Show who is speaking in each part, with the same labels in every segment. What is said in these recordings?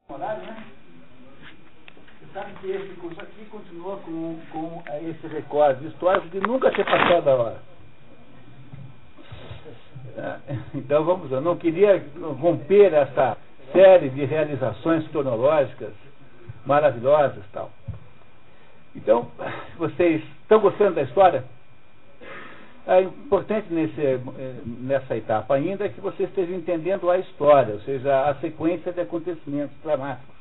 Speaker 1: Horário, né? Você sabe que esse curso aqui continua com esse recorde histórico de nunca ter passado a hora. Então vamos, eu não queria romper essa série de realizações cronológicas maravilhosas e tal. Então, vocês estão gostando da história? É importante nessa etapa ainda que vocês estejam entendendo a história, ou seja, a sequência de acontecimentos dramáticos.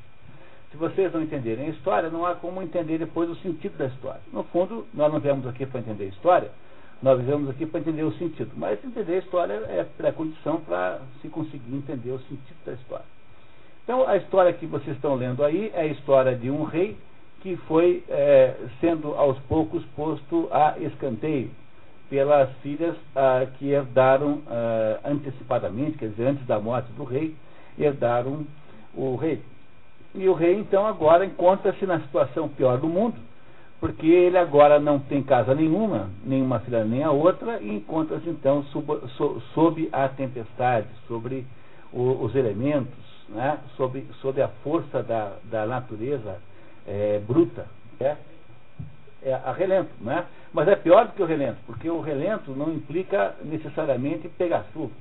Speaker 1: Se vocês não entenderem a história, não há como entender depois o sentido da história. No fundo, nós não viemos aqui para entender a história, nós viemos aqui para entender o sentido. Mas entender a história é pré-condição para se conseguir entender o sentido da história. Então, a história que vocês estão lendo aí é a história de um rei que foi sendo aos poucos posto a escanteio pelas filhas que herdaram antecipadamente, quer dizer, antes da morte do rei, herdaram o rei. E o rei, então, agora encontra-se na situação pior do mundo, porque ele agora não tem casa nenhuma filha nem a outra, e encontra-se, então, sob a tempestade, sobre os elementos, né? sob a força da natureza bruta, a relento, né? Mas é pior do que o relento, porque o relento não implica necessariamente pegar chuva.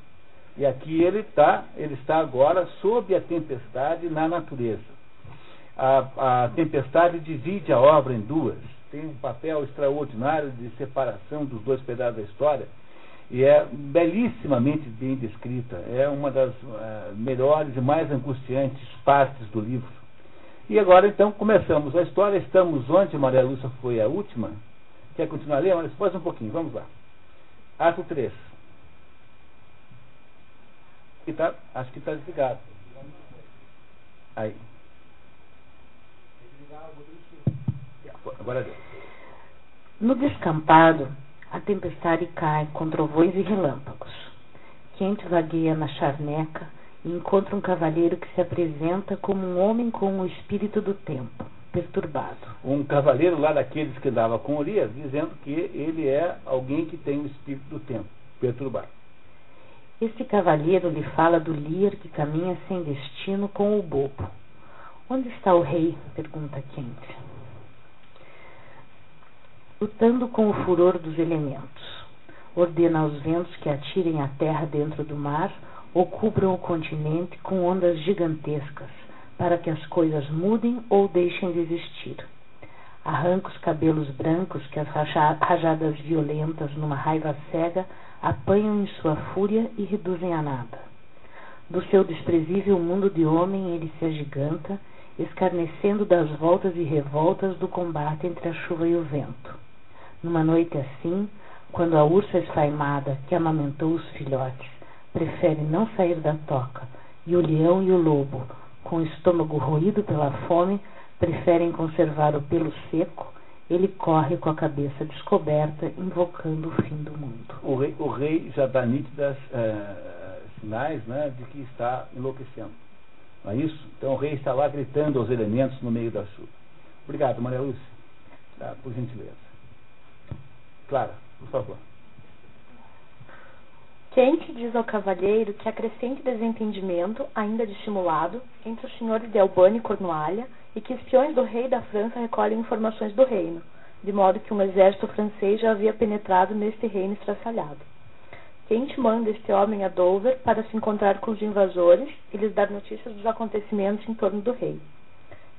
Speaker 1: E aqui ele está agora sob a tempestade na natureza. A tempestade divide a obra em duas, tem um papel extraordinário de separação dos dois pedaços da história, e é belíssimamente bem descrita, é uma das melhores e mais angustiantes partes do livro. E agora, então, começamos a história. Estamos onde Maria Lúcia foi a última. Quer continuar a ler? Mas pode um pouquinho, vamos lá. Ato 3. Acho que está desligado. Aí. Agora deu.
Speaker 2: No descampado, a tempestade cai com trovões e relâmpagos. Quente vagueia na charneca e encontra um cavalheiro que se apresenta como um homem com o espírito do tempo, perturbado.
Speaker 1: Um cavalheiro lá daqueles que dava com Urias, dizendo que ele é alguém que tem o espírito do tempo, perturbado.
Speaker 2: Esse cavalheiro lhe fala do Lear que caminha sem destino com o bobo. Onde está o rei? Pergunta Quente. Lutando com o furor dos elementos. Ordena aos ventos que atirem a terra dentro do mar ou cubram o continente com ondas gigantescas, para que as coisas mudem ou deixem de existir. Arranca os cabelos brancos que as rajadas violentas, numa raiva cega, apanham em sua fúria e reduzem a nada. Do seu desprezível mundo de homem ele se agiganta, escarnecendo das voltas e revoltas do combate entre a chuva e o vento. Numa noite assim, quando a ursa esfaimada, que amamentou os filhotes, prefere não sair da toca, e o leão e o lobo, com o estômago roído pela fome, preferem conservar o pelo seco, ele corre com a cabeça descoberta, invocando o fim do mundo.
Speaker 1: O rei já dá nítidas sinais, né, de que está enlouquecendo. Não é isso? Então o rei está lá gritando aos elementos no meio da chuva. Obrigado, Maria Lúcia. Tá, por gentileza. Clara, por favor.
Speaker 3: Quente diz ao cavalheiro que há crescente desentendimento, ainda dissimulado, entre os senhores de Albânia e Cornualha, e que espiões do rei da França recolhem informações do reino, de modo que um exército francês já havia penetrado neste reino estraçalhado. Quente manda este homem a Dover para se encontrar com os invasores e lhes dar notícias dos acontecimentos em torno do rei.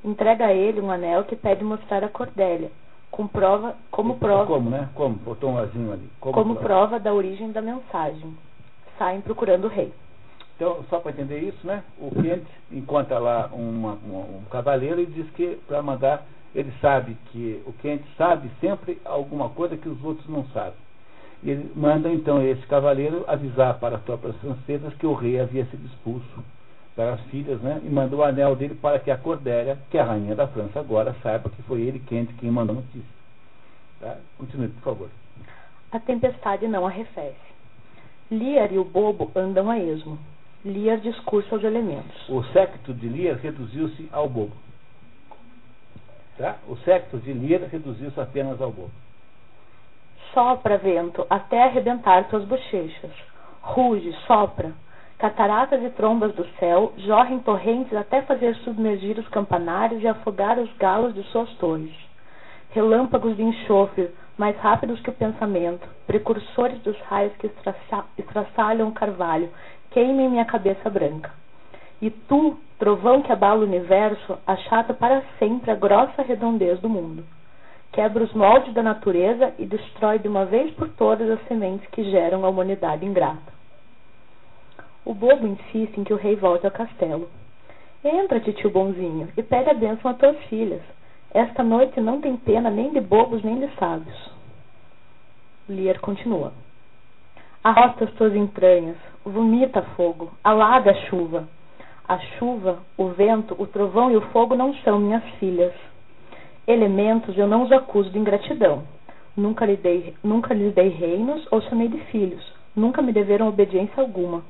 Speaker 3: Entrega a ele um anel que pede mostrar a Cordélia, como prova
Speaker 1: botou um azinho ali.
Speaker 3: Como prova da origem da mensagem. Saem procurando o rei.
Speaker 1: Então, só para entender isso, né? O Quente encontra lá um cavaleiro e diz que para mandar, ele sabe que o Quente sabe sempre alguma coisa que os outros não sabem. E ele manda então esse cavaleiro avisar para as tropas francesas que o rei havia sido expulso para as filhas, né? E mandou o anel dele para que a Cordélia, que é a rainha da França agora, saiba que foi ele, Quente, quem mandou a notícia. Tá? Continue, por favor.
Speaker 3: A tempestade não arrefece. Lear e o bobo andam a esmo. Lear discursa aos elementos.
Speaker 1: O séquito de Lear reduziu-se ao bobo. Tá? O séquito de Lear reduziu-se apenas ao bobo.
Speaker 3: Sopra, vento, até arrebentar tuas bochechas. Ruge, sopra. Cataratas e trombas do céu jorrem torrentes até fazer submergir os campanários e afogar os galos de suas torres. Relâmpagos de enxofre, mais rápidos que o pensamento, precursores dos raios que estraçalham o carvalho, queimem minha cabeça branca. E tu, trovão que abala o universo, achata para sempre a grossa redondez do mundo. Quebra os moldes da natureza e destrói de uma vez por todas as sementes que geram a humanidade ingrata. O bobo insiste em que o rei volte ao castelo. Entra, titio bonzinho, e pede a bênção a tuas filhas. Esta noite não tem pena nem de bobos nem de sábios. Lear continua. Arrota as tuas entranhas, vomita fogo, alaga a chuva. A chuva, o vento, o trovão e o fogo não são minhas filhas. Elementos eu não os acuso de ingratidão. Nunca lhes dei reinos ou chamei de filhos. Nunca me deveram obediência alguma.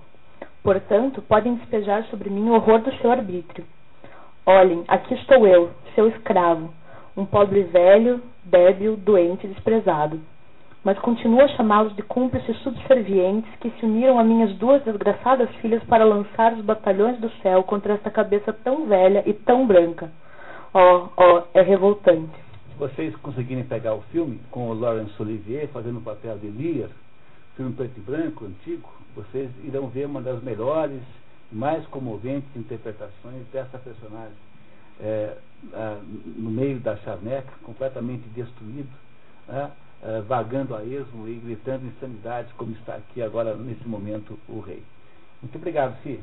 Speaker 3: Portanto, podem despejar sobre mim o horror do seu arbítrio. Olhem, aqui estou eu, seu escravo, um pobre velho, débil, doente e desprezado. Mas continuo a chamá-los de cúmplices subservientes que se uniram a minhas duas desgraçadas filhas para lançar os batalhões do céu contra esta cabeça tão velha e tão branca. É revoltante.
Speaker 1: Se vocês conseguirem pegar o filme com o Laurence Olivier fazendo o papel de Lear, filme preto e branco, antigo, vocês irão ver uma das melhores e mais comoventes interpretações dessa personagem. No meio da charneca, completamente destruído, vagando a esmo e gritando insanidades, como está aqui agora, nesse momento, o rei. Muito obrigado, Fih.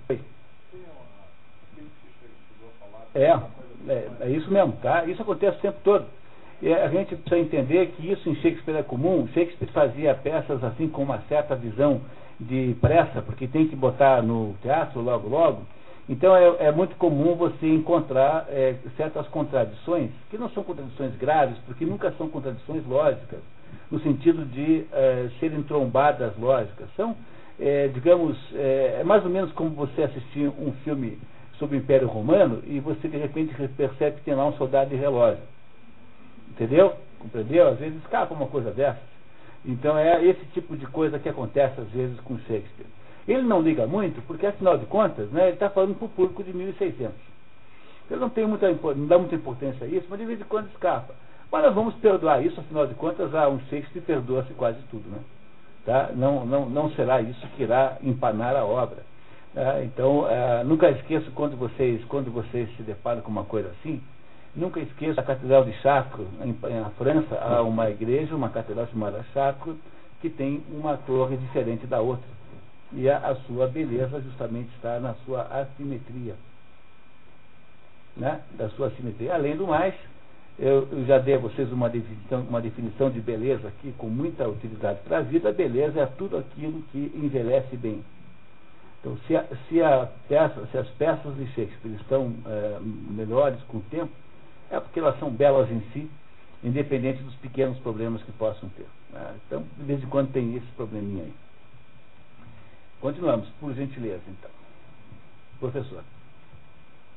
Speaker 1: Oi. É isso mesmo, tá? Isso acontece o tempo todo. E a gente precisa entender que isso em Shakespeare é comum. Shakespeare fazia peças assim com uma certa visão de pressa, porque tem que botar no teatro logo. Então é muito comum você encontrar certas contradições, que não são contradições graves, porque nunca são contradições lógicas, no sentido de serem trombadas lógicas. São, digamos, é mais ou menos como você assistir um filme sobre o Império Romano e você de repente percebe que tem lá um soldado de relógio. Entendeu? Compreendeu? Às vezes escapa uma coisa dessa. Então é esse tipo de coisa que acontece às vezes com Shakespeare. Ele não liga muito, porque afinal de contas, né, ele está falando para o público de 1600. Ele não dá muita importância a isso, mas de vez em quando escapa. Mas nós vamos perdoar isso, afinal de contas, um Shakespeare perdoa-se quase tudo, né? Tá? Não será isso que irá empanar a obra. Então, nunca esqueço quando vocês se deparam com uma coisa assim, nunca esqueço a Catedral de Chartres, na França, há uma igreja, uma catedral chamada Chartres, que tem uma torre diferente da outra. E a sua beleza justamente está na sua assimetria. Né? Da sua assimetria. Além do mais, eu já dei a vocês uma definição de beleza aqui, com muita utilidade para a vida. A beleza é tudo aquilo que envelhece bem. Então, se as peças de Shakespeare estão melhores com o tempo, é porque elas são belas em si, independente dos pequenos problemas que possam ter. Né? Então, de vez em quando tem esse probleminha aí. Continuamos, por gentileza, então. Professor.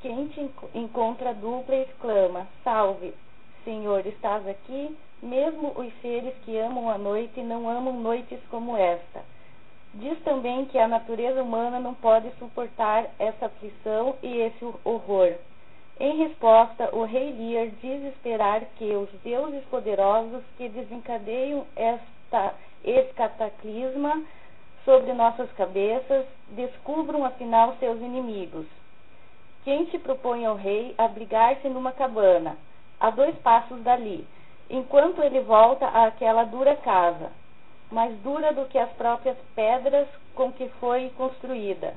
Speaker 4: Quem te encontra dupla exclama: salve, Senhor, estás aqui? Mesmo os seres que amam a noite não amam noites como esta. Diz também que a natureza humana não pode suportar essa aflição e esse horror. Em resposta, o rei Lear diz esperar que os deuses poderosos que desencadeiam esse cataclisma sobre nossas cabeças descubram afinal seus inimigos. Quem te propõe ao rei abrigar-se numa cabana, a 2 passos dali, enquanto ele volta àquela dura casa, mais dura do que as próprias pedras com que foi construída,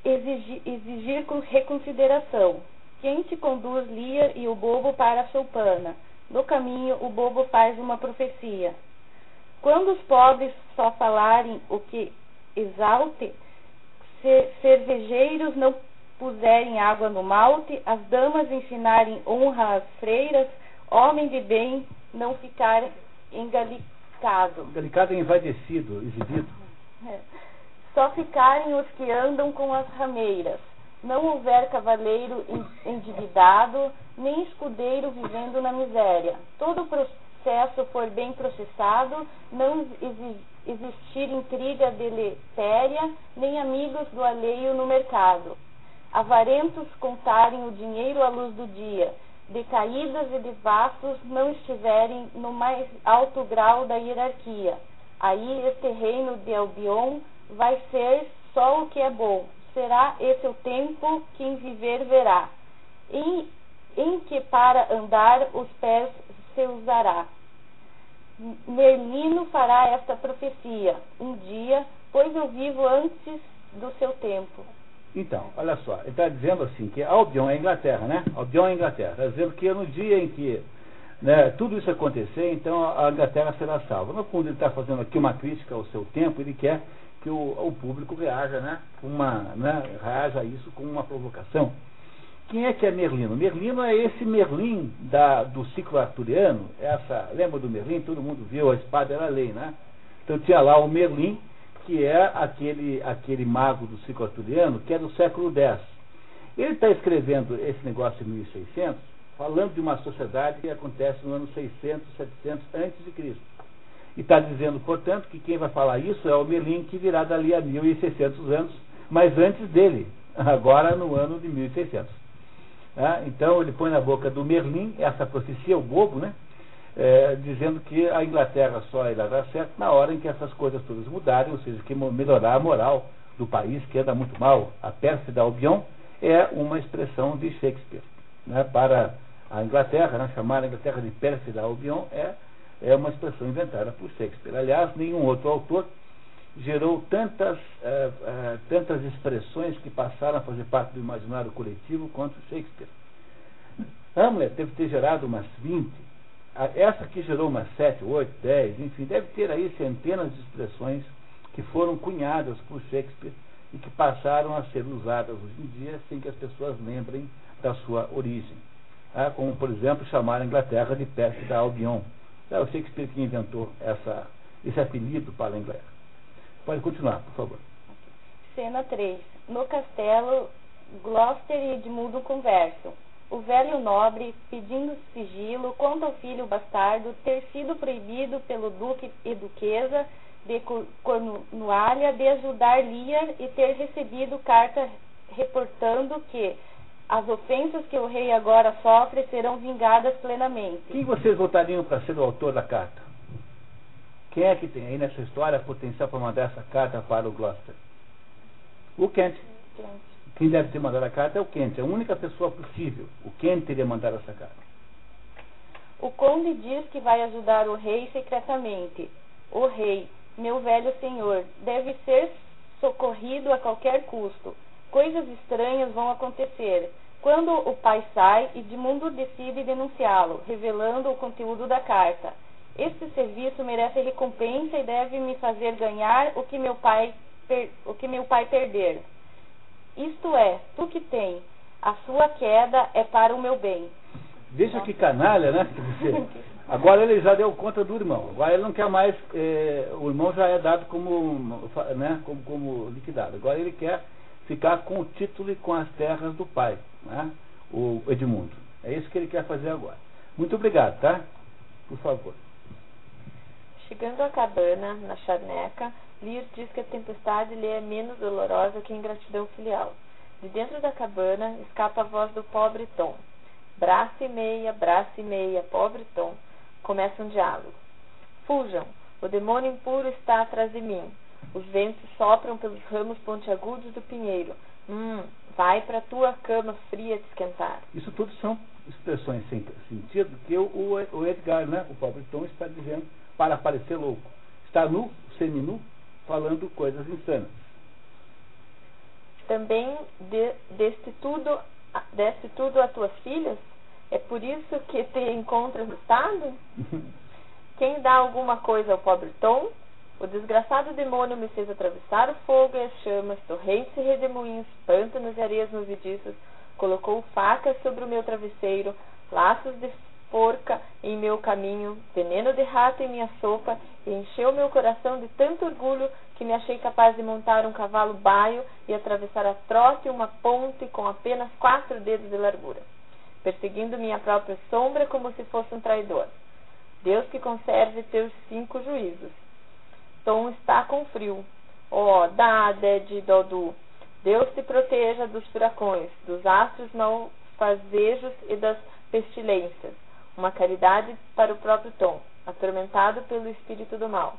Speaker 4: exigir com reconsideração. Quem te conduz Lear e o bobo para a choupana? No caminho, o bobo faz uma profecia. Quando os pobres só falarem o que exalte, cervejeiros não puserem água no malte, as damas ensinarem honra às freiras, homem de bem não ficar engalicado.
Speaker 1: Engalicado é envaidecido, exibido.
Speaker 4: Só ficarem os que andam com as rameiras. Não houver cavaleiro endividado, nem escudeiro vivendo na miséria. Todo o processo for bem processado, não existir intriga deletéria, nem amigos do alheio no mercado. Avarentos contarem o dinheiro à luz do dia, decaídas e devassos não estiverem no mais alto grau da hierarquia. Aí este reino de Albion vai ser só o que é bom. Será esse o tempo que em viver verá, em que para andar os pés se usará. Merlino fará esta profecia um dia, pois eu vivo antes do seu tempo.
Speaker 1: Então, olha só, ele está dizendo assim, que Albion é Inglaterra, né? Albion é Inglaterra. Está dizendo que no dia em que, né, tudo isso acontecer, então a Inglaterra será salva. No fundo, ele está fazendo aqui uma crítica ao seu tempo, ele quer que o público reaja, né, reaja a isso com uma provocação. Quem é que é Merlino? Merlino é esse Merlin do ciclo arturiano. Lembra do Merlin? Todo mundo viu, a espada era lei, né? Então tinha lá o Merlin, que é aquele mago do ciclo arturiano, que é do século X. Ele está escrevendo esse negócio em 1600, falando de uma sociedade que acontece no ano 600, 700 a.C. E está dizendo, portanto, que quem vai falar isso é o Merlin, que virá dali a 1600 anos, mas antes dele, agora no ano de 1600. Então ele põe na boca do Merlin essa profecia, o bobo, né? Dizendo que a Inglaterra só irá dar certo na hora em que essas coisas todas mudarem, ou seja, que melhorar a moral do país, que anda muito mal. A pérfida Albion é uma expressão de Shakespeare, né? Para a Inglaterra, né? Chamar a Inglaterra de pérfida Albion é uma expressão inventada por Shakespeare. Aliás, nenhum outro autor gerou tantas expressões que passaram a fazer parte do imaginário coletivo quanto Shakespeare. Hamlet deve ter gerado umas 20, essa aqui gerou umas 7, 8, 10, enfim, deve ter aí centenas de expressões que foram cunhadas por Shakespeare e que passaram a ser usadas hoje em dia sem que as pessoas lembrem da sua origem. Como, por exemplo, chamar a Inglaterra de pérfida Albion. É o Shakespeare que inventou esse apelido para a Inglaterra. Pode continuar, por favor.
Speaker 4: Cena 3. No castelo, Gloucester e Edmundo conversam. O velho nobre, pedindo sigilo, conta ao filho bastardo ter sido proibido pelo duque e duquesa de Cornualha de ajudar Lear e ter recebido carta reportando que as ofensas que o rei agora sofre serão vingadas plenamente.
Speaker 1: Quem vocês votariam para ser o autor da carta? Quem é que tem aí nessa história potencial para mandar essa carta para o Gloucester? O Kent. Quem deve ter mandado a carta é o Kent. É a única pessoa possível. O Kent teria mandado essa carta.
Speaker 4: O conde diz que vai ajudar o rei secretamente. O rei, meu velho senhor, deve ser socorrido a qualquer custo. Coisas estranhas vão acontecer. Quando o pai sai, Edmundo decide denunciá-lo, revelando o conteúdo da carta. Este serviço merece recompensa e deve me fazer ganhar o que meu pai perder. Isto é, tu que tem, a sua queda é para o meu bem.
Speaker 1: Veja que canalha, né? Agora ele já deu conta do irmão. Agora ele não quer mais, o irmão já é dado como liquidado. Agora ele quer ficar com o título e com as terras do pai, né? O Edmundo. É isso que ele quer fazer agora. Muito obrigado, tá? Por favor.
Speaker 3: Chegando à cabana, na charneca, Lear diz que a tempestade lhe é menos dolorosa que a ingratidão filial. De dentro da cabana, escapa a voz do pobre Tom. Braça e meia, pobre Tom. Começa um diálogo. Fujam, o demônio impuro está atrás de mim. Os ventos sopram pelos ramos pontiagudos do pinheiro. Vai para tua cama fria te esquentar.
Speaker 1: Isso tudo são expressões sem sentido que o Edgar, né, o pobre Tom, está dizendo para parecer louco. Está nu, seminu, falando coisas insanas.
Speaker 3: Também deste tudo a tuas filhas? É por isso que te encontras no estado? Quem dá alguma coisa ao pobre Tom? O desgraçado demônio me fez atravessar o fogo e as chamas, torrentes e redemoinhos, pântanos e areias movediças, colocou facas sobre o meu travesseiro, laços de forca em meu caminho, veneno de rato em minha sopa, e encheu meu coração de tanto orgulho que me achei capaz de montar um cavalo baio e atravessar a trote uma ponte com apenas 4 dedos de largura, perseguindo minha própria sombra como se fosse um traidor. Deus que conserve teus 5 juízos.
Speaker 4: Tom está com frio. Oh, Dade Dodu, Deus te proteja dos furacões, dos astros malfazejos e das pestilências. Uma caridade para o próprio Tom, atormentado pelo espírito do mal.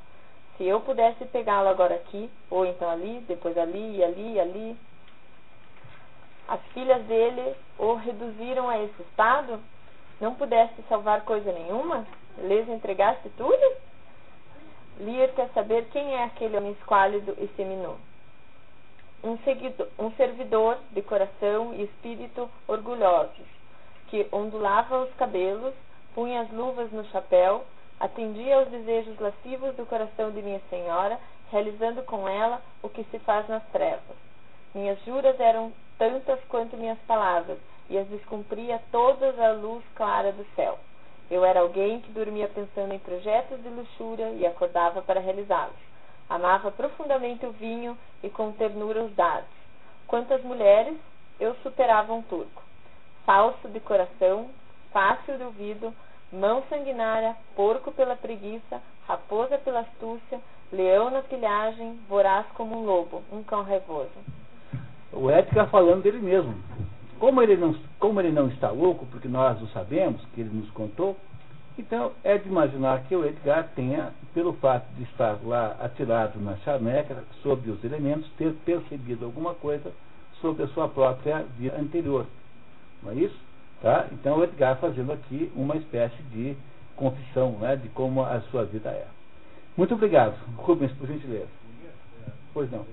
Speaker 4: Se eu pudesse pegá-lo agora aqui, ou então ali, depois ali, e ali, e ali. As filhas dele o reduziram a esse estado? Não pudesse salvar coisa nenhuma? Lhes entregaste tudo? Lear quer saber quem é aquele homem esquálido e seminu. Um servidor de coração e espírito orgulhosos, que ondulava os cabelos, punha as luvas no chapéu, atendia aos desejos lascivos do coração de minha senhora, realizando com ela o que se faz nas trevas. Minhas juras eram tantas quanto minhas palavras, e as descumpria todas à luz clara do céu. Eu era alguém que dormia pensando em projetos de luxúria e acordava para realizá-los. Amava profundamente o vinho e com ternura os dados. Quantas mulheres, eu superava um turco. Falso de coração, fácil de ouvido, mão sanguinária, porco pela preguiça, raposa pela astúcia, leão na pilhagem, voraz como um lobo, um cão raivoso.
Speaker 1: O Edgar falando dele mesmo. Como ele não está louco, porque nós o sabemos, que ele nos contou, então é de imaginar que o Edgar tenha, pelo fato de estar lá atirado na charneca, sobre os elementos, ter percebido alguma coisa sobre a sua própria vida anterior. Não é isso? Tá? Então o Edgar fazendo aqui uma espécie de confissão, né, de como a sua vida é. Muito obrigado. Rubens, por gentileza. Pois não.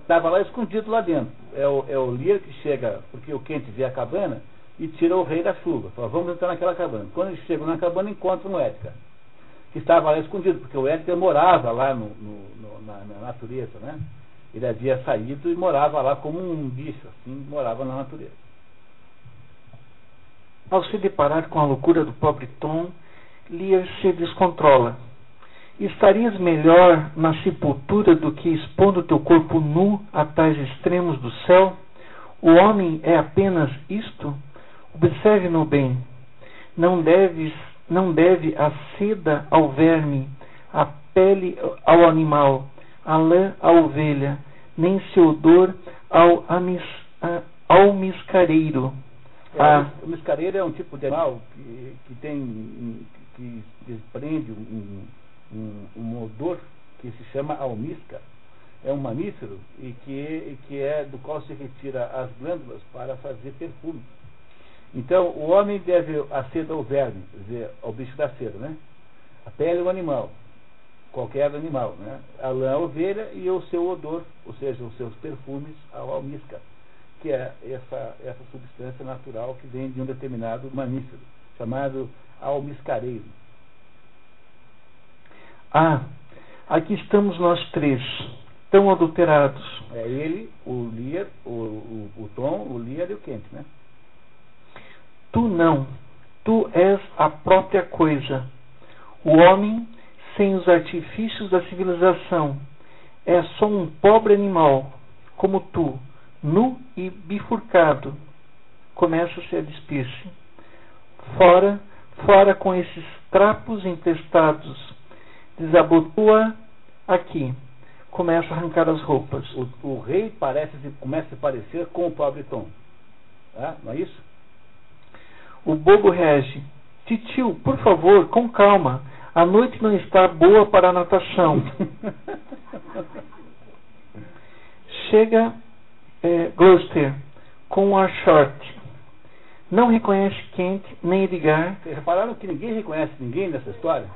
Speaker 1: Estava lá escondido lá dentro. É o Lear que chega, porque o Kent vê a cabana e tira o rei da chuva. Fala, vamos entrar naquela cabana. Quando eles chegam na cabana, encontram o Edgar, que estava lá escondido, porque o Edgar morava lá na natureza, né? Ele havia saído e morava lá como um bicho, assim, morava na natureza.
Speaker 5: Ao se deparar com a loucura do pobre Tom, Lear se descontrola. Estarias melhor na sepultura do que expondo teu corpo nu a tais extremos do céu? O homem é apenas isto? Observe-no bem. Não deve a seda ao verme, a pele ao animal, a lã à ovelha, nem seu odor ao miscareiro.
Speaker 1: O miscareiro é um tipo de animal que desprende um odor que se chama almíscar. É um mamífero e que é do qual se retira as glândulas para fazer perfume. Então, o homem deve a seda ao verme, quer dizer, ao bicho da seda, né? A pele é um animal, qualquer animal, né? A lã à ovelha e o seu odor, ou seja, os seus perfumes ao almíscar, que é essa substância natural que vem de um determinado mamífero, chamado almiscareiro.
Speaker 5: Aqui estamos nós três, tão adulterados.
Speaker 1: É ele, o Lear, o Tom, o Lear e o Kent, né?
Speaker 5: Tu não, tu és a própria coisa. O homem, sem os artifícios da civilização, é só um pobre animal, como tu, nu e bifurcado. Começa-se a despir-se. Fora com esses trapos emprestados. Desabotoa aqui. Começa a arrancar as roupas.
Speaker 1: O rei começa a parecer com o pobre Tom. Não é isso?
Speaker 5: O bobo rege. Titio, por favor, com calma. A noite não está boa para a natação. Chega Gloucester com a short. Não reconhece Kent nem Edgar.
Speaker 1: Vocês repararam que ninguém reconhece ninguém nessa história?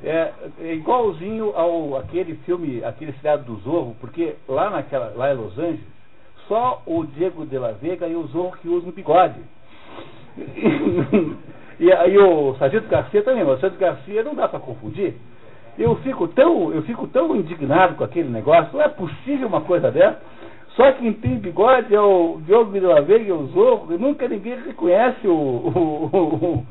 Speaker 1: É igualzinho aquele filme, aquele seriado do Zorro, porque lá em Los Angeles, só o Diego de la Vega e o Zorro que usam bigode. E aí o Sargento Garcia também, mas o Sargento Garcia não dá para confundir. Eu fico tão indignado com aquele negócio. Não é possível uma coisa dessa. Só quem tem bigode é o Diogo de la Vega e o Zorro, e nunca ninguém reconhece o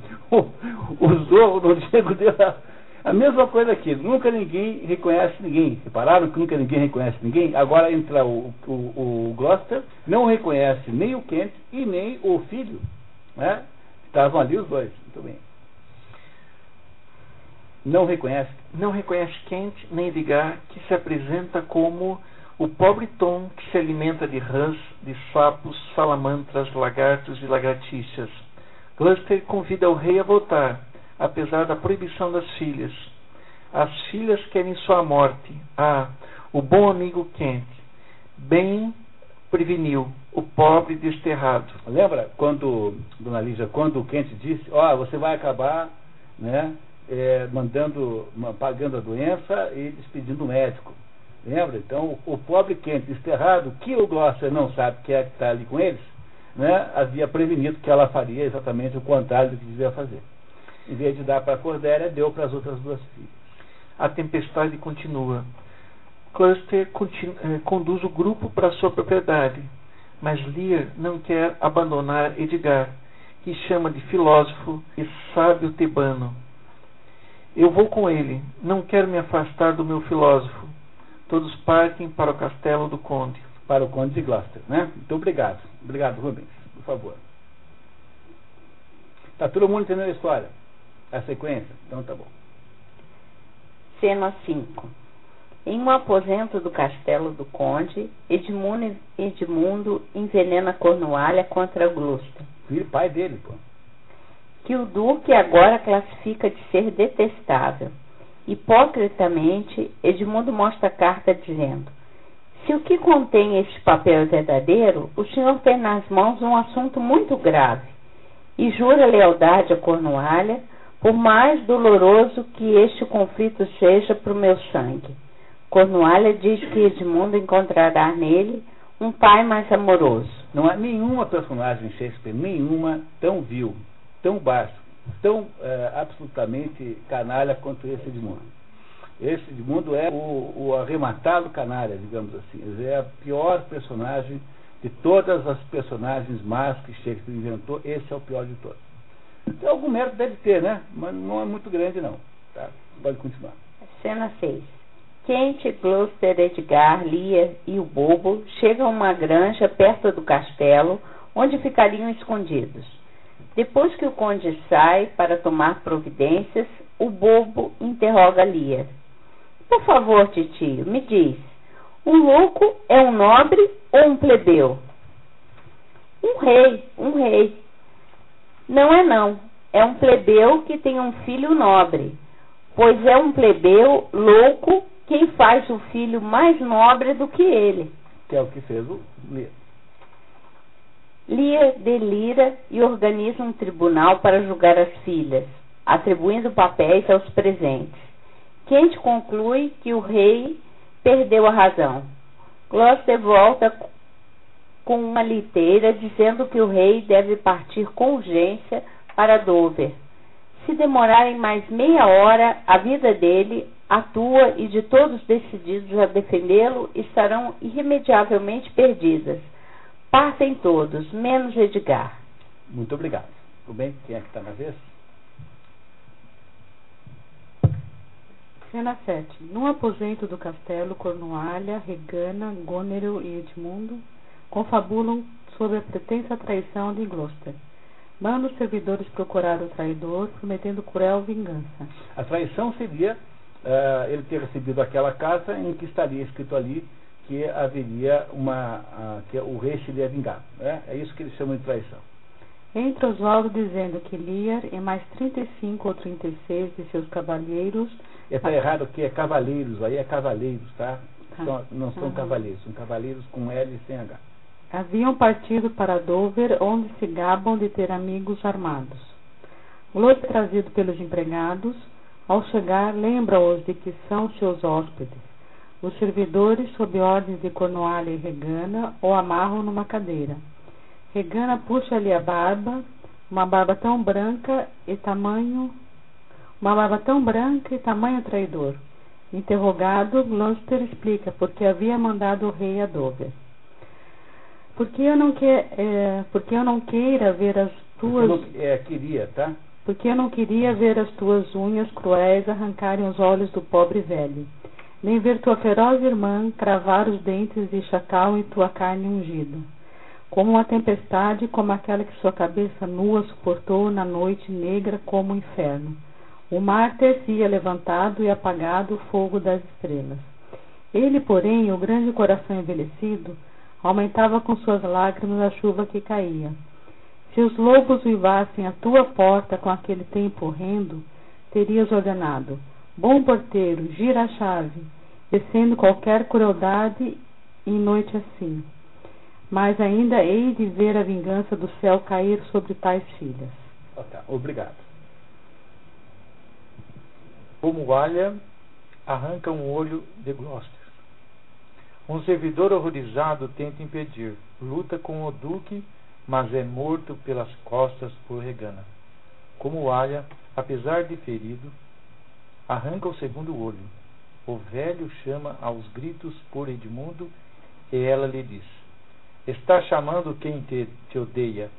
Speaker 1: Zorro do Diego de la. A mesma coisa aqui, nunca ninguém reconhece ninguém. Repararam que nunca ninguém reconhece ninguém? Agora entra o Gloucester, não reconhece nem o Kent e nem o filho, né? Estavam ali os dois, muito bem. Não reconhece?
Speaker 5: Não reconhece Kent nem Edgar, que se apresenta como o pobre Tom que se alimenta de rãs, de sapos, salamandras, lagartos e lagartixas. Gloucester convida o rei a voltar, apesar da proibição das filhas. As filhas querem sua morte. O bom amigo Kent bem preveniu o pobre desterrado.
Speaker 1: Lembra quando, dona Lígia, quando o Kent disse, você vai acabar, né, pagando a doença e despedindo o médico. Lembra? Então, o pobre Kent desterrado, que o Gloucester não sabe que é que está ali com eles, né, havia prevenido que ela faria exatamente o contrário do que devia fazer. Em vez de dar para a Cordélia, deu para as outras duas filhas.
Speaker 5: A tempestade continua. Gloucester conduz o grupo para sua propriedade, mas Lear não quer abandonar Edgar, que chama de filósofo e sábio tebano. Eu vou com ele, não quero me afastar do meu filósofo. Todos partem para o castelo do conde.
Speaker 1: Para o conde de Gloucester, né? Muito obrigado. Obrigado, Rubens, por favor. Está todo mundo entendendo a história? A sequência? Então tá bom.
Speaker 6: Cena 5. Em um aposento do castelo do conde, Edmundo envenena Cornualha contra Gloucester,
Speaker 1: Filho, pai dele, pô.
Speaker 6: que o duque agora classifica de ser detestável. Hipocritamente, Edmundo mostra a carta dizendo: se o que contém este papel é verdadeiro, o senhor tem nas mãos um assunto muito grave, e jura lealdade a Cornualha, por mais doloroso que este conflito seja para o meu sangue. Cornualha diz que Edmundo encontrará nele um pai mais amoroso.
Speaker 1: Não há nenhuma personagem em Shakespeare, nenhuma tão vil, tão baixo, tão absolutamente canalha quanto esse Edmundo. Esse Edmundo é o arrematado canalha, digamos assim. Ele é a pior personagem de todas as personagens más que Shakespeare inventou. Esse é o pior de todos. Então, algum mérito deve ter, né? Mas não é muito grande, não. Tá? Pode continuar.
Speaker 6: Cena 6. Kent, Gloucester, Edgar, Lear e o Bobo chegam a uma granja perto do castelo, onde ficariam escondidos. Depois que o conde sai para tomar providências, o Bobo interroga Lear. Por favor, titio, me diz, um louco é um nobre ou um plebeu? Um rei. Não é não, é um plebeu que tem um filho nobre, pois é um plebeu louco quem faz o filho mais nobre do que ele.
Speaker 1: Que é o que fez o Lear.
Speaker 6: Lear delira e organiza um tribunal para julgar as filhas, atribuindo papéis aos presentes. Kent conclui que o rei perdeu a razão. Gloucester volta com uma liteira dizendo que o rei deve partir com urgência para Dover. Se demorarem mais meia hora, a vida dele, a tua e de todos decididos a defendê-lo estarão irremediavelmente perdidas. Partem todos, menos Edgar.
Speaker 1: Muito obrigado. Tudo bem? Quem é que está na vez?
Speaker 2: Cena 7. Num aposento do castelo, Cornualha, Regana, Goneril e Edmundo confabulam sobre a pretensa traição de Gloucester. Mandam os servidores procurar o traidor, prometendo cruel vingança.
Speaker 1: A traição seria ele ter recebido aquela carta em que estaria escrito ali que haveria que o rei seria vingado. É isso que eles chamam de traição.
Speaker 2: Entra Oswaldo dizendo que Lear e mais 35 ou 36 de seus cavalheiros...
Speaker 1: Está errado que é cavaleiros, aí é cavaleiros, tá? Não são cavaleiros, são cavaleiros com L e sem H.
Speaker 2: Haviam partido para Dover, onde se gabam de ter amigos armados. Gloucester, trazido pelos empregados, ao chegar, lembra-os de que são seus hóspedes. Os servidores, sob ordens de Cornualha e Regana, o amarram numa cadeira. Regana puxa-lhe a barba, uma barba tão branca e tamanho traidor. Interrogado, Gloucester explica porque havia mandado o rei a Dover. Porque eu não queira ver as tuas...
Speaker 1: Queria, tá?
Speaker 2: Porque eu não queria ver as tuas unhas cruéis arrancarem os olhos do pobre velho, nem ver tua feroz irmã cravar os dentes de chacal em tua carne ungida. Como uma tempestade, como aquela que sua cabeça nua suportou na noite negra como o inferno. o mar ter-se-ia levantado e apagado o fogo das estrelas. Ele, porém, o grande coração envelhecido, aumentava com suas lágrimas a chuva que caía. Se os lobos uivassem à tua porta com aquele tempo horrendo, terias ordenado: bom porteiro, gira a chave, descendo qualquer crueldade em noite assim. Mas ainda hei de ver a vingança do céu cair sobre tais filhas.
Speaker 1: Obrigado.
Speaker 5: Como Walha arranca um olho de Gloucester. Um servidor horrorizado tenta impedir, luta com o duque, mas é morto pelas costas por Regana. Como Walha, apesar de ferido, arranca o segundo olho. O velho chama aos gritos por Edmundo e ela lhe diz: está chamando quem te odeia.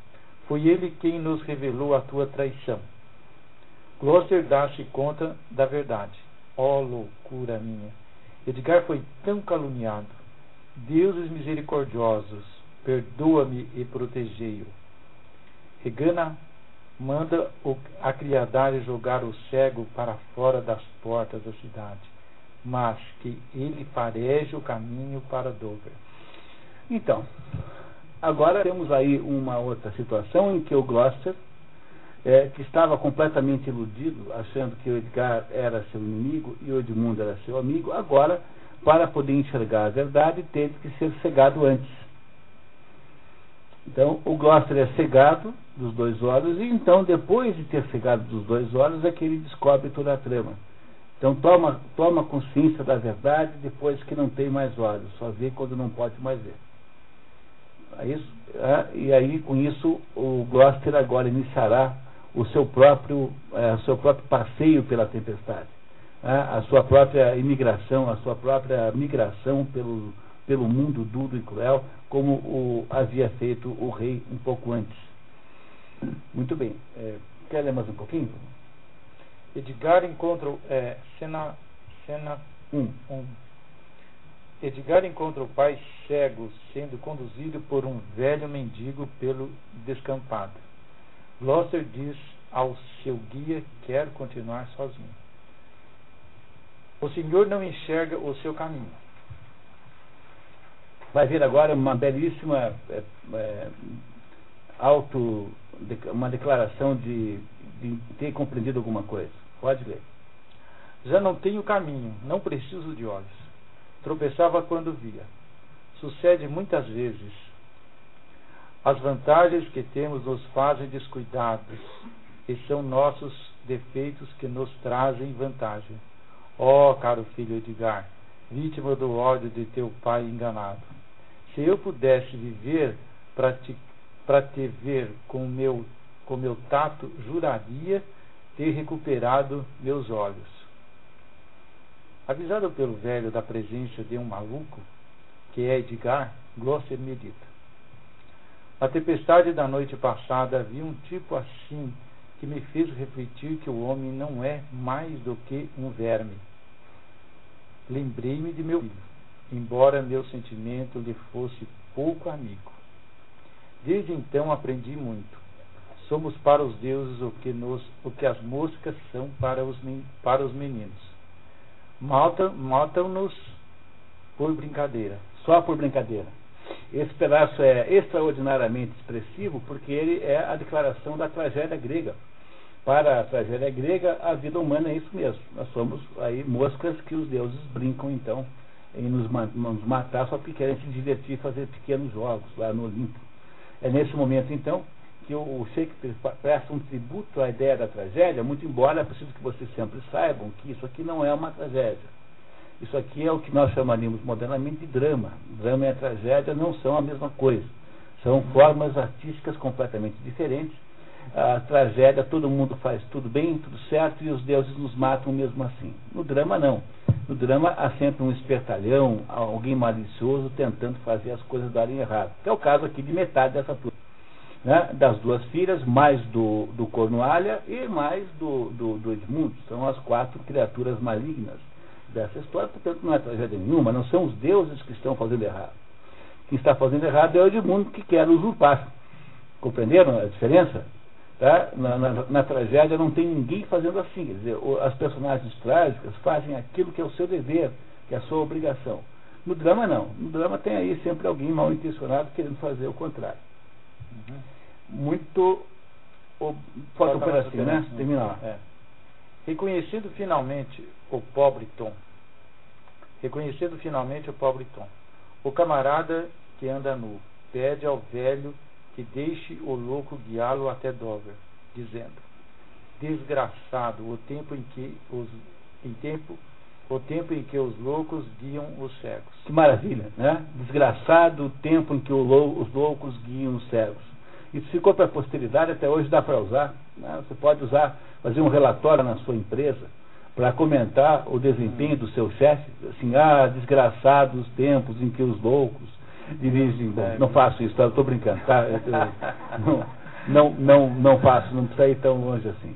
Speaker 5: Foi ele quem nos revelou a tua traição. Gloucester dá-se conta da verdade. Ó loucura minha! Edgar foi tão caluniado. Deuses misericordiosos, perdoa-me e protegei-o. Regana manda a criadagem jogar o cego para fora das portas da cidade, mas que ele fareje o caminho para Dover.
Speaker 1: Então, agora temos aí uma outra situação em que o Gloucester, que estava completamente iludido, achando que o Edgar era seu inimigo e o Edmundo era seu amigo, agora, para poder enxergar a verdade, teve que ser cegado antes. Então, o Gloucester é cegado dos dois olhos, e então, depois de ter cegado dos dois olhos, é que ele descobre toda a trama. Então, toma consciência da verdade depois que não tem mais olhos, só vê quando não pode mais ver. É isso? E aí, com isso, o Gloucester agora iniciará o seu próprio passeio pela tempestade, a sua própria imigração, a sua própria migração pelo mundo duro e cruel, como havia feito o rei um pouco antes. Muito bem. Quer ler mais um pouquinho?
Speaker 5: Edgar encontra cena 1. Edgar encontra o pai cego sendo conduzido por um velho mendigo pelo descampado. Gloucester diz ao seu guia que quer continuar sozinho. O senhor não enxerga o seu caminho.
Speaker 1: Vai vir agora uma belíssima uma declaração de ter compreendido alguma coisa. Pode ler.
Speaker 5: Já não tenho caminho, não preciso de olhos. Tropeçava quando via. Sucede muitas vezes. As vantagens que temos nos fazem descuidados, e são nossos defeitos que nos trazem vantagem. Ó, caro filho Edgar, vítima do ódio de teu pai enganado, se eu pudesse viver para te ver com meu tato, juraria ter recuperado meus olhos. Avisado pelo velho da presença de um maluco, que é Edgar, Gloucester medita. Na tempestade da noite passada vi um tipo assim que me fez refletir que o homem não é mais do que um verme. Lembrei-me de meu filho, embora meu sentimento lhe fosse pouco amigo. Desde então aprendi muito. Somos para os deuses o que as moscas são para os meninos. Matam-nos por brincadeira.
Speaker 1: Só por brincadeira. Esse pedaço é extraordinariamente expressivo porque ele é a declaração da tragédia grega. Para a tragédia grega, a vida humana é isso mesmo. Nós somos aí moscas que os deuses brincam então em nos matar só porque querem se divertir e fazer pequenos jogos lá no Olimpo. É nesse momento então que o Shakespeare presta um tributo à ideia da tragédia, muito embora é preciso que vocês sempre saibam que isso aqui não é uma tragédia. Isso aqui é o que nós chamaríamos modernamente de drama. Drama e a tragédia não são a mesma coisa. São formas artísticas completamente diferentes. A tragédia, todo mundo faz tudo bem, tudo certo, e os deuses nos matam mesmo assim. No drama, não. No drama, há sempre um espertalhão, alguém malicioso tentando fazer as coisas darem errado. Que é o caso aqui de metade dessa turma. Né? Das duas filhas, mais do Cornualha e mais do Edmundo. São as 4 criaturas malignas dessa história, portanto não é tragédia nenhuma, não são os deuses que estão fazendo errado. Quem está fazendo errado é o Edmundo que quer usurpar. Compreenderam a diferença? Tá? Na tragédia não tem ninguém fazendo assim. Quer dizer, as personagens trágicas fazem aquilo que é o seu dever, que é a sua obrigação. No drama, não. No drama tem aí sempre alguém mal intencionado querendo fazer o contrário. Muito. Falta um pedacinho, né? Termina lá.
Speaker 7: Reconhecido finalmente o pobre Tom. O camarada que anda nu pede ao velho que deixe o louco guiá-lo até Dover, dizendo: desgraçado o tempo em que os loucos guiam os cegos.
Speaker 1: Que maravilha, né? Desgraçado o tempo em que os loucos guiam os cegos. Isso ficou para a posteridade, até hoje dá para usar, né? Você pode usar, fazer um relatório na sua empresa para comentar o desempenho do seu chefe, assim, desgraçados os tempos em que os loucos dirigem. Bom, não faço isso, tá? Estou brincando, tá? Não faço, não precisa ir tão longe assim.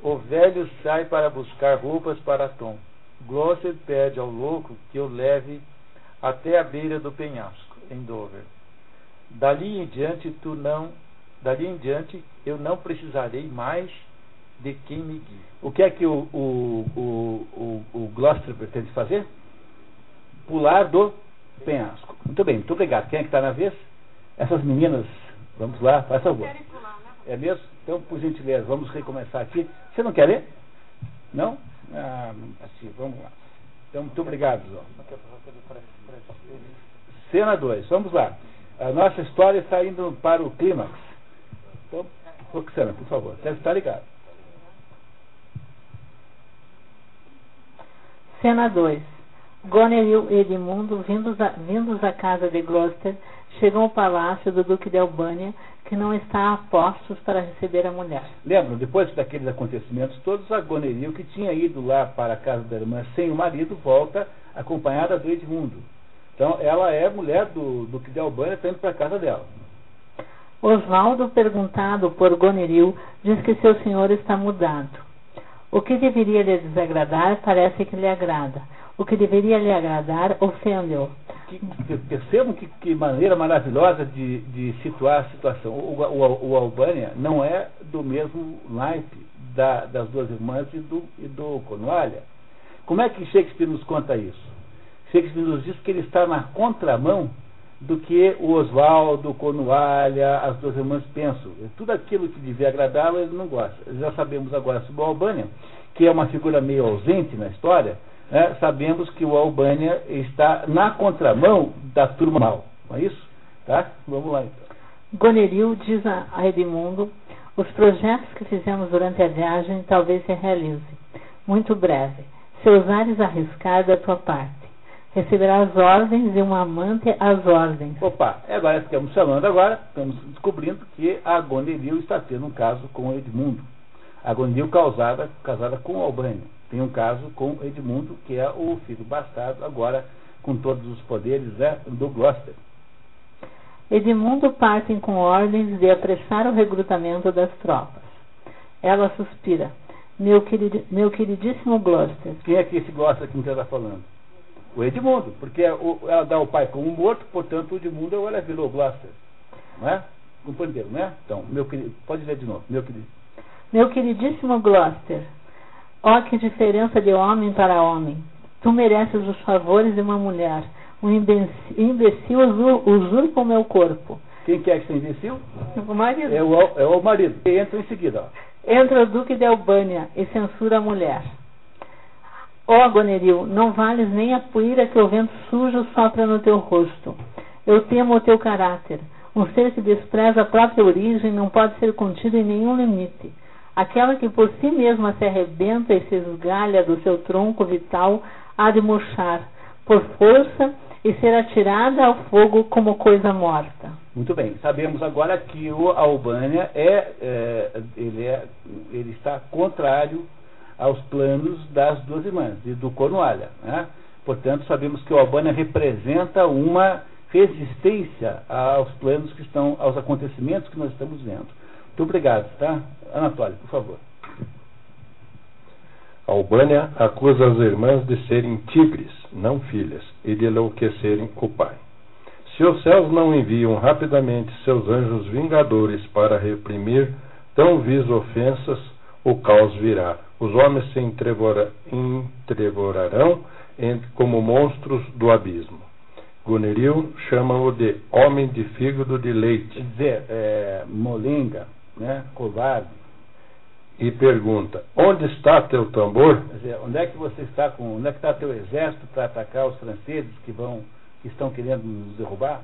Speaker 7: O velho sai para buscar roupas para Tom. Gloucester pede ao louco que o leve até a beira do penhasco, em Dover. Dali em diante eu não precisarei mais de quem me guie.
Speaker 1: O que é que o Gloucester pretende fazer? Pular do penhasco. Muito bem, muito obrigado. Quem é que está na vez? Essas meninas, vamos lá, faz favor. É mesmo? Então, por gentileza, vamos recomeçar aqui. Você não quer ler? Não? Assim, vamos lá. Então, muito obrigado, João. Cena 2, vamos lá. A nossa história está indo para o clímax. Então, Roxana, por favor, deve estar ligado.
Speaker 2: Cena 2. Goneril e Edmundo, vindos à casa de Gloucester, chegam ao palácio do Duque de Albânia, que não está a postos para receber a mulher.
Speaker 1: Lembram, depois daqueles acontecimentos todos, a Goneril, que tinha ido lá para a casa da irmã sem o marido, volta acompanhada do Edmundo. Então, ela é mulher do Duque de Albânia, está indo para a casa dela.
Speaker 2: Osvaldo, perguntado por Goneril, diz que seu senhor está mudado. O que deveria lhe desagradar parece que lhe agrada. O que deveria lhe agradar ofende-o.
Speaker 1: Percebam que maneira maravilhosa de situar a situação. O Albânia não é do mesmo naipe das duas irmãs e do Cornualha. Como é que Shakespeare nos conta isso? Shakespeare nos diz que ele está na contramão do que o Osvaldo, o Cornualha, as duas irmãs pensam. Tudo aquilo que devia agradá-lo, ele não gosta. Já sabemos agora sobre o Albânia, que é uma figura meio ausente na história. Sabemos que o Albânia está na contramão da turma mal. Não é isso? Tá? Vamos lá então.
Speaker 2: Goneril diz a Edmundo: os projetos que fizemos durante a viagem talvez se realizem. Muito breve. Se ousares arriscar da tua parte, receberás ordens e um amante às ordens.
Speaker 1: Opa, agora estamos estamos descobrindo que a Goneril está tendo um caso com o Edmundo. A Goneril casada com o Albânia. Tem um caso com Edmundo, que é o filho bastardo, agora com todos os poderes do Gloucester.
Speaker 2: Edmundo partem com ordens de apressar o recrutamento das tropas. Ela suspira: meu queridíssimo Gloucester.
Speaker 1: Quem é que esse Gloucester que você está falando? O Edmundo, porque ela dá o pai como morto, portanto o Edmundo agora virou Gloucester. Não é? Compreenderam, né? Então, pode ler de novo.
Speaker 2: Meu queridíssimo Gloucester. Ó, que diferença de homem para homem. Tu mereces os favores de uma mulher. Um imbecil usurpa o meu corpo.
Speaker 1: Quem quer que seja imbecil?
Speaker 2: O marido.
Speaker 1: É o marido. E entra em seguida. Ó.
Speaker 2: Entra o Duque de Albânia e censura a mulher. Ó, Goneril, não vales nem a poeira que o vento sujo sopra no teu rosto. Eu temo o teu caráter. Um ser que despreza a própria origem não pode ser contido em nenhum limite. Aquela que por si mesma se arrebenta e se esgalha do seu tronco vital há de murchar por força e ser atirada ao fogo como coisa morta.
Speaker 1: Muito bem, sabemos agora que o Albânia ele está contrário aos planos das duas irmãs e do Cornualha, né? Portanto, sabemos que o Albânia representa uma resistência aos planos que estão, aos acontecimentos que nós estamos vendo. Muito obrigado, tá? Anatólio, por favor.
Speaker 8: Albânia acusa as irmãs de serem tigres, não filhas, e de enlouquecerem o pai. Se os céus não enviam rapidamente seus anjos vingadores para reprimir tão vis ofensas, o caos virá. Os homens se entrevorarão como monstros do abismo. Goneril chama-o de homem de fígado de leite.
Speaker 1: Quer dizer, molenga, né? Covarde.
Speaker 8: E pergunta: onde está teu tambor?
Speaker 1: Quer dizer, onde é que você está onde é que está teu exército para atacar os franceses que estão querendo nos derrubar?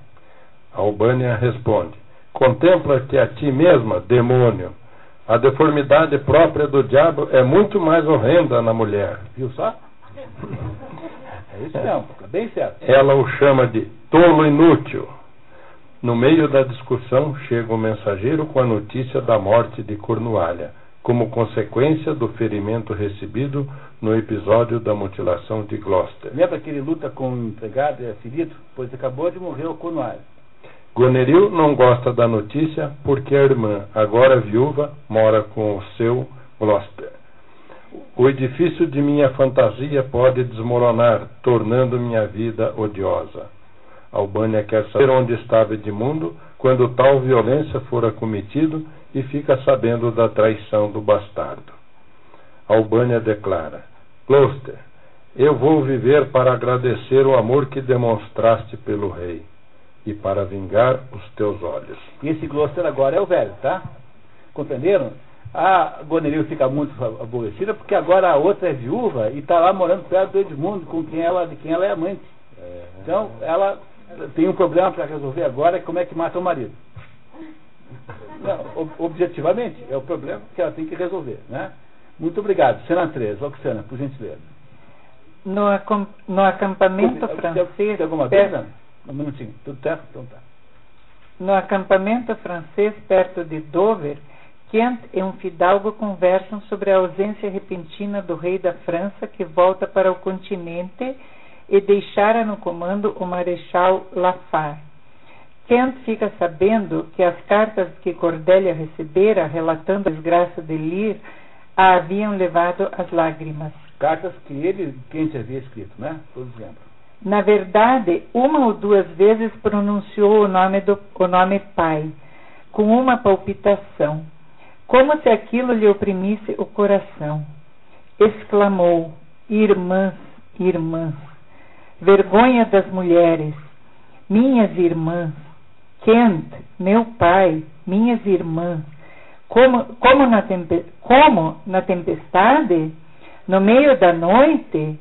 Speaker 8: Albânia responde: contempla-te a ti mesma, demônio. A deformidade própria do diabo é muito mais horrenda na mulher.
Speaker 1: Viu só? É isso não, fica bem certo.
Speaker 8: Ela o chama de tolo inútil. No meio da discussão, chega o mensageiro com a notícia da morte de Cornualha, como consequência do ferimento recebido no episódio da mutilação de Gloucester.
Speaker 1: Lembra que ele luta com o empregado e é ferido? Pois acabou de morrer o Cornualha.
Speaker 8: Goneril não gosta da notícia porque a irmã, agora viúva, mora com o seu Gloucester. O edifício de minha fantasia pode desmoronar, tornando minha vida odiosa. Albânia quer saber onde estava Edmundo quando tal violência fora cometido e fica sabendo da traição do bastardo. Albânia declara: Gloucester, eu vou viver para agradecer o amor que demonstraste pelo rei e para vingar os teus olhos.
Speaker 1: E esse Gloucester agora é o velho, tá? Compreenderam? A Goneril fica muito aborrecida porque agora a outra é viúva e está lá morando perto do Edmundo, de quem ela é amante. Então, ela tem um problema para resolver agora, como é que mata o marido. Não, objetivamente, é o problema que ela tem que resolver, né? Muito obrigado. Cena 3, Roxana, por gentileza.
Speaker 9: No acampamento francês...
Speaker 1: Tem alguma dúvida? Um minutinho. Tudo certo? Então tá.
Speaker 9: No acampamento francês perto de Dover, Kent e um fidalgo conversam sobre a ausência repentina do rei da França que volta para o continente e deixara no comando o marechal Lafar. Kent fica sabendo que as cartas que Cordélia recebera relatando a desgraça de Lear a haviam levado às lágrimas.
Speaker 1: Cartas que Kent havia escrito, né? Todos lembram.
Speaker 9: Na verdade, uma ou duas vezes pronunciou o nome pai, com uma palpitação, como se aquilo lhe oprimisse o coração. Exclamou: irmãs, irmãs, vergonha das mulheres, minhas irmãs, Kent, meu pai, minhas irmãs, como na tempestade, no meio da noite,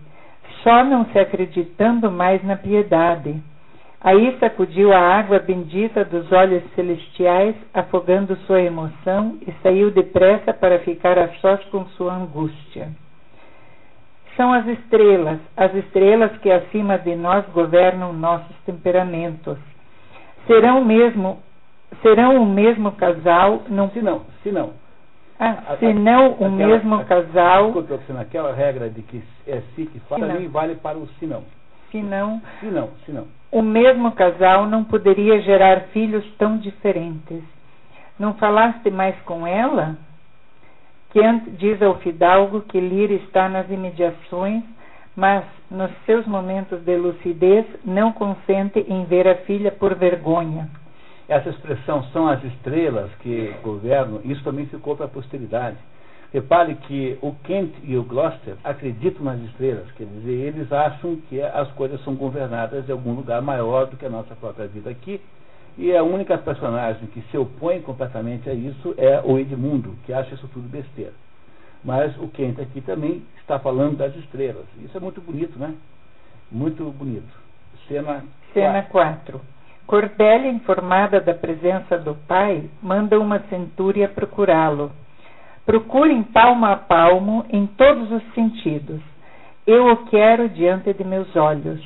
Speaker 9: só não se acreditando mais na piedade. Aí sacudiu a água bendita dos olhos celestiais, afogando sua emoção, e saiu depressa para ficar a sós com sua angústia. São as estrelas que acima de nós governam nossos temperamentos. Serão o mesmo casal...
Speaker 1: Se não.
Speaker 9: Casal...
Speaker 1: Aquela regra de que é si que fala, também vale para o se não.
Speaker 9: Se não.
Speaker 6: O mesmo casal não poderia gerar filhos tão diferentes. Não falaste mais com ela? Kent diz ao fidalgo que Lear está nas imediações, mas, nos seus momentos de lucidez, não consente em ver a filha por vergonha.
Speaker 1: Essa expressão, são as estrelas que governam, isso também ficou para a posteridade. Repare que o Kent e o Gloucester acreditam nas estrelas, quer dizer, eles acham que as coisas são governadas em algum lugar maior do que a nossa própria vida aqui, e a única personagem que se opõe completamente a isso é o Edmundo, que acha isso tudo besteira. Mas o Kent aqui também está falando das estrelas. Isso é muito bonito, né? Muito bonito. Cena
Speaker 6: 4. Cordélia, informada da presença do pai, manda uma centúria procurá-lo. Procurem palmo a palmo em todos os sentidos. Eu o quero diante de meus olhos.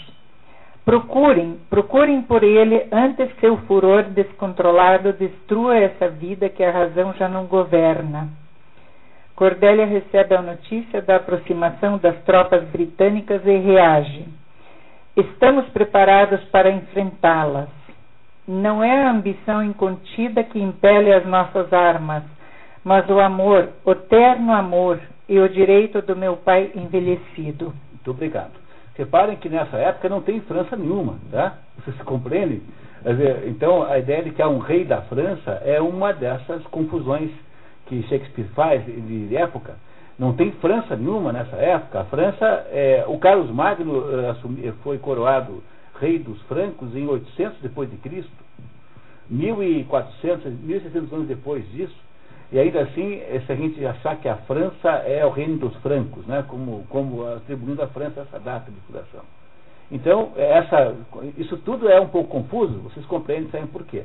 Speaker 6: Procurem por ele antes que o furor descontrolado destrua essa vida que a razão já não governa. Cordélia recebe a notícia da aproximação das tropas britânicas e reage. Estamos preparados para enfrentá-las. Não é a ambição incontida que impele as nossas armas, mas o amor, o terno amor e o direito do meu pai envelhecido.
Speaker 1: Muito obrigado. Reparem que nessa época não tem França nenhuma, tá? Vocês compreendem? Quer dizer, então, a ideia de que há um rei da França é uma dessas confusões que Shakespeare faz de época. Não tem França nenhuma nessa época. A França, o Carlos Magno foi coroado rei dos francos em 800 depois de Cristo, 1400, 1600 anos depois disso. E ainda assim, se a gente achar que a França é o reino dos francos, né, como atribuindo à França essa data de fundação. Então, isso tudo é um pouco confuso, vocês compreendem, sabem por quê.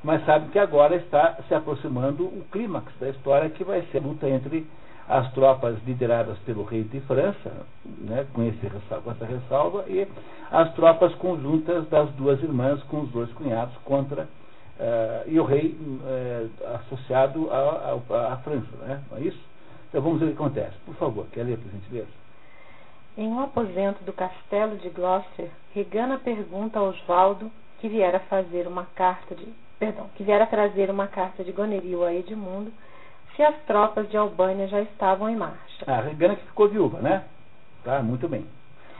Speaker 1: Mas sabem que agora está se aproximando o clímax da história, que vai ser a luta entre as tropas lideradas pelo rei de França, né, com essa ressalva, e as tropas conjuntas das duas irmãs com os dois cunhados contra e o rei associado à França, né? Não é isso? Então vamos ver o que acontece. Por favor, quer ler, por gentileza?
Speaker 3: Em um aposento do castelo de Gloucester, Regana pergunta a Osvaldo, que viera trazer uma carta de Goneril a Edmundo, se as tropas de Albânia já estavam em marcha.
Speaker 1: A Regana que ficou viúva, né? Tá, muito bem.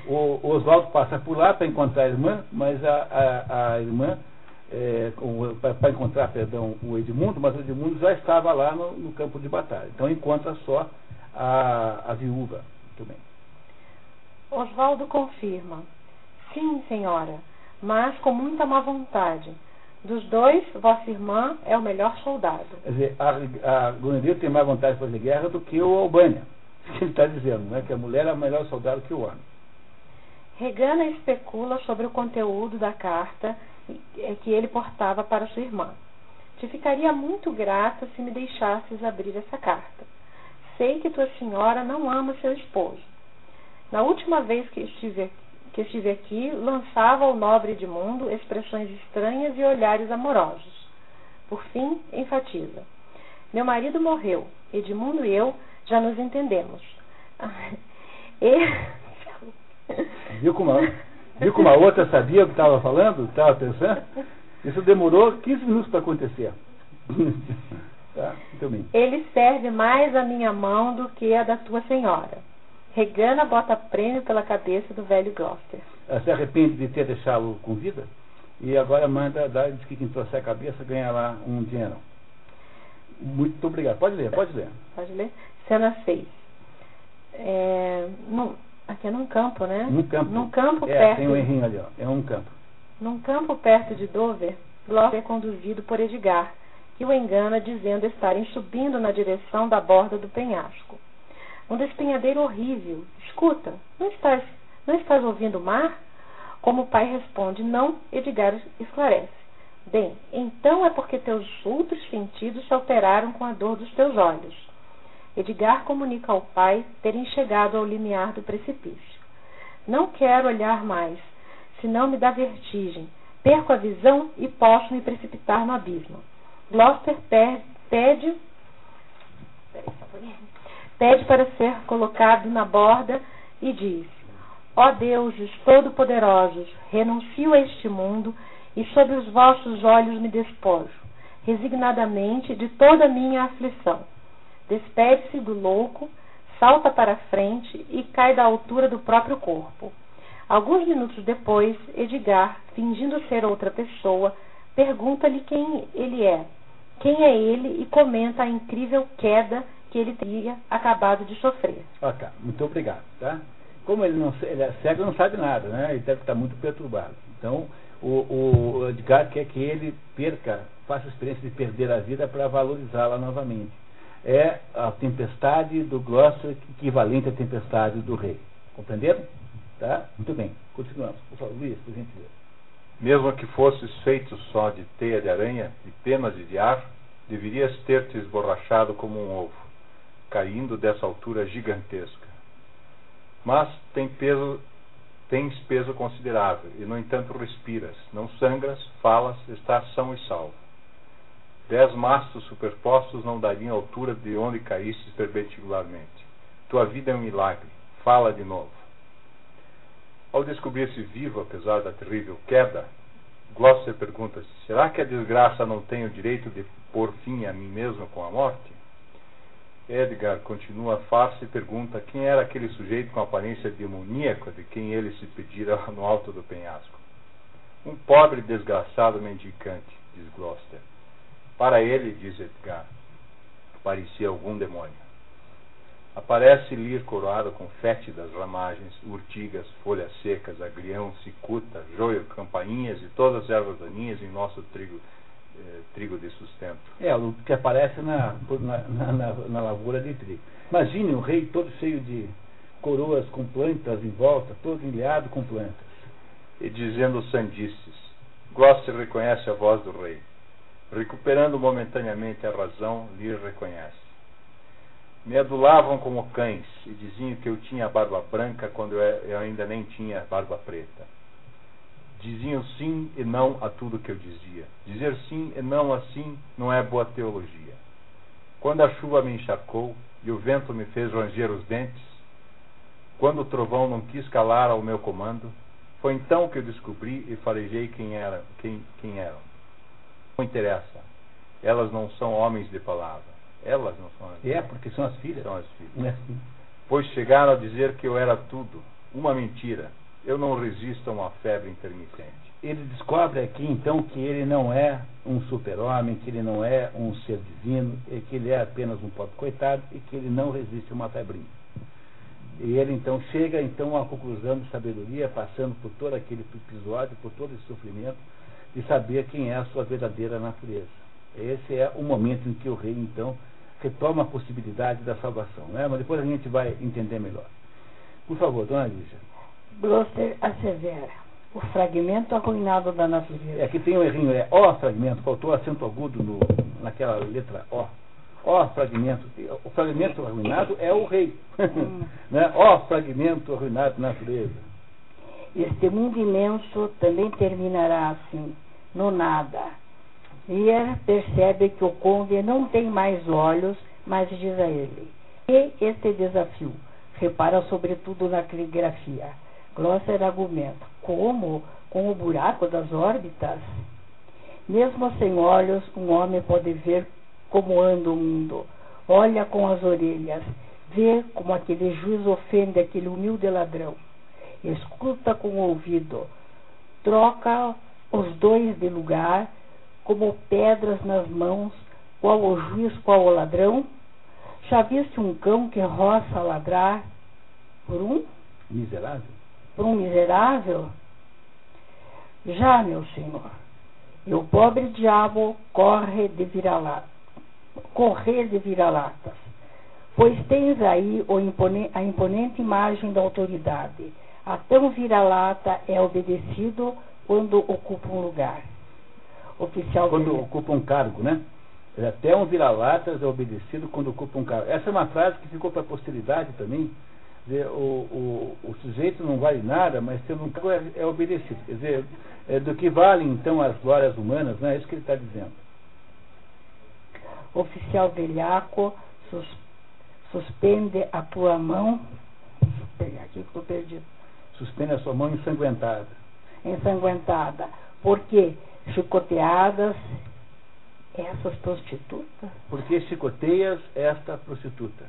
Speaker 1: O Osvaldo passa por lá para encontrar a irmã, mas a irmã para encontrar, o Edmundo, mas o Edmundo já estava lá no campo de batalha. Então encontra só a viúva. Muito bem.
Speaker 3: Osvaldo confirma: sim, senhora, mas com muita má vontade. Dos dois, vossa irmã é o melhor soldado.
Speaker 1: Quer dizer, a Goneril tem mais vontade de fazer guerra do que o Albânia. Isso que ele está dizendo, né? Que a mulher é o melhor soldado que o homem.
Speaker 3: Regana especula sobre o conteúdo da carta que ele portava para sua irmã. Te ficaria muito grata se me deixasses abrir essa carta. Sei que tua senhora não ama seu esposo. Na última vez que estive aqui, lançava ao nobre Edmundo expressões estranhas e olhares amorosos. Por fim, enfatiza: meu marido morreu, Edmundo e eu já nos entendemos.
Speaker 1: Viu como a outra sabia o que estava falando? Estava pensando? Isso demorou 15 minutos para acontecer. Tá, muito bem.
Speaker 3: Ele serve mais a minha mão do que a da tua senhora. Regana bota prêmio pela cabeça do velho Gloucester.
Speaker 1: Ela se arrepende de ter deixado com vida e agora manda dar, diz que quem trouxer a cabeça ganha lá um dinheiro. Muito obrigado. Pode ler.
Speaker 3: Pode ler? Cena 6. Aqui é num campo, né? Num campo perto.
Speaker 1: Tem um errinho ali, ó. É um campo.
Speaker 3: Num campo perto de Dover, Gloucester é conduzido por Edgar, que o engana dizendo estarem subindo na direção da borda do penhasco. Um despenhadeiro horrível. Escuta, não estás ouvindo o mar? Como o pai responde, não, Edgar esclarece. Bem, então é porque teus outros sentidos se alteraram com a dor dos teus olhos. Edgar comunica ao pai terem chegado ao limiar do precipício. Não quero olhar mais, senão me dá vertigem. Perco a visão e posso me precipitar no abismo. Gloucester pede para ser colocado na borda e diz: ó deuses todo-poderosos, renuncio a este mundo e sob os vossos olhos me despojo, resignadamente de toda a minha aflição. Despede-se do louco, salta para a frente e cai da altura do próprio corpo. Alguns minutos depois, Edgar, fingindo ser outra pessoa, pergunta-lhe quem ele é. Quem é ele e comenta a incrível queda que ele teria acabado de sofrer.
Speaker 1: Ok, muito obrigado. Tá? Como ele é cego, não sabe nada, né? Ele deve estar muito perturbado. Então, o Edgar quer que ele faça a experiência de perder a vida para valorizá-la novamente. É a tempestade do Gloucester equivalente à tempestade do rei. Compreenderam? Tá? Muito bem. Continuamos. Por favor, Luiz, por gentileza.
Speaker 8: Mesmo que fosses feito só de teia de aranha e penas de ar, deverias ter-te esborrachado como um ovo, caindo dessa altura gigantesca. Mas tens peso considerável, e no entanto respiras, não sangras, falas, estás são e salvo. 10 mastros superpostos não dariam a altura de onde caíste perpendicularmente. Tua vida é um milagre. Fala de novo. Ao descobrir-se vivo, apesar da terrível queda, Gloucester pergunta-se: será que a desgraça não tem o direito de pôr fim a mim mesmo com a morte? Edgar continua a farsa e pergunta quem era aquele sujeito com aparência demoníaca de quem ele se pedira no alto do penhasco. Um pobre desgraçado mendicante, diz Gloucester. Para ele, diz Edgar, parecia algum demônio. Aparece Lear coroado com fétidas ramagens, urtigas, folhas secas, agrião, cicuta, joio, campainhas e todas as ervas daninhas em nosso trigo de sustento.
Speaker 1: O que aparece na lavoura de trigo. Imagine um rei todo cheio de coroas com plantas em volta, todo enleado com plantas.
Speaker 8: E dizendo sandices. Gloucester reconhece a voz do rei. Recuperando momentaneamente a razão, Lear reconhece. Me adulavam como cães e diziam que eu tinha barba branca quando eu ainda nem tinha barba preta. Diziam sim e não a tudo que eu dizia. Dizer sim e não assim não é boa teologia. Quando a chuva me encharcou e o vento me fez ranger os dentes, quando o trovão não quis calar ao meu comando, foi então que eu descobri e farejei quem eram. Não interessa. Elas não são homens de palavra. Elas não são as filhas.
Speaker 1: Porque são as filhas.
Speaker 8: São as filhas. Pois chegaram a dizer que eu era tudo. Uma mentira. Eu não resisto a uma febre intermitente.
Speaker 1: Ele descobre aqui, então, que ele não é um super-homem, que ele não é um ser divino, que ele é apenas um pobre coitado e que ele não resiste a uma febrinha. E ele, então, chega a uma conclusão de sabedoria, passando por todo aquele episódio, por todo esse sofrimento, de saber quem é a sua verdadeira natureza. Esse é o momento em que o rei, então, retoma a possibilidade da salvação, né? Mas depois a gente vai entender melhor. Por favor, dona Lígia.
Speaker 2: Gloucester assevera: o fragmento arruinado da natureza.
Speaker 1: Aqui tem um errinho, ó fragmento, faltou acento agudo naquela letra ó. Ó fragmento. O fragmento arruinado é o rei. Né? Ó fragmento arruinado da natureza.
Speaker 2: Este mundo imenso também terminará assim, no nada. Lear percebe que o conde não tem mais olhos, mas diz a ele: e este desafio? Repara sobretudo na caligrafia. Gloucester argumenta: como? Com o buraco das órbitas? Mesmo sem olhos, um homem pode ver como anda o mundo. Olha com as orelhas, vê como aquele juiz ofende aquele humilde ladrão. Escuta com o ouvido, troca os dois de lugar, como pedras nas mãos, qual o juiz, qual o ladrão? Já viste um cão que roça a ladrar por um
Speaker 1: miserável?
Speaker 2: Por um miserável? Já, meu senhor. E o pobre diabo correr de vira-latas, pois tens aí a imponente imagem da autoridade. Até um vira-lata é obedecido quando ocupa um lugar. Oficial
Speaker 1: quando ocupa um cargo, né? Até um vira-latas é obedecido quando ocupa um cargo. Essa é uma frase que ficou para a posteridade também. Quer dizer, o sujeito não vale nada, mas tendo um cargo é obedecido. Quer dizer, do que valem então as glórias humanas, não é isso que ele está dizendo.
Speaker 2: Oficial velhaco, suspende a tua mão. Deixa eu pegar aqui que estou perdido.
Speaker 1: Suspende a sua mão ensanguentada.
Speaker 2: Ensanguentada. Por quê? Chicoteadas essas prostitutas?
Speaker 1: Porque chicoteias esta prostituta?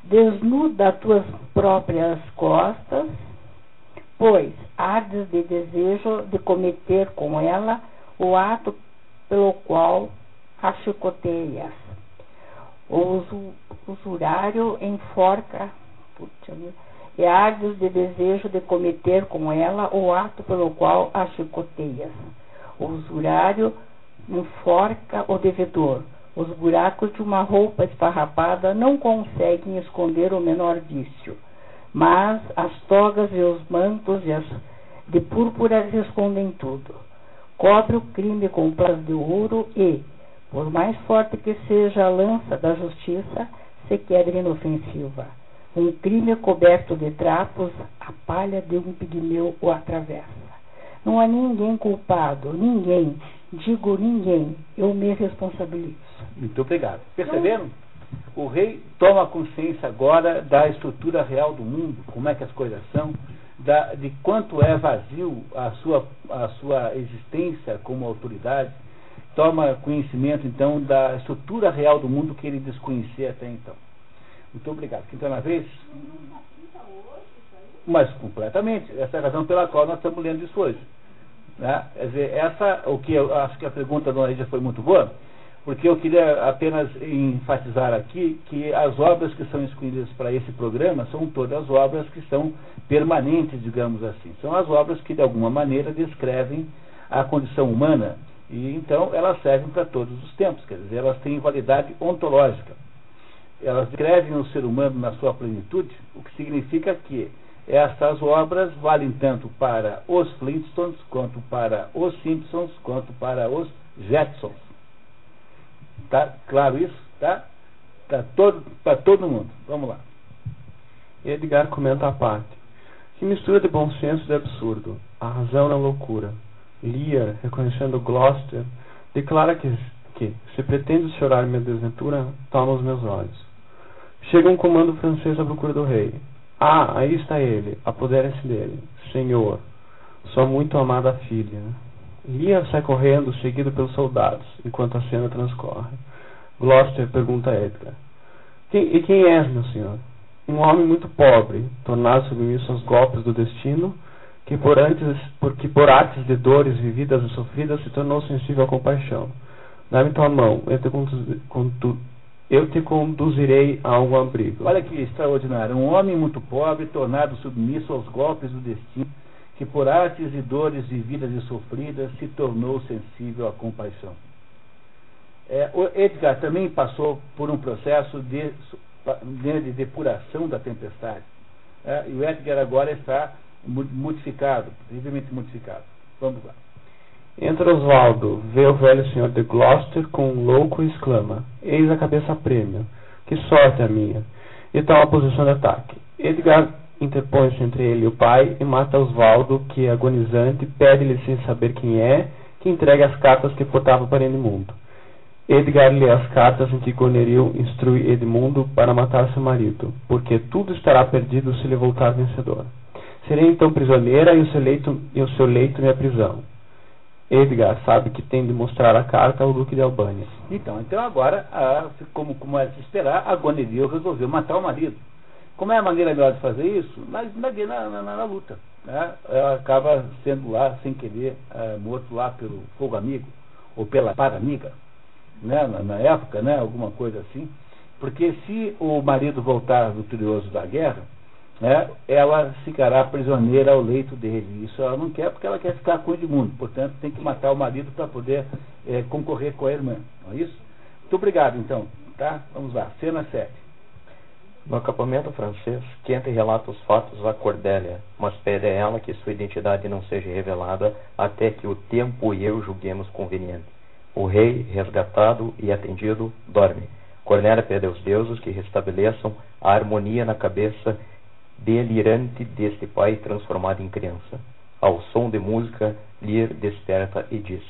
Speaker 2: Desnuda as tuas próprias costas, pois ardes de desejo de cometer com ela o ato pelo qual a chicoteias. O usurário enforca, e ardes de desejo de cometer com ela o ato pelo qual a chicoteias. O usurário enforca o devedor. Os buracos de uma roupa esfarrapada não conseguem esconder o menor vício, mas as togas e os mantos de púrpura escondem tudo. Cobre o crime com plas de ouro e, por mais forte que seja a lança da justiça, se quebra inofensiva. Um crime coberto de trapos, a palha de um pigmeu o atravessa. Não há ninguém culpado, ninguém, digo ninguém, eu me responsabilizo.
Speaker 1: Muito obrigado. Perceberam? O rei toma consciência agora da estrutura real do mundo, como é que as coisas são, de quanto é vazio a sua existência como autoridade, toma conhecimento então da estrutura real do mundo que ele desconhecia até então. Muito obrigado. Quem está na vez? Mas completamente. Essa é a razão pela qual nós estamos lendo isso hoje. Né? Quer dizer, o que eu acho que a pergunta da Dona Lídia foi muito boa, porque eu queria apenas enfatizar aqui que as obras que são escolhidas para esse programa são todas obras que são permanentes, digamos assim. São as obras que, de alguma maneira, descrevem a condição humana e, então, elas servem para todos os tempos. Quer dizer, elas têm validade ontológica. Elas descrevem o ser humano na sua plenitude, o que significa que estas obras valem tanto para os Flintstones, quanto para os Simpsons, quanto para os Jetsons. Tá claro isso? Tá? Tá para todo mundo. Vamos lá.
Speaker 10: Edgar comenta a parte. Que mistura de bom senso e de absurdo. A razão na loucura. Lear, reconhecendo Gloucester, declara que se pretende chorar minha desventura, toma os meus olhos. Chega um comando francês à procura do rei. Ah, aí está ele. Apoderem-se dele. Senhor, sua muito amada filha. Lear sai correndo, seguido pelos soldados, enquanto a cena transcorre. Gloucester pergunta a Edgar. Quem és, meu senhor? Um homem muito pobre, tornado submisso aos golpes do destino, que por artes de dores vividas e sofridas se tornou sensível à compaixão. Dá-me tua mão, eu te conduzirei a algum abrigo.
Speaker 1: Olha que extraordinário. Um homem muito pobre, tornado submisso aos golpes do destino, que por artes e dores vividas e sofridas se tornou sensível à compaixão. O Edgar também passou por um processo de depuração da tempestade. E o Edgar agora está modificado, terrivelmente modificado. Vamos lá.
Speaker 10: Entra Oswaldo, vê o velho senhor de Gloucester com um louco e exclama: eis a cabeça a prêmio, que sorte a minha! E toma a posição de ataque. Edgar interpõe-se entre ele e o pai e mata Oswaldo, que, agonizante, pede-lhe, sem saber quem é, que entregue as cartas que portava para Edmundo. Edgar lê as cartas em que Goneril instrui Edmundo para matar seu marido, porque tudo estará perdido se ele voltar vencedor. Serei então prisioneira e o seu leito minha prisão. Edgar sabe que tem de mostrar a carta ao Duque de Albânia.
Speaker 1: Então agora, como é de se esperar, a Goneril resolveu matar o marido. Como é a maneira melhor de fazer isso? Na luta. Né? Ela acaba sendo lá, sem querer, morto lá pelo fogo amigo, ou pela paramiga, né? Na época, né? Alguma coisa assim. Porque se o marido voltar vitorioso da guerra, né, ela ficará prisioneira ao leito dele. Isso ela não quer, porque ela quer ficar com o Edmundo. Portanto, tem que matar o marido para poder concorrer com a irmã. Não é isso? Muito obrigado, então. Tá? Vamos lá. Cena 7.
Speaker 11: No acampamento francês, Kent relata os fatos a Cordélia, mas pede a ela que sua identidade não seja revelada até que o tempo e eu julguemos conveniente. O rei, resgatado e atendido, dorme. Cordélia pede aos deuses que restabeleçam a harmonia na cabeça delirante deste pai transformado em criança. Ao som de música, Lear desperta e diz: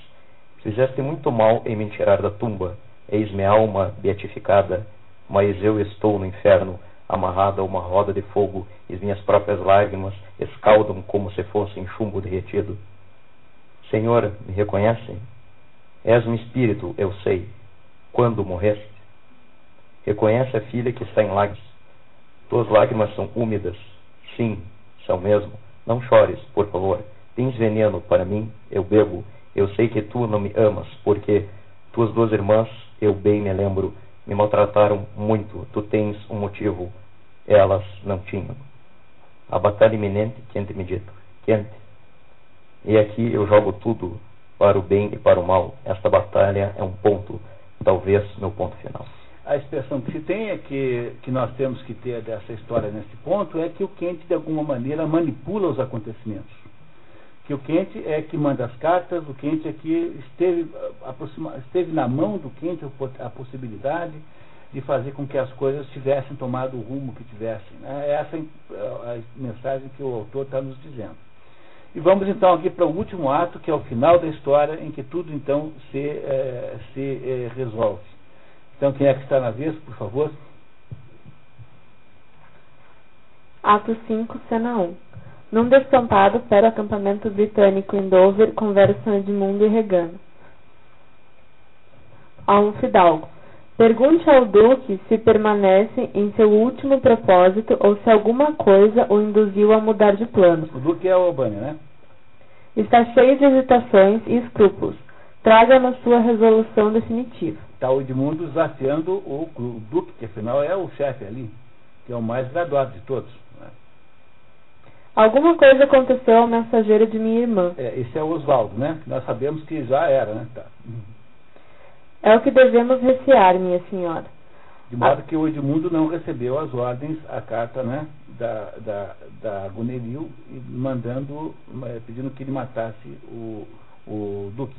Speaker 11: fizeste muito mal em me tirar da tumba. Eis-me alma beatificada, mas eu estou no inferno, amarrado a uma roda de fogo, e as minhas próprias lágrimas escaldam como se fossem chumbo derretido. Senhor, me reconhecem? És um espírito, eu sei. Quando morreste? Reconhece a filha que está em lágrimas. Tuas lágrimas são úmidas. Sim, são mesmo. Não chores, por favor. Tens veneno para mim, eu bebo. Eu sei que tu não me amas, porque tuas duas irmãs, eu bem me lembro, me maltrataram muito. Tu tens um motivo. Elas não tinham. A batalha iminente, Kent me dito. Kent. E aqui eu jogo tudo, para o bem e para o mal. Esta batalha é um ponto, talvez meu ponto final.
Speaker 1: A expressão que se tem é que nós temos que ter dessa história nesse ponto é que o Kent, de alguma maneira, manipula os acontecimentos. Que o Kent é que manda as cartas, o Kent é que esteve na mão do Kent a possibilidade de fazer com que as coisas tivessem tomado o rumo que tivessem. Essa é a mensagem que o autor está nos dizendo. E vamos então aqui para o último ato, que é o final da história, em que tudo então se resolve. Então, quem é que está na vez, por favor?
Speaker 3: Ato 5, cena 1. Num descampado, perto do acampamento britânico em Dover, conversam Edmundo e Regan. Há um fidalgo. Pergunte ao duque se permanece em seu último propósito ou se alguma coisa o induziu a mudar de plano.
Speaker 1: O duque é o Albânia, né?
Speaker 3: Está cheio de hesitações e escrúpulos. Traga-nos sua resolução definitiva.
Speaker 1: Está o Edmundo desafiando o duque, que afinal é o chefe ali, que é o mais graduado de todos. Né?
Speaker 3: Alguma coisa aconteceu ao mensageiro de minha irmã.
Speaker 1: Esse é o Oswaldo, né? Nós sabemos que já era, né? Tá.
Speaker 3: É o que devemos recear, minha senhora.
Speaker 1: De modo que o Edmundo não recebeu as ordens, a carta, né, da Gonerill, mandando, pedindo que ele matasse o duque.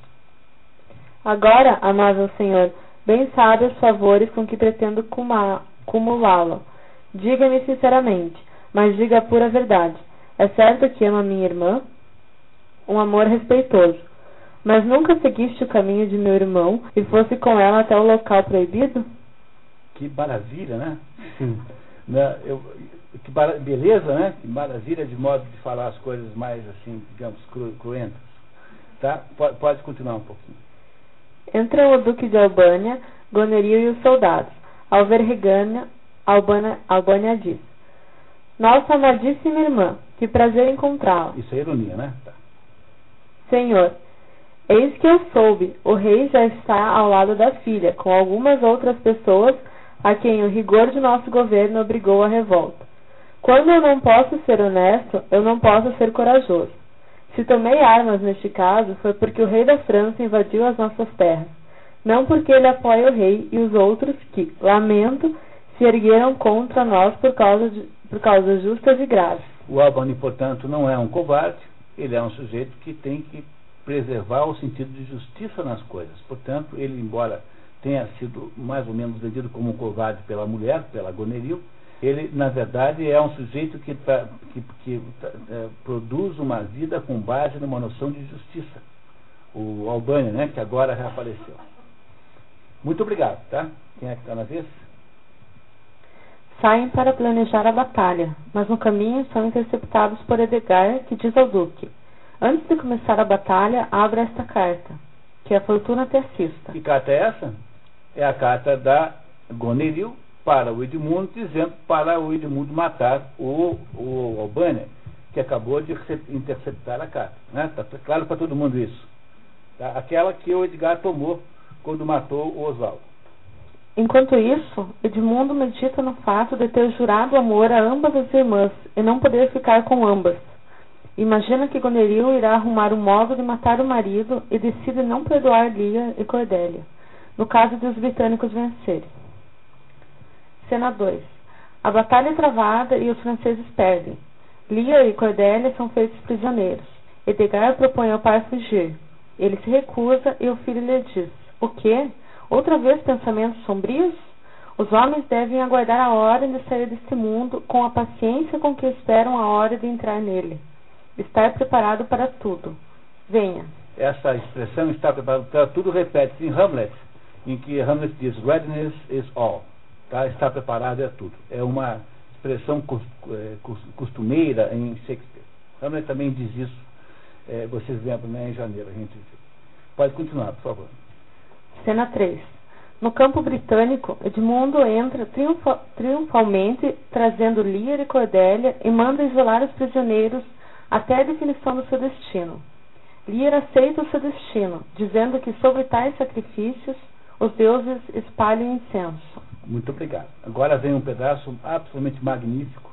Speaker 3: Agora, amável senhor, bem sabe os favores com que pretendo cumulá-lo. Diga-me sinceramente, mas diga a pura verdade. É certo que ama minha irmã? Um amor respeitoso. Mas nunca seguiste o caminho de meu irmão e fosse com ela até o local proibido?
Speaker 1: Que maravilha, né? Beleza, né? Que maravilha de modo de falar as coisas mais, assim, digamos, cruentas. Tá? Pode continuar um pouquinho.
Speaker 3: Entram o duque de Albânia, Gonerill e os soldados. Ao ver Regânia, Albânia diz: Nossa amadíssima irmã, que prazer encontrá-la.
Speaker 1: Isso é ironia, né? Tá.
Speaker 3: Senhor, eis que eu soube, o rei já está ao lado da filha, com algumas outras pessoas a quem o rigor de nosso governo obrigou à revolta. Quando eu não posso ser honesto, eu não posso ser corajoso. Se tomei armas neste caso, foi porque o rei da França invadiu as nossas terras, não porque ele apoia o rei e os outros que, lamento, se ergueram contra nós por causas justas e graves.
Speaker 1: O Albani, portanto, não é um covarde, ele é um sujeito que tem que preservar o sentido de justiça nas coisas. Portanto, ele, embora tenha sido mais ou menos vendido como um covarde pela mulher, pela Gonerill, ele, na verdade, é um sujeito que produz uma vida com base numa noção de justiça. O Albânia, né, que agora reapareceu. Muito obrigado, tá? Quem é que está na vez?
Speaker 3: Saem para planejar a batalha, mas no caminho são interceptados por Edgar, que diz ao duque: Antes de começar a batalha, abra esta carta, que a fortuna te assista.
Speaker 1: Que carta é essa? É a carta da Gonerill para o Edmundo, dizendo para o Edmundo matar o Albânia, que acabou de interceptar a carta. Né? Tá claro para todo mundo isso. Tá? Aquela que o Edgar tomou quando matou o Oswaldo.
Speaker 3: Enquanto isso, Edmundo medita no fato de ter jurado amor a ambas as irmãs e não poder ficar com ambas. Imagina que Gonerill irá arrumar um modo de matar o marido e decide não perdoar Lia e Cordélia, no caso de os britânicos vencerem. Cena 2. A batalha é travada e os franceses perdem. Lia e Cordélia são feitos prisioneiros. Edgar propõe ao pai fugir. Ele se recusa e o filho lhe diz: O quê? Outra vez pensamentos sombrios? Os homens devem aguardar a hora de sair deste mundo com a paciência com que esperam a hora de entrar nele. Estar preparado para tudo. Venha.
Speaker 1: Essa expressão, estar preparado para tudo, repete-se em Hamlet, em que Hamlet diz: Readiness is all. Tá? Estar preparado é tudo. É uma expressão costumeira em Shakespeare. Hamlet também diz isso. Vocês lembram, né? Em janeiro a gente viu. Pode continuar, por favor.
Speaker 3: Cena 3. No campo britânico, Edmundo entra triunfalmente, trazendo Lia e Cordélia, e manda isolar os prisioneiros até a definição do seu destino. Lia aceita o seu destino, dizendo que sobre tais sacrifícios os deuses espalham incenso.
Speaker 1: Muito obrigado. Agora vem um pedaço absolutamente magnífico,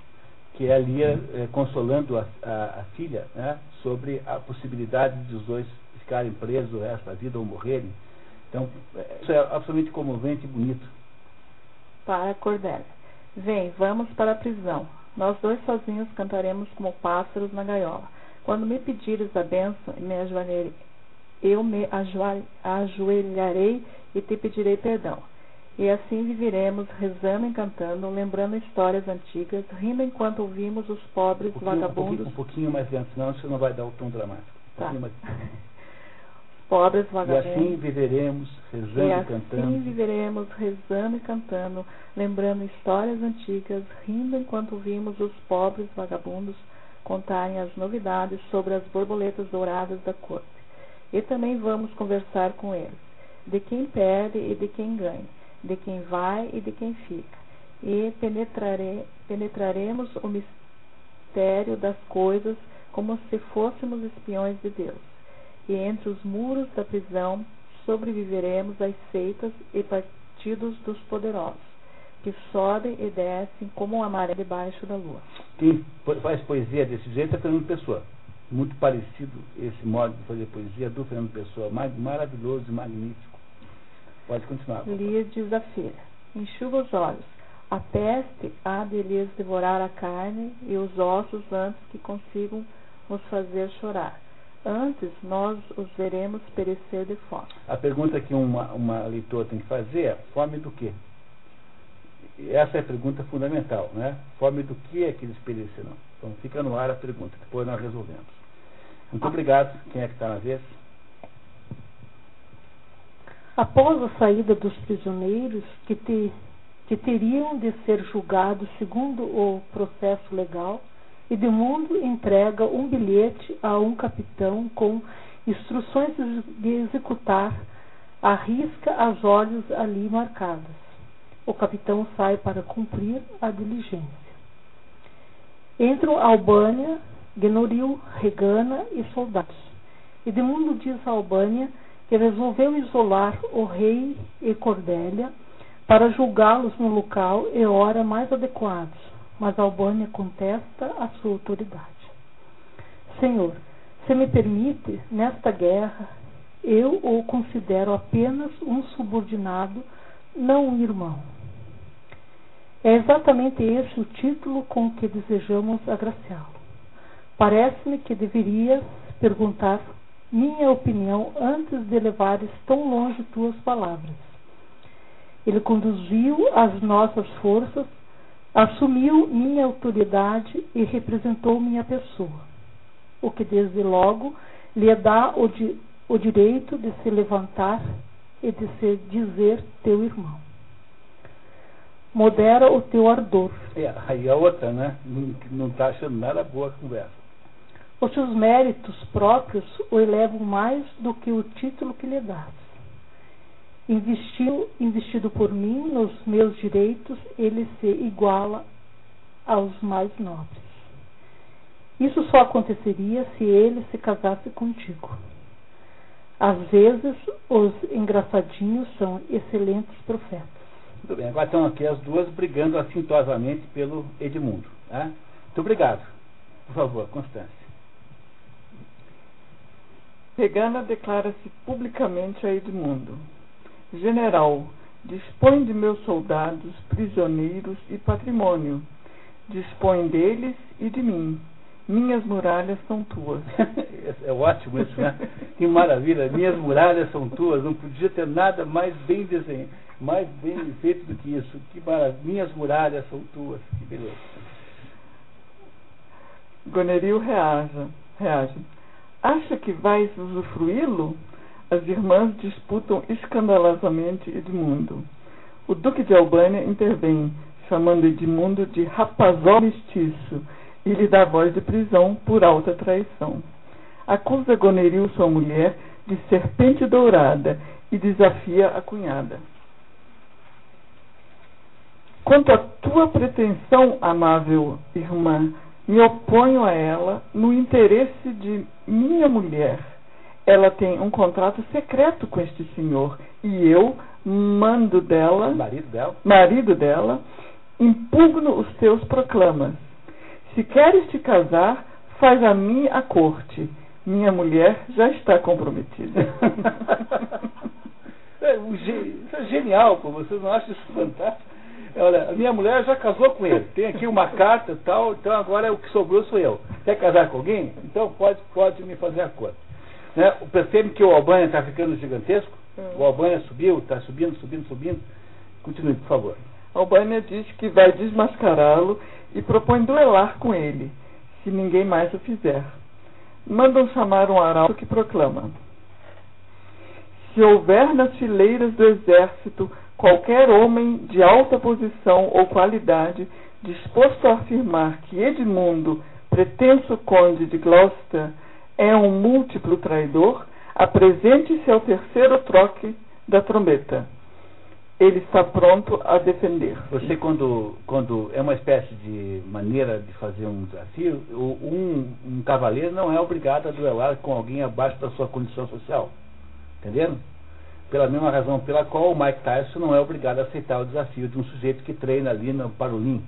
Speaker 1: que é a Lia consolando a filha, né, sobre a possibilidade de os dois ficarem presos o resto da vida ou morrerem. Então, isso é absolutamente comovente e bonito.
Speaker 12: Para Cordélia: Vem, vamos para a prisão. Nós dois sozinhos cantaremos como pássaros na gaiola. Quando me pedires a bênção, eu me ajoelharei e te pedirei perdão. E assim viveremos, rezando e cantando, lembrando histórias antigas, rindo enquanto ouvimos os pobres vagabundos.
Speaker 1: Um pouquinho mais lento, senão você não vai dar o tom dramático.
Speaker 12: Tá. Pobres vagabundos.
Speaker 1: E assim viveremos, rezando e cantando.
Speaker 12: Assim viveremos, rezando e cantando, lembrando histórias antigas, rindo enquanto ouvimos os pobres vagabundos contarem as novidades sobre as borboletas douradas da corte. E também vamos conversar com eles, de quem perde e de quem ganha. de quem vai e de quem fica, e penetraremos o mistério das coisas como se fôssemos espiões de Deus. E entre os muros da prisão sobreviveremos às seitas e partidos dos poderosos, que sobem e descem como uma maré debaixo da lua.
Speaker 1: Quem faz poesia desse jeito é Fernando Pessoa. Muito parecido esse modo de fazer poesia do Fernando Pessoa, maravilhoso e magnífico. Pode continuar.
Speaker 12: Lia desafia. Enxuga os olhos. A peste há de lhes devorar a carne e os ossos antes que consigam nos fazer chorar. Antes nós os veremos perecer de fome.
Speaker 1: A pergunta que uma leitora tem que fazer é: fome do quê? Essa é a pergunta fundamental, né? Fome do que é que eles perecerão? Então fica no ar a pergunta, depois nós resolvemos. Muito obrigado. Quem é que está na vez?
Speaker 2: Após a saída dos prisioneiros que teriam de ser julgados segundo o processo legal, Edmundo entrega um bilhete a um capitão com instruções de executar à risca as ordens ali marcadas. O capitão sai para cumprir a diligência. Entram Albânia, Guenoriu, Regana e soldados. Edmundo diz a Albânia que resolveu isolar o rei e Cordélia para julgá-los no local e hora mais adequados, mas Albânia contesta a sua autoridade. Senhor, se me permite, nesta guerra, eu o considero apenas um subordinado, não um irmão. É exatamente esse o título com que desejamos agraciá-lo. Parece-me que deverias perguntar minha opinião antes de levares tão longe tuas palavras. Ele conduziu as nossas forças, assumiu minha autoridade e representou minha pessoa, o que desde logo lhe dá o direito de se levantar e de se dizer teu irmão. Modera o teu ardor.
Speaker 1: Aí a outra, né? Não está achando nada boa a conversa.
Speaker 2: Os seus méritos próprios o elevam mais do que o título que lhe dás. Investido por mim nos meus direitos, ele se iguala aos mais nobres. Isso só aconteceria se ele se casasse contigo. Às vezes, os engraçadinhos são excelentes profetas.
Speaker 1: Muito bem, agora estão aqui as duas brigando assintosamente pelo Edmundo. Tá? Muito obrigado. Por favor, Constância.
Speaker 12: Regana declara-se publicamente a Edmundo: General, dispõe de meus soldados, prisioneiros e patrimônio. Dispõe deles e de mim. Minhas muralhas são tuas.
Speaker 1: É ótimo isso, né? Que maravilha. Minhas muralhas são tuas. Não podia ter nada mais bem desenhado, mais bem feito do que isso. Que maravilha. Minhas muralhas são tuas. Que beleza.
Speaker 12: Goneril reage. Acha que vais usufruí-lo? As irmãs disputam escandalosamente Edmundo. O duque de Albânia intervém, chamando Edmundo de rapazol mestiço, e lhe dá voz de prisão por alta traição. Acusa Goneril, sua mulher, de serpente dourada e desafia a cunhada. Quanto à tua pretensão, amável irmã, me oponho a ela no interesse de minha mulher. Ela tem um contrato secreto com este senhor e eu, marido dela, impugno os teus proclamas. Se queres te casar, faz a mim a corte. Minha mulher já está comprometida.
Speaker 1: Isso é genial, pô. Vocês não acham isso fantástico? Olha, a minha mulher já casou com ele. Tem aqui uma carta e tal, então agora o que sobrou sou eu. Quer casar com alguém? Então pode me fazer a corte. Né? Percebe que o Albânia está ficando gigantesco? O Albânia subiu, está subindo. Continue, por favor.
Speaker 12: Albânia diz que vai desmascará-lo e propõe duelar com ele, se ninguém mais o fizer. Mandam chamar um arauto que proclama: se houver nas fileiras do exército qualquer homem de alta posição ou qualidade disposto a afirmar que Edmundo, pretenso conde de Gloucester, é um múltiplo traidor, apresente-se ao terceiro troque da trombeta. ele está pronto a defender.
Speaker 1: Você, quando é uma espécie de maneira de fazer um desafio, um cavaleiro não é obrigado a duelar com alguém abaixo da sua condição social. Entendendo? Pela mesma razão pela qual o Mike Tyson não é obrigado a aceitar o desafio de um sujeito que treina ali no Parolim.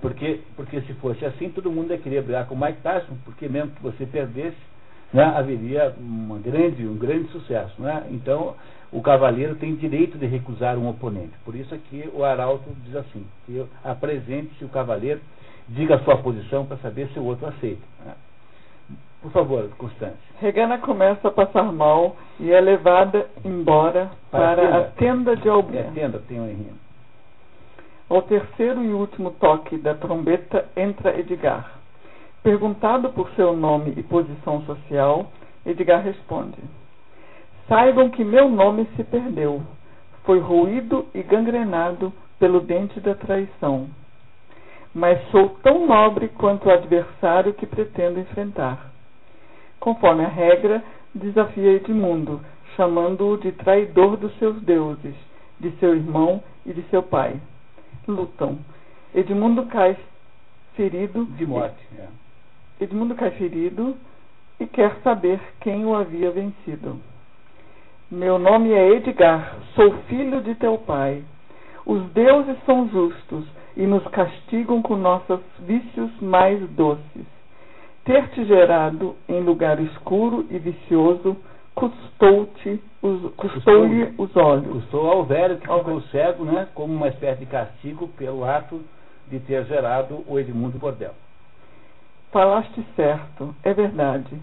Speaker 1: Porque se fosse assim, todo mundo ia querer brigar com o Mike Tyson, porque mesmo que você perdesse, né, haveria um grande sucesso. Né? Então, o cavaleiro tem direito de recusar um oponente. Por isso aqui o arauto diz assim, que apresente-se o cavaleiro, diga a sua posição para saber se o outro aceita. Né? Por favor, Constância.
Speaker 12: Regana começa a passar mal e é levada embora para a tenda de Alban.
Speaker 1: A tenda tem um enredo.
Speaker 12: Ao terceiro e último toque da trombeta entra Edgar. Perguntado por seu nome e posição social, Edgar responde: saibam que meu nome se perdeu. Foi roído e gangrenado pelo dente da traição. Mas sou tão nobre quanto o adversário que pretendo enfrentar. Conforme a regra, desafia Edmundo, chamando-o de traidor dos seus deuses, de seu irmão e de seu pai. Lutam. Edmundo cai ferido.
Speaker 1: De morte.
Speaker 12: Edmundo cai ferido e quer saber quem o havia vencido. Meu nome é Edgar, sou filho de teu pai. Os deuses são justos e nos castigam com nossos vícios mais doces. Ter-te gerado em lugar escuro e vicioso custou-lhe os olhos.
Speaker 1: Custou ao velho que ficou cego, né, como uma espécie de castigo pelo ato de ter gerado o Edmundo Bordel.
Speaker 12: Falaste certo, é verdade.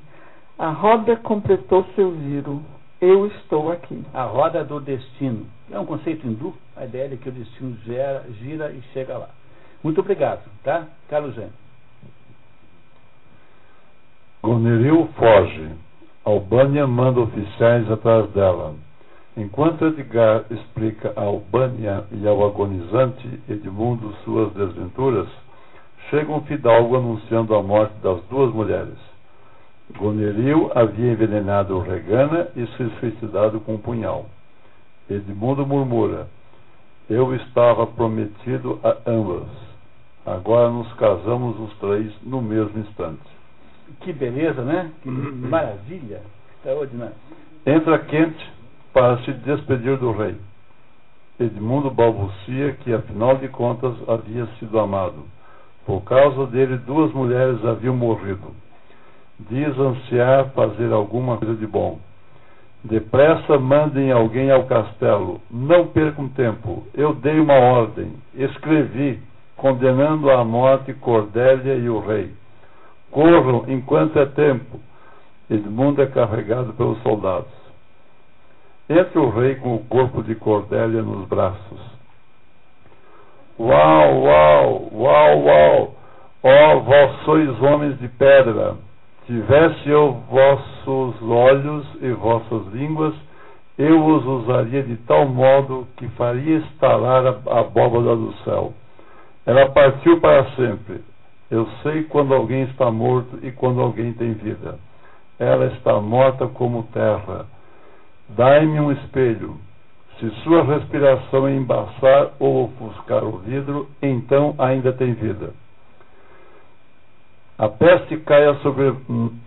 Speaker 12: A roda completou seu giro. Eu estou aqui.
Speaker 1: A roda do destino. É um conceito hindu, a ideia de que o destino gira e chega lá. Muito obrigado, tá? Carlos Gênio.
Speaker 8: Goneril foge. Albânia manda oficiais atrás dela. Enquanto Edgar explica a Albânia e ao agonizante Edmundo suas desventuras, chega um fidalgo anunciando a morte das duas mulheres. Goneril havia envenenado Regana e se suicidado com um punhal. Edmundo murmura: eu estava prometido a ambas. Agora nos casamos os três no mesmo instante.
Speaker 1: Que beleza, né? Que maravilha. Extraordinário.
Speaker 8: Entra quente para se despedir do rei. Edmundo balbucia que, afinal de contas, havia sido amado. Por causa dele, duas mulheres haviam morrido. Diz ansiar fazer alguma coisa de bom. Depressa mandem alguém ao castelo. Não percam tempo. Eu dei uma ordem. Escrevi, condenando à morte Cordélia e o rei. Corram enquanto é tempo. Edmundo é carregado pelos soldados. Entra o rei com o corpo de Cordélia nos braços. Uau, uau, uau, uau! Ó, vós sois homens de pedra! Tivesse eu vossos olhos e vossas línguas, eu os usaria de tal modo que faria estalar a abóbada do céu. Ela partiu para sempre. Eu sei quando alguém está morto e quando alguém tem vida. Ela está morta como terra. Dai-me um espelho. Se sua respiração embaçar ou ofuscar o vidro, então ainda tem vida. A peste caia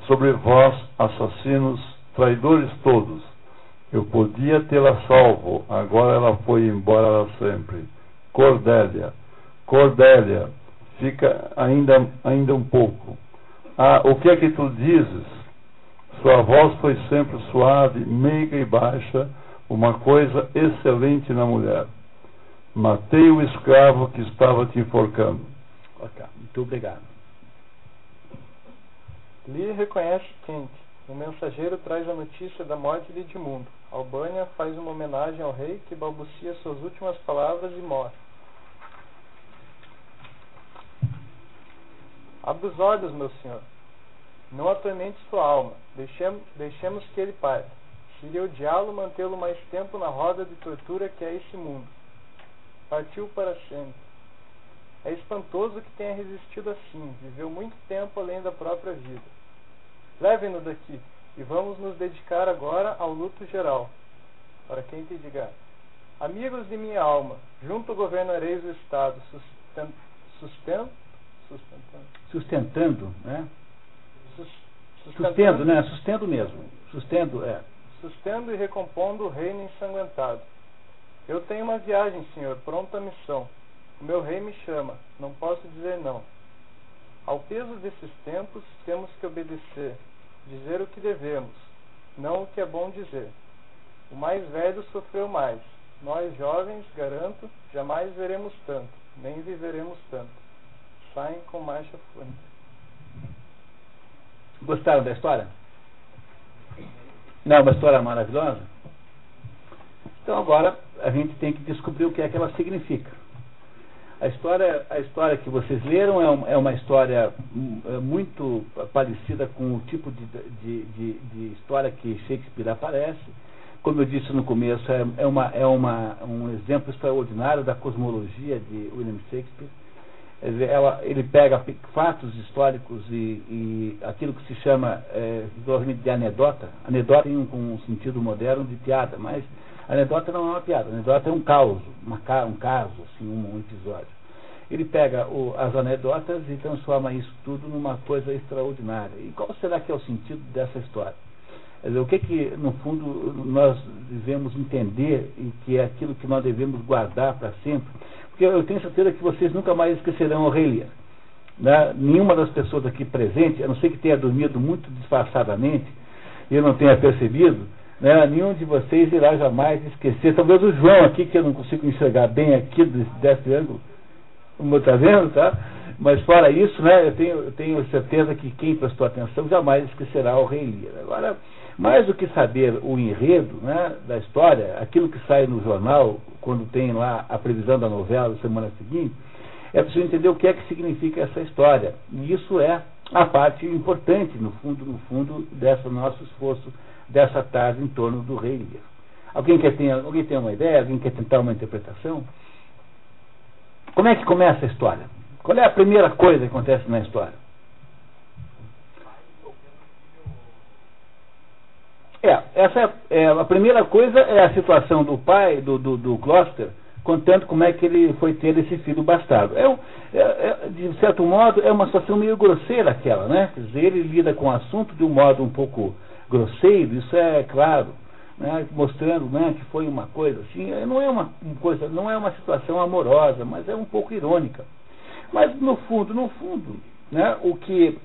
Speaker 8: sobre vós, assassinos, traidores todos. Eu podia tê-la salvo, agora ela foi embora para sempre. Cordélia, Cordélia, fica ainda um pouco. Ah, o que é que tu dizes? Sua voz foi sempre suave, meiga e baixa, uma coisa excelente na mulher. Matei o escravo que estava te enforcando.
Speaker 1: Ok, muito obrigado.
Speaker 10: Lear reconhece Kent. O mensageiro traz a notícia da morte de Edmundo. Albânia faz uma homenagem ao rei, que balbucia suas últimas palavras e morre. Abra os olhos, meu senhor. Não atormente sua alma. Deixemos que ele parta. Seria odiá-lo mantê-lo mais tempo na roda de tortura que é esse mundo. Partiu para sempre. É espantoso que tenha resistido assim. Viveu muito tempo além da própria vida. Levem-no daqui e vamos nos dedicar agora ao luto geral. Para quem te diga. Amigos de minha alma, junto governareis o Estado,
Speaker 1: sustentando, né? Sustento mesmo.
Speaker 10: Sustendo e recompondo o reino ensanguentado. Eu tenho uma viagem, senhor, pronta a missão. O meu rei me chama, não posso dizer não. Ao peso desses tempos, temos que obedecer, dizer o que devemos, não o que é bom dizer. O mais velho sofreu mais. Nós, jovens, garanto, jamais veremos tanto, nem viveremos tanto. Saem com marcha fúnebre.
Speaker 1: Gostaram da história? Não é uma história maravilhosa? Então agora a gente tem que descobrir o que é que ela significa. A história que vocês leram é uma história muito parecida com o tipo de história que Shakespeare aparece. Como eu disse no começo, um exemplo extraordinário da cosmologia de William Shakespeare. Ele pega fatos históricos e aquilo que se chama de anedota. Anedota tem um sentido moderno de piada, mas anedota não é uma piada. Anedota é um caso, um caso, assim, um episódio. Ele pega as anedotas e transforma isso tudo numa coisa extraordinária. E qual será que é o sentido dessa história? Quer dizer, o que no fundo nós devemos entender e que é aquilo que nós devemos guardar para sempre? Porque eu tenho certeza que vocês nunca mais esquecerão o Rei Lear. Né? Nenhuma das pessoas aqui presentes, a não ser que tenha dormido muito disfarçadamente e eu não tenha percebido, né? Nenhum de vocês irá jamais esquecer. Talvez o João aqui, que eu não consigo enxergar bem aqui desse ângulo, como está vendo, tá? Mas fora isso, né, eu tenho certeza que quem prestou atenção jamais esquecerá o Rei Lear. Agora, mais do que saber o enredo, né, da história, aquilo que sai no jornal, quando tem lá a previsão da novela da semana seguinte, é preciso entender o que é que significa essa história. E isso é a parte importante, no fundo desse nosso esforço, dessa tarde em torno do Rei Lear. Alguém tem uma ideia? Alguém quer tentar uma interpretação? Como é que começa a história? Qual é a primeira coisa que acontece na história? A primeira coisa é a situação do pai, do Gloucester, contando como é que ele foi ter esse filho bastardo. De certo modo, é uma situação meio grosseira aquela, né? Quer dizer, ele lida com o assunto de um modo um pouco grosseiro, isso é claro, né? Mostrando, né, que foi uma coisa assim, não é uma situação amorosa, mas é um pouco irônica. Mas no fundo, né, o que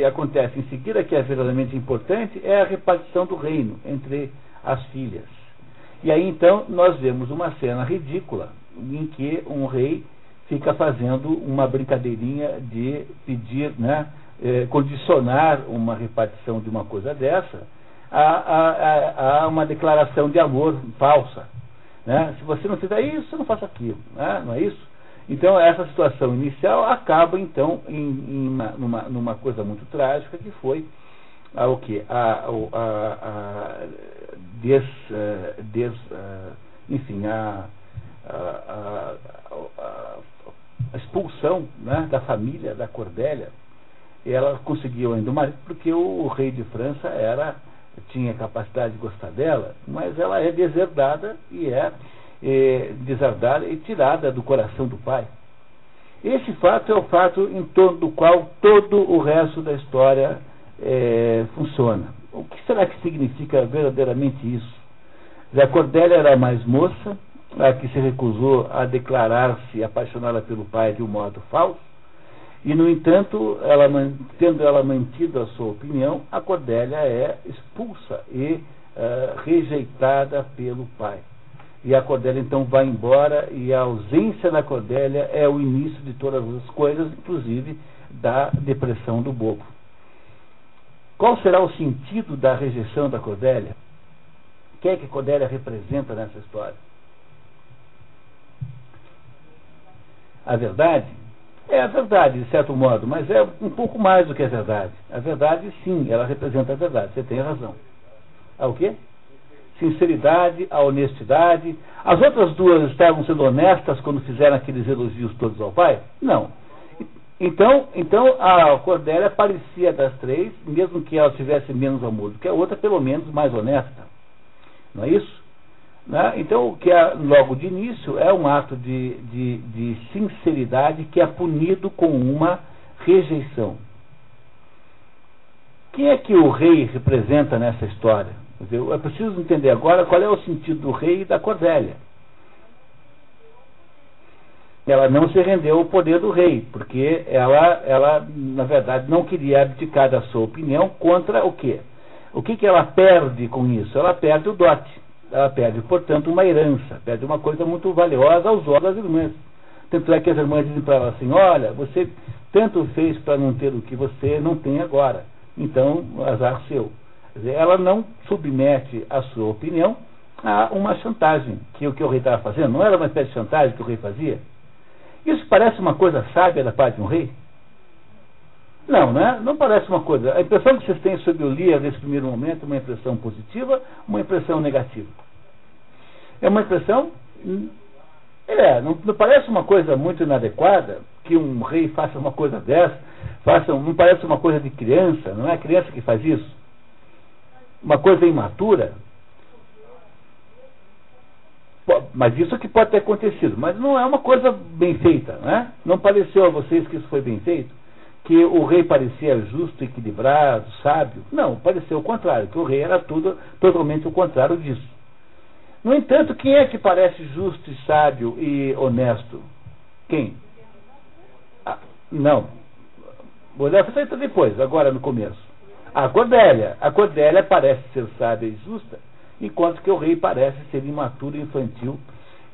Speaker 1: acontece em seguida, que é verdadeiramente importante, é a repartição do reino entre as filhas. E aí então nós vemos uma cena ridícula em que um rei fica fazendo uma brincadeirinha de pedir, né, condicionar uma repartição de uma coisa dessa a uma declaração de amor falsa. Né? Se você não fizer isso, você não faça aquilo. Né? Não é isso? Então essa situação inicial acaba então numa coisa muito trágica, que foi a expulsão, né, da família da Cordélia. Ela conseguiu ainda o marido porque o rei de França tinha capacidade de gostar dela, mas ela é deserdada e tirada do coração do pai. Esse fato é o fato em torno do qual todo o resto da história funciona. O que será que significa verdadeiramente isso? A Cordélia era mais moça, a que se recusou a declarar-se apaixonada pelo pai de um modo falso, e no entanto, tendo ela mantido a sua opinião, a Cordélia é expulsa e rejeitada pelo pai. E a Cordélia então vai embora, e a ausência da Cordélia é o início de todas as coisas, inclusive da depressão do bobo. Qual será o sentido da rejeição da Cordélia? O que é que a Cordélia representa nessa história? A verdade? É a verdade, de certo modo, mas é um pouco mais do que a verdade. A verdade, sim, ela representa a verdade, você tem razão. O quê? Sinceridade, a honestidade. As outras duas estavam sendo honestas quando fizeram aqueles elogios todos ao pai? Não. Então a Cordélia parecia das três, mesmo que ela tivesse menos amor do que a outra, pelo menos mais honesta. Não é isso? Né? Então, o que é logo de início é um ato de sinceridade que é punido com uma rejeição. Quem é que o rei representa nessa história? Eu preciso entender agora qual é o sentido do rei e da Cordélia. Ela não se rendeu ao poder do rei, porque ela na verdade, não queria abdicar da sua opinião contra o quê? O que ela perde com isso? Ela perde o dote. Ela perde, portanto, uma herança, perde uma coisa muito valiosa aos olhos das irmãs. Tanto é que as irmãs dizem para ela assim, olha, você tanto fez para não ter o que você não tem agora, então, azar seu. Quer dizer, ela não submete a sua opinião a uma chantagem, que o rei estava fazendo, não era uma espécie de chantagem que o rei fazia? Isso parece uma coisa sábia da parte de um rei? Não, né? Não parece uma coisa. A impressão que vocês têm sobre o Lear nesse primeiro momento é uma impressão positiva, uma impressão negativa. É uma impressão... não parece uma coisa muito inadequada que um rei faça uma coisa dessa, não parece uma coisa de criança, não é a criança que faz isso? Uma coisa imatura. Mas isso que pode ter acontecido, mas não é uma coisa bem feita, né? Não pareceu a vocês que isso foi bem feito? Que o rei parecia justo, equilibrado, sábio? Não, pareceu o contrário, que o rei era totalmente o contrário disso. No entanto, quem é que parece justo e sábio e honesto? Quem? Não. Vou ler a depois, agora no começo. A Cordélia. A Cordélia parece ser sábia e justa, enquanto que o rei parece ser imaturo, infantil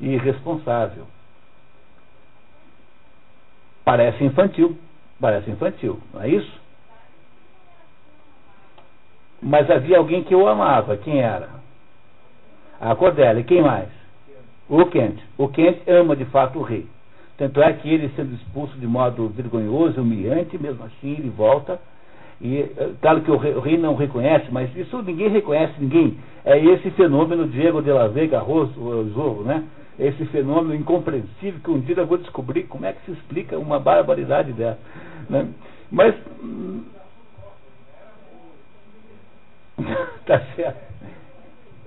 Speaker 1: e irresponsável. Parece infantil, não é isso? Mas havia alguém que o amava. Quem era? A Cordélia. Quem mais? O Kent. O Kent ama de fato o rei. Tanto é que ele, sendo expulso de modo vergonhoso, humilhante, mesmo assim ele volta. E claro que o rei não reconhece, mas isso ninguém reconhece ninguém. É esse fenômeno Diego de la Vega Zorro, né? Esse fenômeno incompreensível que um dia eu vou descobrir como é que se explica uma barbaridade dessa, né? Mas tá certo.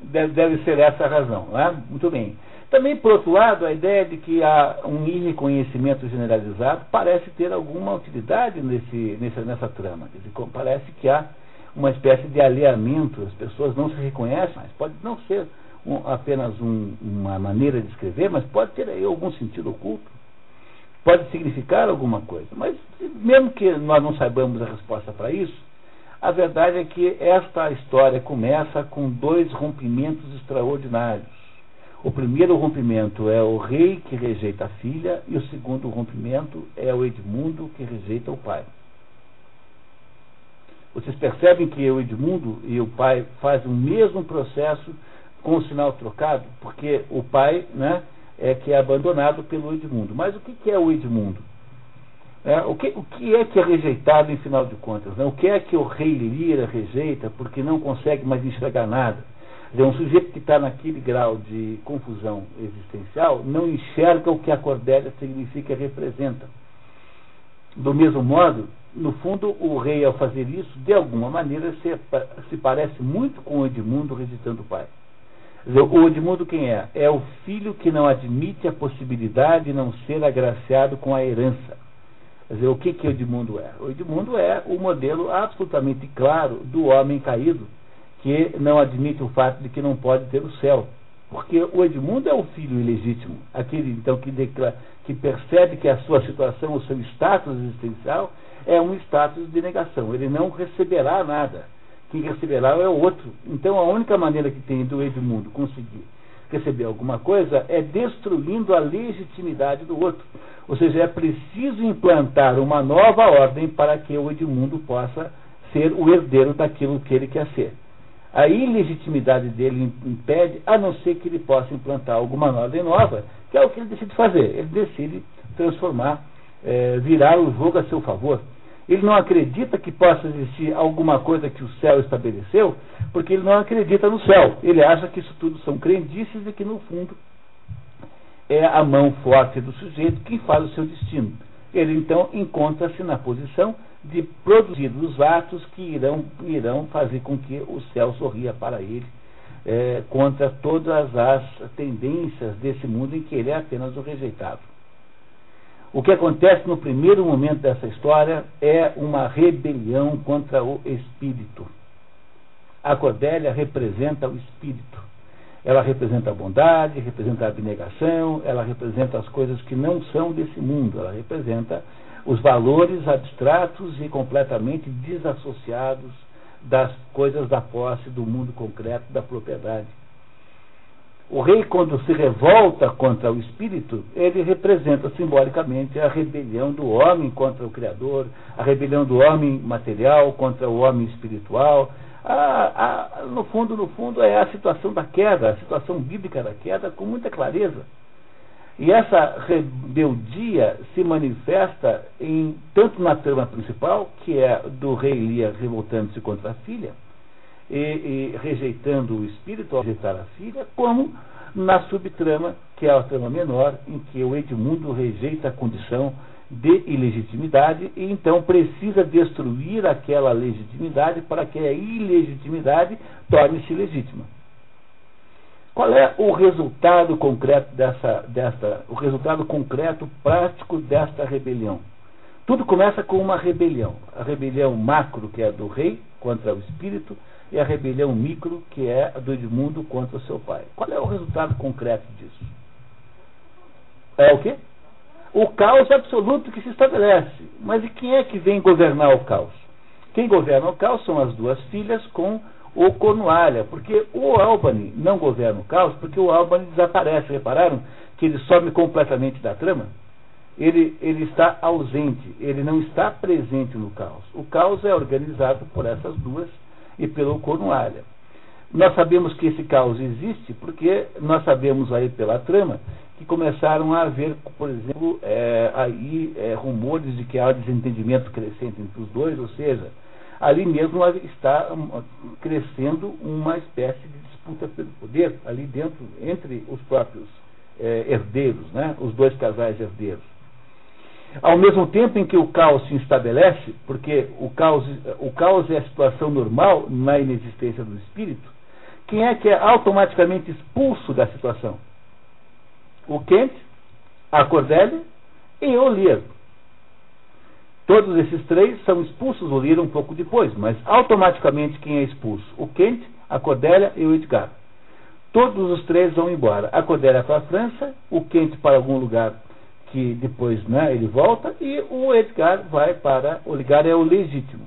Speaker 1: Deve ser essa a razão, né? Muito bem. Também, por outro lado, a ideia de que há um irreconhecimento generalizado parece ter alguma utilidade nessa trama. Quer dizer, parece que há uma espécie de alheamento, as pessoas não se reconhecem, mas pode não ser apenas uma maneira de escrever, mas pode ter aí algum sentido oculto, pode significar alguma coisa. Mas mesmo que nós não saibamos a resposta para isso, a verdade é que esta história começa com dois rompimentos extraordinários. O primeiro rompimento é o rei que rejeita a filha, e o segundo rompimento é o Edmundo que rejeita o pai. Vocês percebem que o Edmundo e o pai fazem o mesmo processo com o sinal trocado, porque o pai, né, é que é abandonado pelo Edmundo. Mas o que é o Edmundo? O que é rejeitado em final de contas? Né? O que é que o rei Lira rejeita porque não consegue mais enxergar nada? Um sujeito que está naquele grau de confusão existencial não enxerga o que a Cordélia significa e representa. Do mesmo modo, no fundo, o rei, ao fazer isso, de alguma maneira, se parece muito com o Edmundo rejeitando o pai. O Edmundo quem é? É o filho que não admite a possibilidade de não ser agraciado com a herança. Quer dizer, o que o Edmundo é? O Edmundo é o modelo absolutamente claro do homem caído, que não admite o fato de que não pode ter o céu. Porque o Edmundo é o filho ilegítimo, aquele então que percebe que a sua situação, o seu status existencial, é um status de negação. Ele não receberá nada. Quem receberá é o outro. Então a única maneira que tem do Edmundo conseguir receber alguma coisa é destruindo a legitimidade do outro. Ou seja, é preciso implantar uma nova ordem para que o Edmundo possa ser o herdeiro daquilo que ele quer ser. A ilegitimidade dele impede, a não ser que ele possa implantar alguma ordem nova, que é o que ele decide fazer. Ele decide transformar, virar o jogo a seu favor. Ele não acredita que possa existir alguma coisa que o céu estabeleceu, porque ele não acredita no céu. Ele acha que isso tudo são crendices e que, no fundo, é a mão forte do sujeito quem faz o seu destino. Ele, então, encontra-se na posição de produzir os atos que irão fazer com que o céu sorria para ele contra todas as tendências desse mundo em que ele é apenas o rejeitado. O que acontece no primeiro momento dessa história é uma rebelião contra o espírito. A Cordélia representa o espírito. Ela representa a bondade, representa a abnegação, ela representa as coisas que não são desse mundo, ela representa os valores abstratos e completamente desassociados das coisas da posse, do mundo concreto, da propriedade. O rei, quando se revolta contra o espírito, ele representa simbolicamente a rebelião do homem contra o Criador, a rebelião do homem material contra o homem espiritual. No fundo, é a situação da queda, a situação bíblica da queda, com muita clareza. E essa rebeldia se manifesta tanto na trama principal, que é do rei Lear revoltando-se contra a filha, e rejeitando o espírito ao rejeitar a filha, como na subtrama, que é a trama menor, em que o Edmundo rejeita a condição de ilegitimidade e então precisa destruir aquela legitimidade para que a ilegitimidade torne-se legítima. Qual é o resultado concreto o resultado concreto prático desta rebelião? Tudo começa com uma rebelião. A rebelião macro, que é do rei contra o espírito, e a rebelião micro, que é a do Edmundo contra o seu pai. Qual é o resultado concreto disso? É o quê? O caos absoluto que se estabelece. Mas e quem é que vem governar o caos? Quem governa o caos são as duas filhas com o Cornualha, porque o Albany não governa o caos, porque o Albany desaparece. Repararam que ele some completamente da trama? Ele está ausente, ele não está presente no caos. O caos é organizado por essas duas e pelo Cornualha. Nós sabemos que esse caos existe porque nós sabemos aí pela trama que começaram a haver, por exemplo, rumores de que há desentendimento crescente entre os dois, ou seja, ali mesmo está crescendo uma espécie de disputa pelo poder, ali dentro, entre os próprios herdeiros, né, os dois casais herdeiros. Ao mesmo tempo em que o caos se estabelece, porque o caos é a situação normal na inexistência do espírito, quem é que é automaticamente expulso da situação? O Kent, a Cordélia e o Lear. Todos esses três são expulsos, o Lear um pouco depois, mas automaticamente quem é expulso? O Kent, a Cordélia e o Edgar. Todos os três vão embora. A Cordélia para a França, o Kent para algum lugar que depois, né, ele volta, e o Edgar vai para... O Edgar é o legítimo.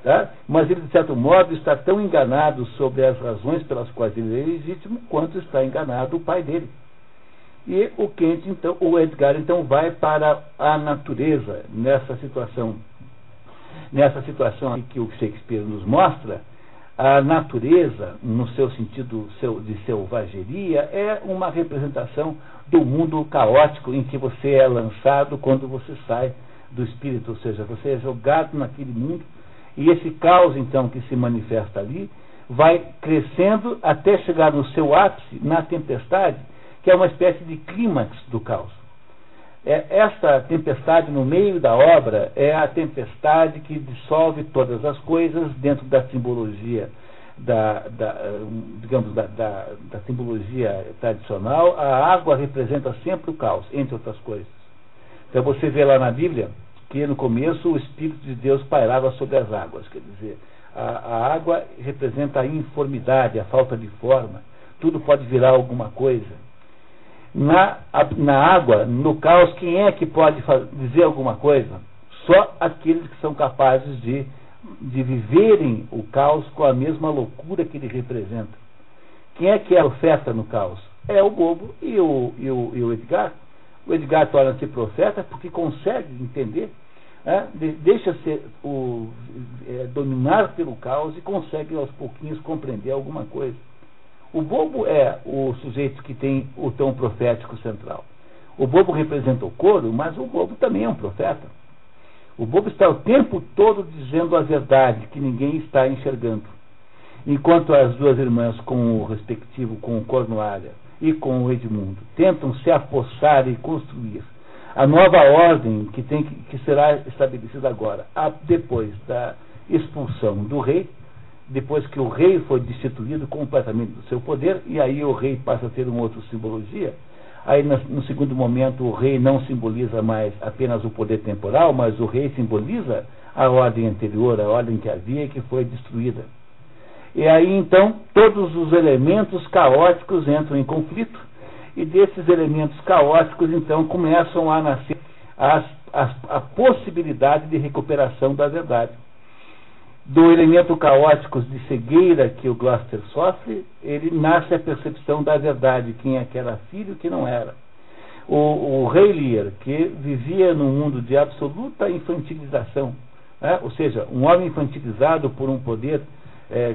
Speaker 1: Tá? Mas ele, de certo modo, está tão enganado sobre as razões pelas quais ele é legítimo, quanto está enganado o pai dele. E o Kent, então, o Edgar, então, vai para a natureza, nessa situação que o Shakespeare nos mostra. A natureza, no seu sentido de selvageria, é uma representação do mundo caótico em que você é lançado quando você sai do espírito, ou seja, você é jogado naquele mundo, e esse caos, então, que se manifesta ali, vai crescendo até chegar no seu ápice, na tempestade, que é uma espécie de clímax do caos. Esta tempestade no meio da obra é a tempestade que dissolve todas as coisas dentro da simbologia da simbologia tradicional. A água representa sempre o caos, entre outras coisas. Então você vê lá na Bíblia que no começo o Espírito de Deus pairava sobre as águas, quer dizer, a água representa a informidade, a falta de forma, tudo pode virar alguma coisa. Na água, no caos, quem é que pode dizer alguma coisa? Só aqueles que são capazes de viverem o caos com a mesma loucura que ele representa. Quem é que é profeta no caos? É o bobo e o Edgar. O Edgar torna-se profeta porque consegue entender, deixa-se dominar pelo caos e consegue aos pouquinhos compreender alguma coisa. O bobo é o sujeito que tem o tom profético central. O bobo representa o coro, mas o bobo também é um profeta. O bobo está o tempo todo dizendo a verdade que ninguém está enxergando. Enquanto as duas irmãs, com o Cornualha e com o Edmundo, tentam se apossar e construir a nova ordem que será estabelecida agora, depois da expulsão do rei, depois que o rei foi destituído completamente do seu poder, e aí o rei passa a ter uma outra simbologia. Aí, no segundo momento, o rei não simboliza mais apenas o poder temporal, mas o rei simboliza a ordem anterior, a ordem que havia e que foi destruída. E aí, então, todos os elementos caóticos entram em conflito, e desses elementos caóticos, então, começam a nascer a possibilidade de recuperação da verdade. Do elemento caótico de cegueira que o Gloucester sofre, ele nasce a percepção da verdade, quem é que era filho e quem não era. O rei Lear, que vivia num mundo de absoluta infantilização, né? Ou seja, um homem infantilizado por um poder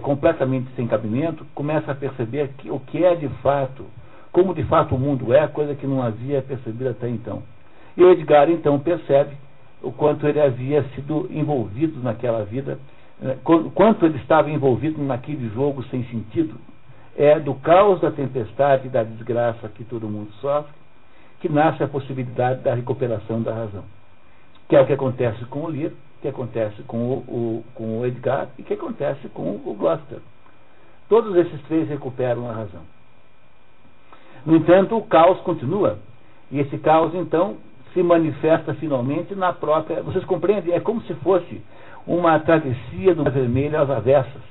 Speaker 1: completamente sem cabimento, começa a perceber o que é de fato, como de fato o mundo é, coisa que não havia percebido até então. E o Edgar, então, percebe o quanto ele havia sido envolvido naquela vida, quanto ele estava envolvido naquele jogo sem sentido. É do caos, da tempestade e da desgraça que todo mundo sofre que nasce a possibilidade da recuperação da razão, que é o que acontece com o Lear, que acontece com o Edgar e que acontece com o Gloucester. Todos esses três recuperam a razão. No entanto, o caos continua, e esse caos, então, se manifesta finalmente na própria... Vocês compreendem? É como se fosse uma travessia do Mar Vermelho às avessas.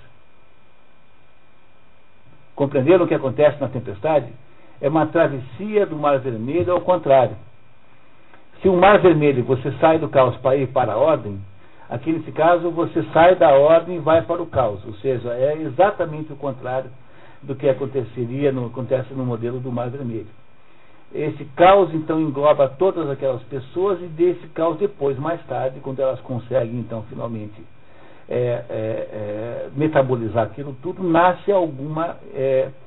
Speaker 1: Compreenderam o que acontece na tempestade? É uma travessia do Mar Vermelho ao contrário. Se o Mar Vermelho você sai do caos para ir para a ordem, aqui nesse caso você sai da ordem e vai para o caos. Ou seja, é exatamente o contrário do que acontece no modelo do Mar Vermelho. Esse caos, então, engloba todas aquelas pessoas, e desse caos depois, mais tarde, quando elas conseguem, então, finalmente metabolizar aquilo tudo, nasce alguma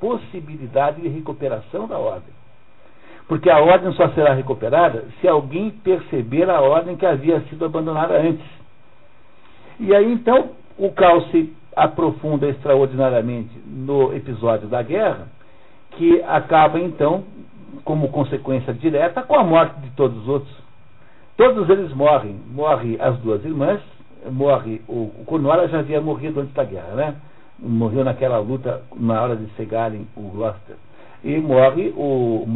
Speaker 1: possibilidade de recuperação da ordem. Porque a ordem só será recuperada se alguém perceber a ordem que havia sido abandonada antes. E aí, então, o caos se aprofunda extraordinariamente no episódio da guerra, que acaba, então, como consequência direta, com a morte de todos os outros. Todos eles morrem. Morre as duas irmãs, morre o Cornwallis, já havia morrido antes da guerra, né? Morreu naquela luta na hora de cegarem o Gloucester. E morre o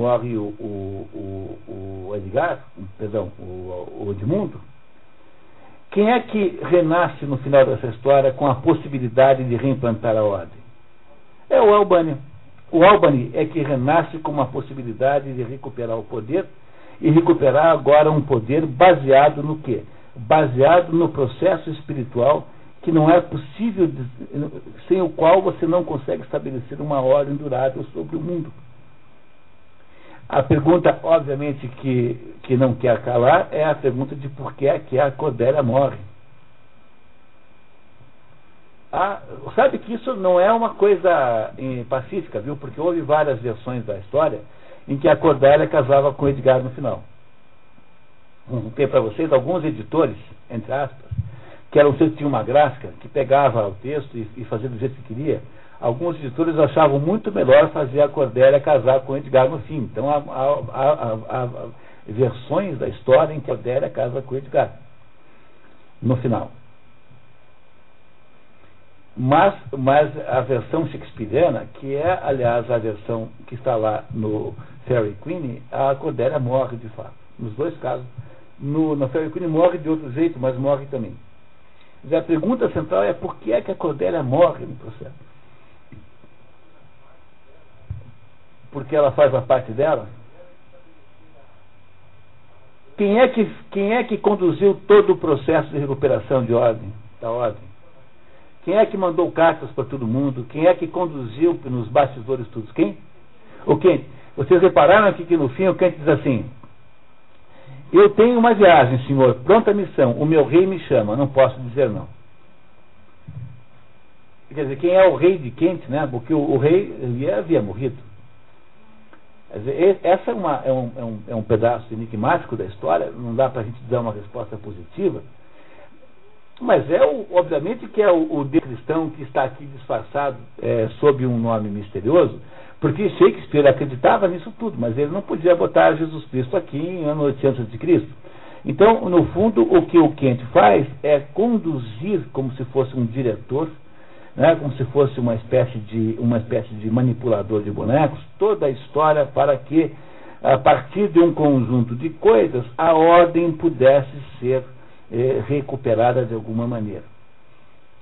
Speaker 1: Edgar, perdão, o Edmundo. Quem é que renasce no final dessa história com a possibilidade de reimplantar a ordem? É o Albany. O Albany é que renasce com uma possibilidade de recuperar o poder, e recuperar agora um poder baseado no quê? Baseado no processo espiritual, que não é possível, sem o qual você não consegue estabelecer uma ordem durável sobre o mundo. A pergunta, obviamente, que não quer calar é a pergunta de por que é que a Cordélia morre. Sabe que isso não é uma coisa pacífica, viu? Porque houve várias versões da história em que a Cordélia casava com Edgar no final. Tem para vocês alguns editores, entre aspas, que eram tinham uma gráfica que pegava o texto e fazia do jeito que queria. Alguns editores achavam muito melhor fazer a Cordélia casar com Edgar no fim. Então há versões da história em que a Cordélia casa com Edgar no final. Mas a versão shakespeariana, que é, aliás, a versão que está lá no Faerie Queene, a Cordélia morre de fato. Nos dois casos. No Faerie Queene morre de outro jeito, mas morre também. Mas a pergunta central é por que é que a Cordélia morre no processo? Porque ela faz a parte dela? Quem é que conduziu todo o processo de recuperação da ordem? Quem é que mandou cartas para todo mundo? Quem é que conduziu nos bastidores tudo? Quem? O Kent. Vocês repararam aqui que no fim o Kent diz assim: eu tenho uma viagem, senhor, pronta missão, o meu rei me chama, não posso dizer não. Quer dizer, quem é o rei de Kent, né? Porque o rei havia morrido. Quer dizer, essa é um pedaço enigmático da história, não dá para a gente dar uma resposta positiva. Mas obviamente que é o Deus cristão que está aqui disfarçado sob um nome misterioso, porque Shakespeare acreditava nisso tudo, mas ele não podia botar Jesus Cristo aqui em ano 800 a.C. Então, no fundo, o que o Kent faz é conduzir, como se fosse um diretor, né, como se fosse uma espécie de manipulador de bonecos, toda a história para que, a partir de um conjunto de coisas, a ordem pudesse ser recuperada de alguma maneira.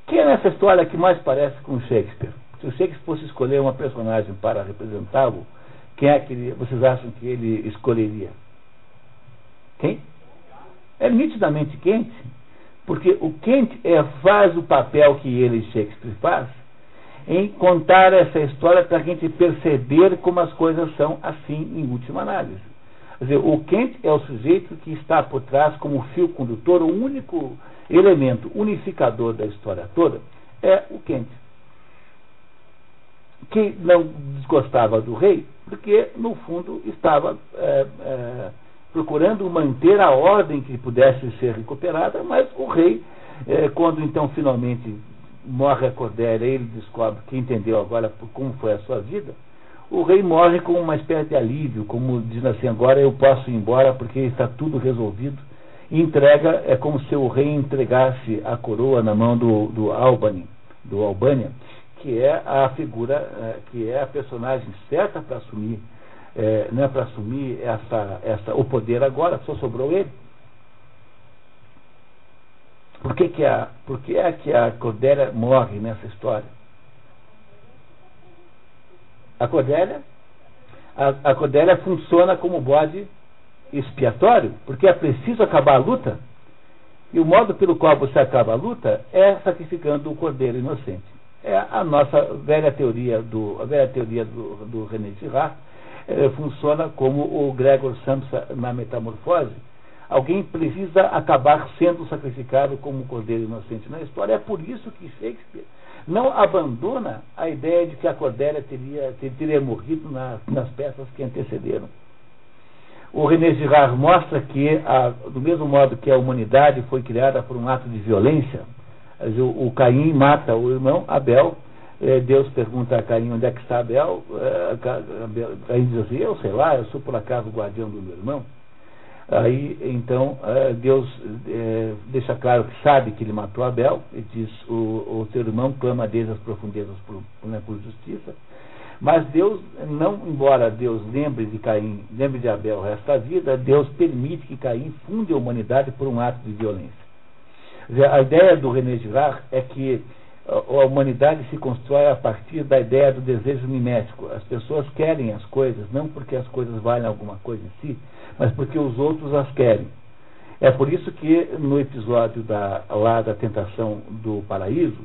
Speaker 1: Quem é nessa história que mais parece com Shakespeare? Se o Shakespeare fosse escolher uma personagem para representá-lo, quem é que vocês acham que ele escolheria? Quem? É nitidamente Kent, porque o Kent faz o papel que ele, Shakespeare, faz, em contar essa história para a gente perceber como as coisas são assim em última análise. Quer dizer, o Kent é o sujeito que está por trás como fio condutor, o único elemento unificador da história toda é o Kent, que não desgostava do rei, porque no fundo estava procurando manter a ordem que pudesse ser recuperada, mas o rei, quando então finalmente morre a Cordélia, ele descobre que entendeu agora como foi a sua vida, o rei morre com uma espécie de alívio, como dizendo assim, agora eu posso ir embora porque está tudo resolvido, e entrega, é como se o rei entregasse a coroa na mão do Albânia, que é a figura, que é a personagem certa para assumir, para assumir o poder agora, só sobrou ele. Por que a Cordélia morre nessa história? A Cordélia funciona como bode expiatório, porque é preciso acabar a luta, e o modo pelo qual você acaba a luta é sacrificando o cordeiro inocente. É a nossa velha teoria do René Girard, funciona como o Gregor Samsa na Metamorfose. Alguém precisa acabar sendo sacrificado como um cordeiro inocente na história. É por isso que Shakespeare não abandona a ideia de que a Cordélia teria morrido nas peças que antecederam. O René Girard mostra que, do mesmo modo que a humanidade foi criada por um ato de violência, o Caim mata o irmão Abel, Deus pergunta a Caim onde é que está Abel, Caim diz assim, eu sei lá, eu sou por acaso o guardião do meu irmão. Aí então Deus deixa claro que sabe que ele matou Abel, e diz, o teu irmão clama desde as profundezas por justiça. Mas Deus, embora Deus lembre de Abel o resto da vida, Deus permite que Caim funde a humanidade por um ato de violência. A ideia do René Girard é que a humanidade se constrói a partir da ideia do desejo mimético. As pessoas querem as coisas, não porque as coisas valem alguma coisa em si, mas porque os outros as querem. É por isso que no episódio da tentação do paraíso,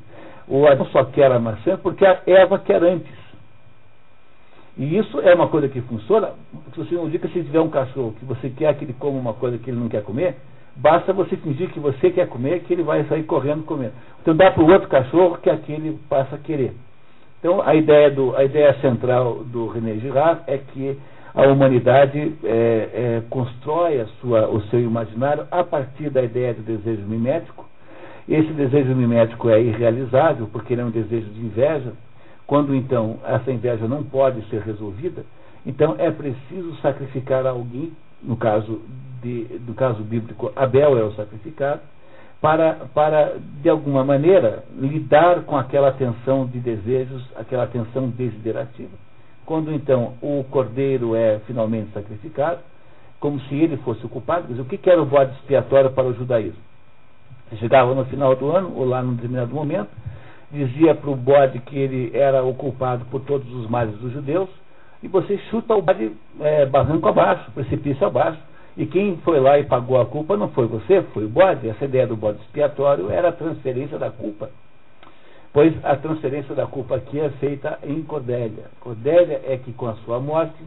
Speaker 1: o Adão só quer a maçã porque a Eva quer antes. E isso é uma coisa que funciona. Se você não diz que se tiver um cachorro que você quer que ele coma uma coisa que ele não quer comer, basta você fingir que você quer comer, que ele vai sair correndo comendo. Então dá para o outro cachorro que aquele passa a querer. Então a ideia central do René Girard é que a humanidade constrói o seu imaginário a partir da ideia do desejo mimético. Esse desejo mimético é irrealizável, porque ele é um desejo de inveja. Quando então essa inveja não pode ser resolvida, então é preciso sacrificar alguém, no caso bíblico, Abel é o sacrificado, para de alguma maneira lidar com aquela tensão de desejos, aquela tensão desiderativa. Quando então o cordeiro é finalmente sacrificado, como se ele fosse o culpado, mas o que era o bode expiatório para o judaísmo? Chegava no final do ano, ou lá num determinado momento, dizia para o bode que ele era o culpado por todos os males dos judeus, e você chuta o bode barranco abaixo, precipício abaixo, e quem foi lá e pagou a culpa não foi você, foi o bode. Essa ideia do bode expiatório era a transferência da culpa, pois a transferência da culpa aqui é feita em Cordélia. Cordélia é que com a sua morte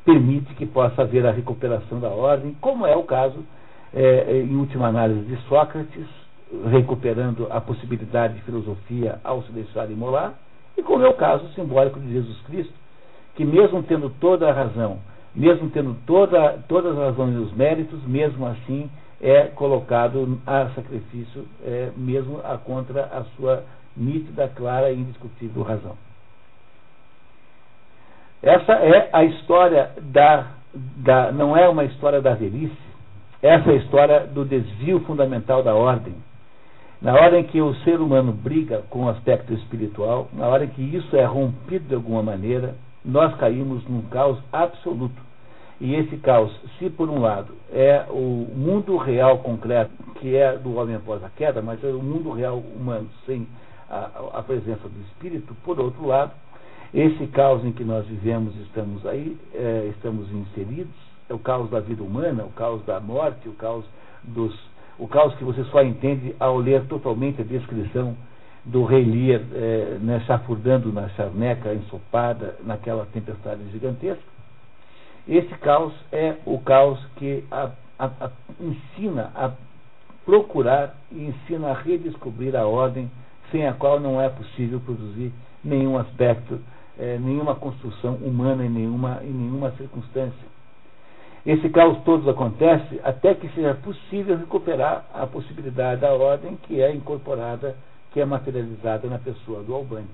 Speaker 1: permite que possa haver a recuperação da ordem, como é o caso, em última análise, de Sócrates, recuperando a possibilidade de filosofia ao se deixar imolar, e como é o caso simbólico de Jesus Cristo, que mesmo tendo toda a razão, mesmo tendo todas as razões e os méritos, mesmo assim é colocado a sacrifício, mesmo contra a sua nítida, clara e indiscutível razão. Essa é a história não é uma história da velhice, essa é a história do desvio fundamental da ordem. Na hora em que o ser humano briga com o aspecto espiritual, na hora em que isso é rompido de alguma maneira, nós caímos num caos absoluto. E esse caos, se por um lado é o mundo real concreto, que é do homem após a queda, mas é o mundo real humano sem a presença do espírito, por outro lado, esse caos em que nós vivemos, estamos aí, estamos inseridos, é o caos da vida humana, o caos da morte, o caos que você só entende ao ler totalmente a descrição do rei Lear, chafurdando na charneca ensopada, naquela tempestade gigantesca. Esse caos é o caos que ensina a procurar e ensina a redescobrir a ordem, sem a qual não é possível produzir nenhum aspecto, nenhuma construção humana em nenhuma circunstância. Esse caos todo acontece até que seja possível recuperar a possibilidade da ordem que é incorporada, que é materializada na pessoa do Albani.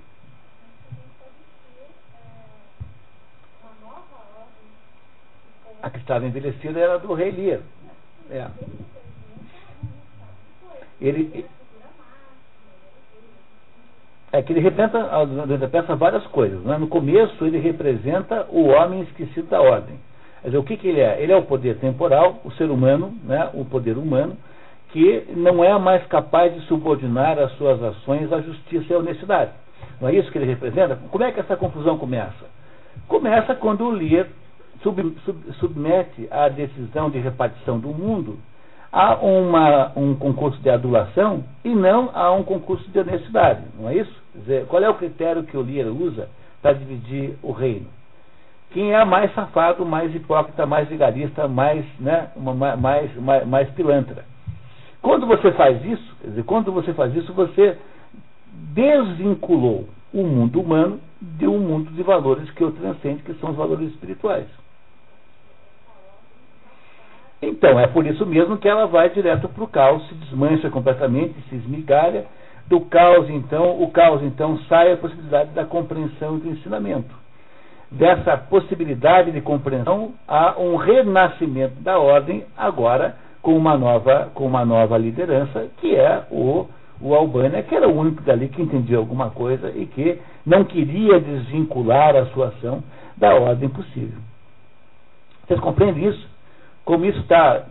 Speaker 1: A que estava envelhecida era do rei Lear. Que ele representa várias coisas, né? No começo ele representa o homem esquecido da ordem. Quer dizer, o que ele é? Ele é o poder temporal, o ser humano, né? O poder humano, que não é mais capaz de subordinar as suas ações à justiça e à honestidade. Não é isso que ele representa? Como é que essa confusão começa? Começa quando o Lear submete a decisão de repartição do mundo a um concurso de adulação e não a um concurso de honestidade, não é isso? Quer dizer, qual é o critério que o Lear usa para dividir o reino? Quem é mais safado, mais hipócrita, mais vigarista, mais pilantra. Quando você faz isso, quer dizer, você desvinculou o mundo humano de um mundo de valores que o transcende, que são os valores espirituais. Então, é por isso mesmo que ela vai direto para o caos, se desmancha completamente, se esmigalha. Do caos, então, sai a possibilidade da compreensão e do ensinamento. Dessa possibilidade de compreensão, há um renascimento da ordem, agora com uma nova liderança, que é o Albani, que era o único dali que entendia alguma coisa e que não queria desvincular a sua ação da ordem possível. Vocês compreendem isso? Como isso está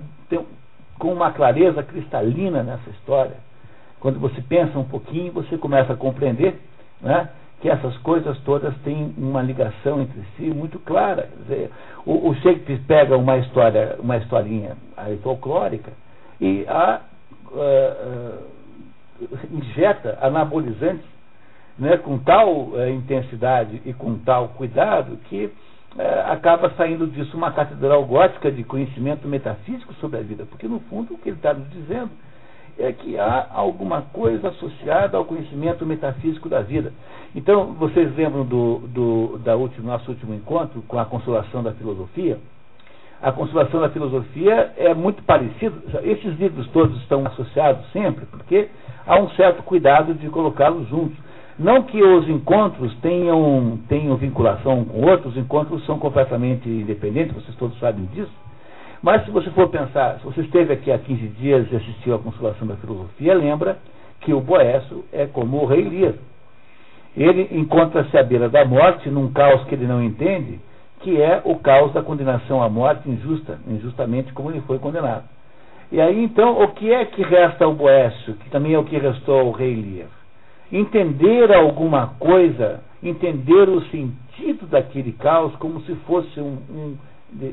Speaker 1: com uma clareza cristalina nessa história. Quando você pensa um pouquinho, você começa a compreender, né, que essas coisas todas têm uma ligação entre si muito clara. Quer dizer, o Shakespeare pega uma historinha folclórica e injeta anabolizantes, né, com tal intensidade e com tal cuidado que acaba saindo disso uma catedral gótica de conhecimento metafísico sobre a vida, porque no fundo o que ele está nos dizendo é que há alguma coisa associada ao conhecimento metafísico da vida. Então, vocês lembram do nosso último encontro com a Consolação da Filosofia? A Consolação da Filosofia é muito parecida, esses livros todos estão associados sempre, porque há um certo cuidado de colocá-los juntos. Não que os encontros tenham vinculação com outros, os encontros são completamente independentes, vocês todos sabem disso. Mas se você for pensar, se você esteve aqui há 15 dias e assistiu à Consolação da Filosofia, lembra que o Boécio é como o rei Lear. Ele encontra-se à beira da morte num caos que ele não entende, que é o caos da condenação à morte injustamente como ele foi condenado. E aí então, o que é que resta ao Boécio, que também é o que restou ao rei Lear? Entender alguma coisa, entender o sentido daquele caos como se fosse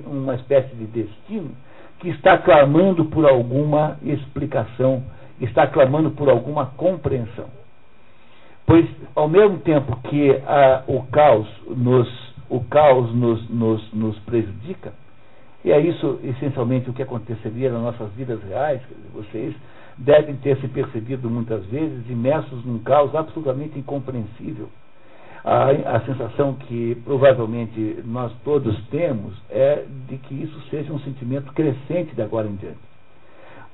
Speaker 1: uma espécie de destino que está clamando por alguma explicação, está clamando por alguma compreensão. Pois, ao mesmo tempo que o caos nos prejudica, e é isso essencialmente o que aconteceria nas nossas vidas reais, vocês devem ter se percebido muitas vezes imersos num caos absolutamente incompreensível. A sensação que provavelmente nós todos temos é de que isso seja um sentimento crescente de agora em diante.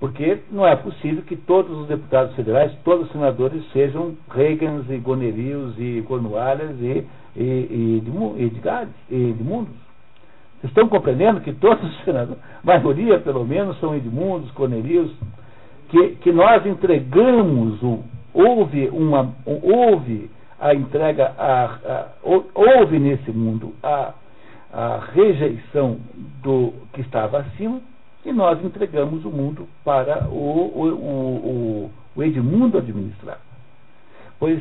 Speaker 1: Porque não é possível que todos os deputados federais, todos os senadores sejam Reagans e Gonerios e Cornualhas e Edmundos. Vocês estão compreendendo que todos os senadores, a maioria pelo menos, são Edmundos, Cornelius. que nós entregamos, houve a entrega, houve nesse mundo a rejeição do que estava acima, e nós entregamos o mundo para o Edmundo administrar. Pois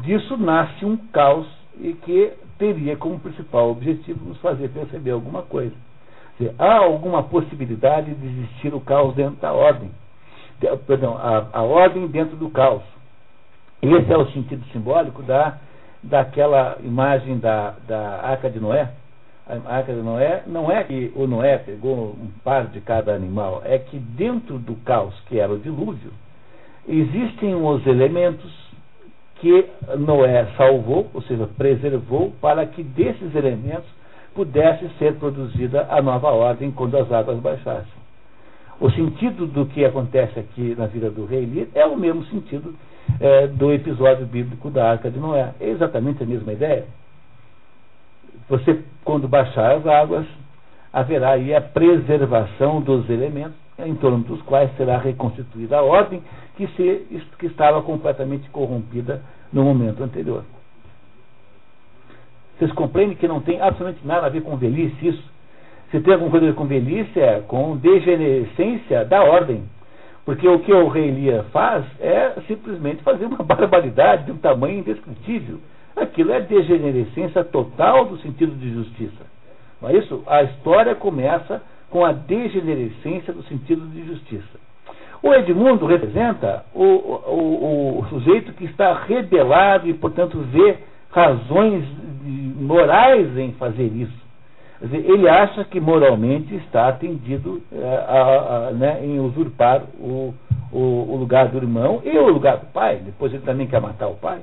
Speaker 1: disso nasce um caos e que teria como principal objetivo nos fazer perceber alguma coisa. Quer dizer, há alguma possibilidade de existir o caos dentro da ordem. Perdão, a ordem dentro do caos. Esse é o sentido simbólico daquela imagem da Arca de Noé. A Arca de Noé não é que o Noé pegou um par de cada animal, é que dentro do caos, que era o dilúvio, existem os elementos que Noé salvou, ou seja, preservou, para que desses elementos pudesse ser produzida a nova ordem quando as águas baixassem. O sentido do que acontece aqui na vida do rei Lear é o mesmo sentido do episódio bíblico da Arca de Noé. É exatamente a mesma ideia. Você, quando baixar as águas, haverá aí a preservação dos elementos em torno dos quais será reconstituída a ordem que estava completamente corrompida no momento anterior. Vocês compreendem que não tem absolutamente nada a ver com velhice isso? Se tem alguma coisa a ver com velhice, é com degenerescência da ordem. Porque o que o rei Lear faz é simplesmente fazer uma barbaridade de um tamanho indescritível. Aquilo é degenerescência total do sentido de justiça. Não é isso? A história começa com a degenerescência do sentido de justiça. O Edmundo representa o sujeito que está rebelado e, portanto, vê razões morais em fazer isso. Quer dizer, ele acha que moralmente está atendido em usurpar o lugar do irmão e o lugar do pai. Depois ele também quer matar o pai.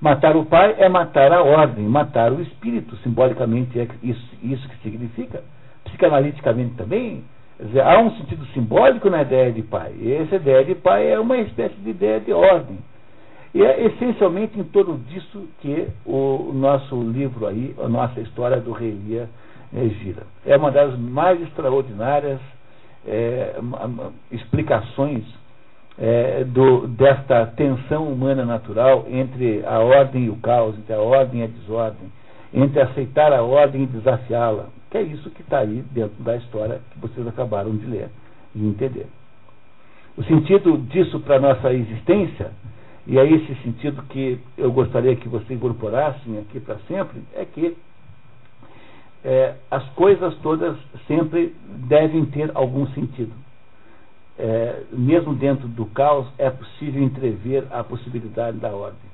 Speaker 1: Matar o pai é matar a ordem, matar o espírito. Simbolicamente é isso que significa. Psicanaliticamente também. Quer dizer, há um sentido simbólico na ideia de pai. E essa ideia de pai é uma espécie de ideia de ordem. E é essencialmente em torno disso que o nosso livro aí, a nossa história do rei Lear gira. É uma das mais extraordinárias explicações desta tensão humana natural entre a ordem e o caos, entre a ordem e a desordem, entre aceitar a ordem e desafiá-la, que é isso que está aí dentro da história que vocês acabaram de ler e entender. O sentido disso para a nossa existência, e é esse sentido que eu gostaria que vocês incorporassem aqui para sempre, é que as coisas todas sempre devem ter algum sentido. Mesmo dentro do caos, é possível entrever a possibilidade da ordem.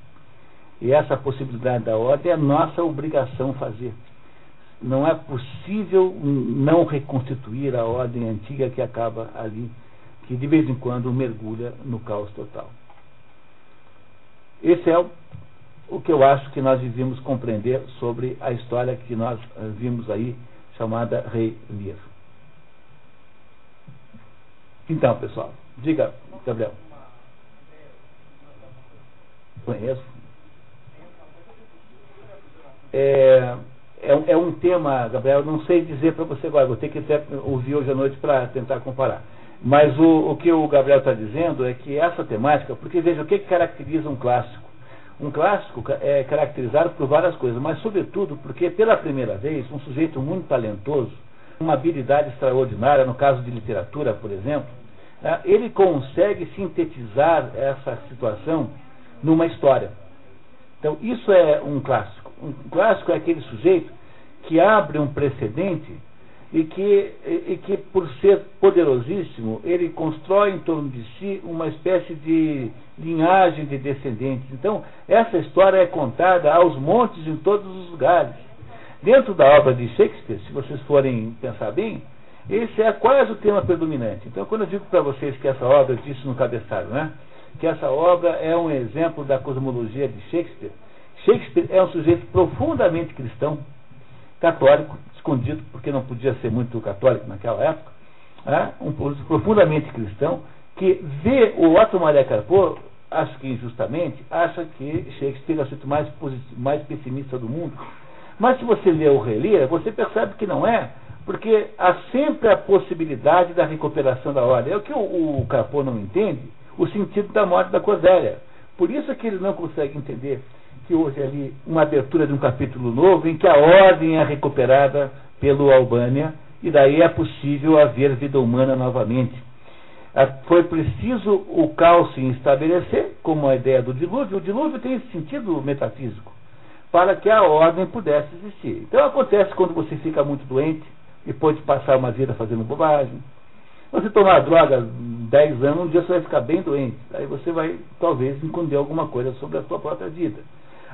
Speaker 1: E essa possibilidade da ordem é nossa obrigação fazer. Não é possível não reconstituir a ordem antiga que acaba ali, que de vez em quando mergulha no caos total. Esse é o que eu acho que nós devíamos compreender sobre a história que nós vimos aí, chamada Rei Lear. Então, pessoal, diga, Gabriel. Conheço. É um tema, Gabriel, não sei dizer para você agora, vou ter que até ouvir hoje à noite para tentar comparar. Mas o que o Gabriel está dizendo é que essa temática, porque veja, o que caracteriza um clássico? Um clássico é caracterizado por várias coisas, mas sobretudo porque pela primeira vez um sujeito muito talentoso, uma habilidade extraordinária, no caso de literatura, por exemplo, ele consegue sintetizar essa situação numa história. Então isso é um clássico. Um clássico é aquele sujeito que abre um precedente e que por ser poderosíssimo, ele constrói em torno de si uma espécie de linhagem de descendentes. Então, essa história é contada aos montes em todos os lugares. Dentro da obra de Shakespeare, se vocês forem pensar bem, esse é quase o tema predominante. Então, quando eu digo para vocês que essa obra, eu disse no cabeçalho, né, que essa obra é um exemplo da cosmologia de Shakespeare, Shakespeare é um sujeito profundamente cristão, católico, escondido, porque não podia ser muito católico naquela época, um profundamente cristão, que vê o Otto Maria Carpo, acho que injustamente, acha que Shakespeare é o sujeito mais pessimista do mundo. Mas se você lê o Rei Lear, você percebe que não é, Porque há sempre a possibilidade da recuperação da ordem. É o que o Capô não entende, o sentido da morte da Cordélia. Por isso que ele não consegue entender que houve ali uma abertura de um capítulo novo em que a ordem é recuperada pelo Albânia e daí é possível haver vida humana novamente. Foi preciso o caos se estabelecer, como a ideia do dilúvio. O dilúvio tem esse sentido metafísico, para que a ordem pudesse existir. Então acontece quando você fica muito doente, depois de passar uma vida fazendo bobagem. Você tomar droga 10 anos, um dia você vai ficar bem doente. Aí você vai, talvez, esconder alguma coisa sobre a sua própria vida.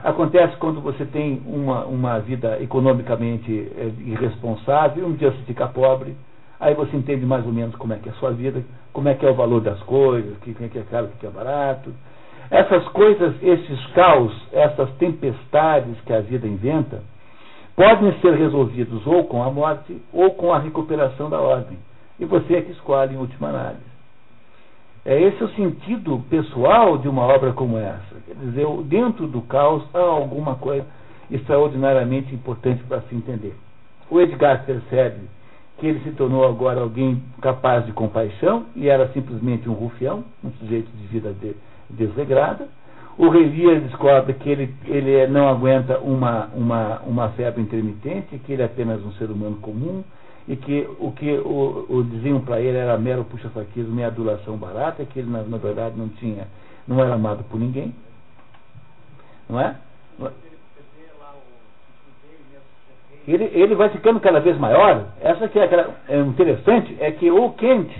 Speaker 1: Acontece quando você tem uma vida economicamente irresponsável, um dia você fica pobre, aí você entende mais ou menos como é que é a sua vida, como é que é o valor das coisas, o que é caro, o que é barato. Essas coisas, esses caos, essas tempestades que a vida inventa, podem ser resolvidos ou com a morte ou com a recuperação da ordem. E você é que escolhe em última análise. Esse é o sentido pessoal de uma obra como essa. Quer dizer, dentro do caos há alguma coisa extraordinariamente importante para se entender. O Edgar percebe que ele se tornou agora alguém capaz de compaixão e era simplesmente um rufião, um sujeito de vida desregrada. O Rei Lear descobre que ele não aguenta uma febre intermitente, que ele é apenas um ser humano comum, e que o que diziam para ele era mero puxa-saquismo, meia adulação barata, que ele na verdade não era amado por ninguém, não é? Ele vai ficando cada vez maior. Essa que é interessante, é que o Kent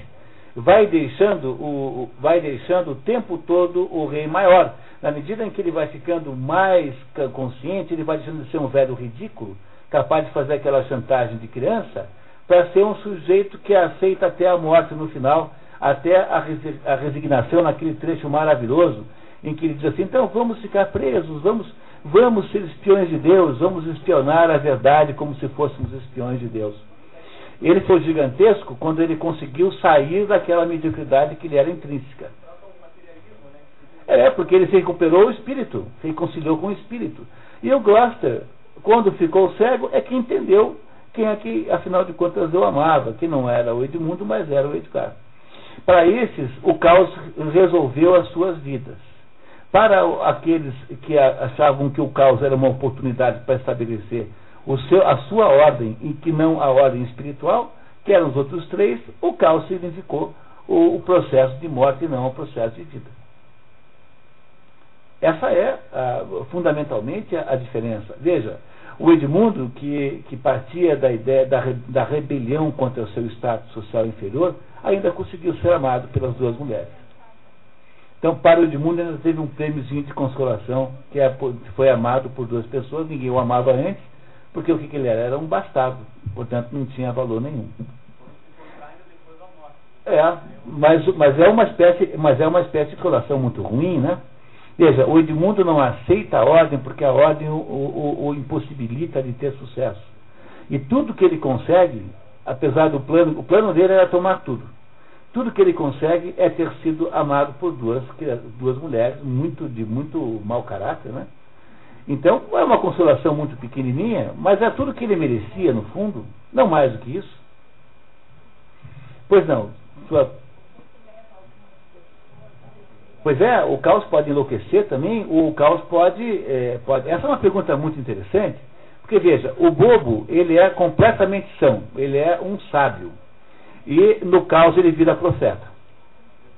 Speaker 1: vai deixando o tempo todo o rei maior. Na medida em que ele vai ficando mais consciente, ele vai deixando de ser um velho ridículo, capaz de fazer aquela chantagem de criança, para ser um sujeito que aceita até a morte no final, até a resignação naquele trecho maravilhoso, em que ele diz assim: então vamos ficar presos, vamos ser espiões de Deus, vamos espionar a verdade como se fôssemos espiões de Deus. Ele foi gigantesco quando ele conseguiu sair daquela mediocridade que lhe era intrínseca. Porque ele se recuperou o espírito, se reconciliou com o espírito. E o Gloucester, quando ficou cego, é que entendeu quem é que, afinal de contas, eu amava, que não era o Edmundo, mas era o Edgar. Para esses, o caos resolveu as suas vidas. Para aqueles que achavam que o caos era uma oportunidade para estabelecer a sua ordem, e que não a ordem espiritual, que eram os outros três, o caos significou o processo de morte e não o processo de vida. Essa é, fundamentalmente, a diferença. Veja, o Edmundo, que partia da ideia da rebelião contra o seu status social inferior, ainda conseguiu ser amado pelas duas mulheres. Então, para o Edmundo, ainda teve um prêmiozinho de consolação, que foi amado por duas pessoas, ninguém o amava antes, porque o que ele era? Era um bastardo, portanto não tinha valor nenhum. Mas é uma espécie de colação muito ruim, né? Veja, o Edmundo não aceita a ordem porque a ordem o impossibilita de ter sucesso. E tudo que ele consegue, apesar do plano, o plano dele era tomar tudo. Tudo que ele consegue é ter sido amado por duas mulheres de muito mau caráter, né? Então, é uma consolação muito pequenininha, mas é tudo que ele merecia, no fundo, não mais do que isso. Pois não, Pois é, o caos pode enlouquecer também, o caos pode... Essa é uma pergunta muito interessante, porque veja, o bobo, ele é completamente são, ele é um sábio, e no caos ele vira profeta.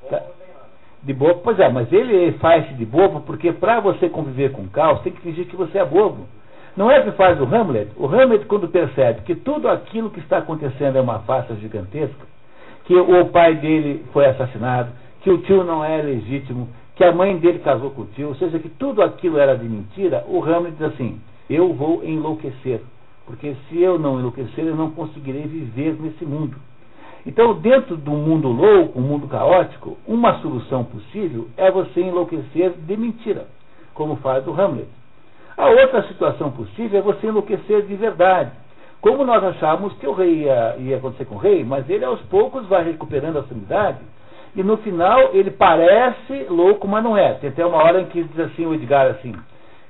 Speaker 1: Tá? De bobo, pois é, mas ele faz-se de bobo porque para você conviver com o caos tem que fingir que você é bobo. Não é o que faz o Hamlet? O Hamlet, quando percebe que tudo aquilo que está acontecendo é uma farsa gigantesca, que o pai dele foi assassinado, que o tio não é legítimo, que a mãe dele casou com o tio, ou seja, que tudo aquilo era de mentira, o Hamlet diz assim: eu vou enlouquecer, porque se eu não enlouquecer, eu não conseguirei viver nesse mundo. Então, dentro do mundo louco, um mundo caótico, uma solução possível é você enlouquecer de mentira, como faz o Hamlet. A outra situação possível é você enlouquecer de verdade, como nós achávamos que o rei ia acontecer com o rei, mas ele aos poucos vai recuperando a sanidade, e no final ele parece louco, mas não é. Tem até uma hora em que diz assim o Edgar assim: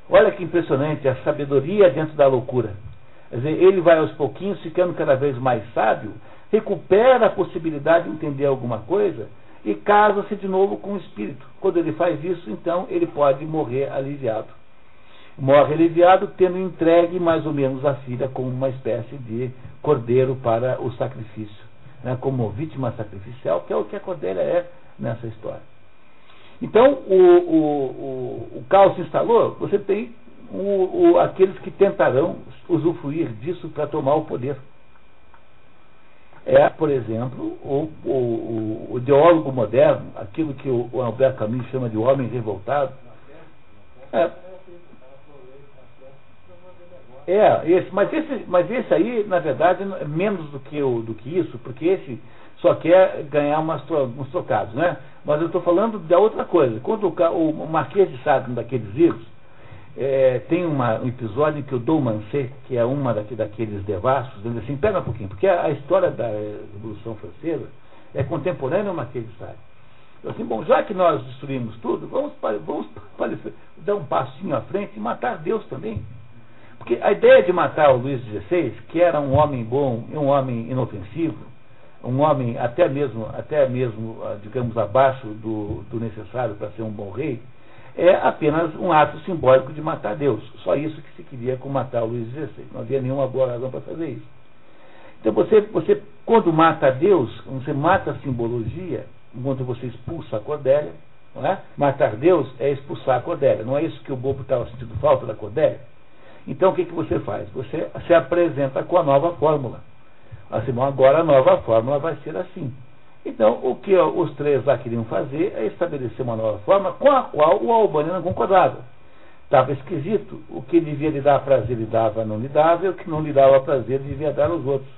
Speaker 1: olha que impressionante, a sabedoria dentro da loucura. Quer dizer, ele vai aos pouquinhos ficando cada vez mais sábio, recupera a possibilidade de entender alguma coisa e casa-se de novo com o espírito. Quando ele faz isso, então ele pode morrer aliviado. Morre aliviado tendo entregue mais ou menos a filha como uma espécie de cordeiro para o sacrifício, né, como vítima sacrificial, que é o que a Cordélia é nessa história. Então, o caos se instalou, você tem aqueles que tentarão usufruir disso para tomar o poder. Por exemplo, o ideólogo moderno, aquilo que o Albert Camus chama de homem revoltado. Mas esse aí, na verdade, é menos do que isso, porque esse só quer ganhar uns trocados, né? Mas eu estou falando da outra coisa. Quando o Marquês de Sade, daqueles livros, tem um episódio em que o Dom Mancet, que é uma daqueles devassos, diz assim, pera um pouquinho, porque a história da Revolução Francesa é contemporânea ao Marquês de Sade. Assim, bom, já que nós destruímos tudo, vamos dar um passinho à frente e matar Deus também. Porque a ideia de matar o Luís XVI, que era um homem bom e um homem inofensivo, um homem até mesmo digamos, abaixo do necessário para ser um bom rei, é apenas um ato simbólico de matar Deus. Só isso que se queria com matar o Luís XVI. Não havia nenhuma boa razão para fazer isso. Então você quando mata Deus, você mata a simbologia, enquanto você expulsa a Cordélia, não é? Matar Deus é expulsar a Cordélia. Não é isso que o bobo estava sentindo falta da Cordélia? Então o que você faz? Você se apresenta com a nova fórmula. Assim, bom, agora a nova fórmula vai ser assim. Então, o que os três lá queriam fazer é estabelecer uma nova fórmula com a qual o Albani não concordava. Estava esquisito. O que devia lhe dar prazer lhe dava, não lhe dava, e o que não lhe dava prazer devia dar aos outros.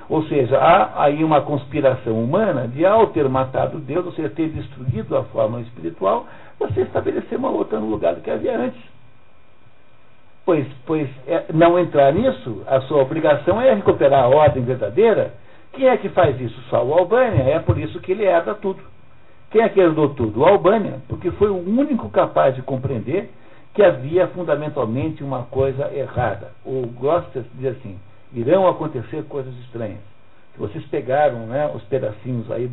Speaker 1: Ou seja, há aí uma conspiração humana de, ao ter matado Deus, ou seja, ter destruído a fórmula espiritual, você estabelecer uma outra no lugar do que havia antes. Pois não entrar nisso, a sua obrigação é recuperar a ordem verdadeira. Quem é que faz isso? Só o Albânia. É por isso que ele herda tudo. Quem é que herdou tudo? O Albânia, porque foi o único capaz de compreender que havia fundamentalmente uma coisa errada. O Gloucester diz assim, irão acontecer coisas estranhas. Se vocês pegaram, né, os pedacinhos aí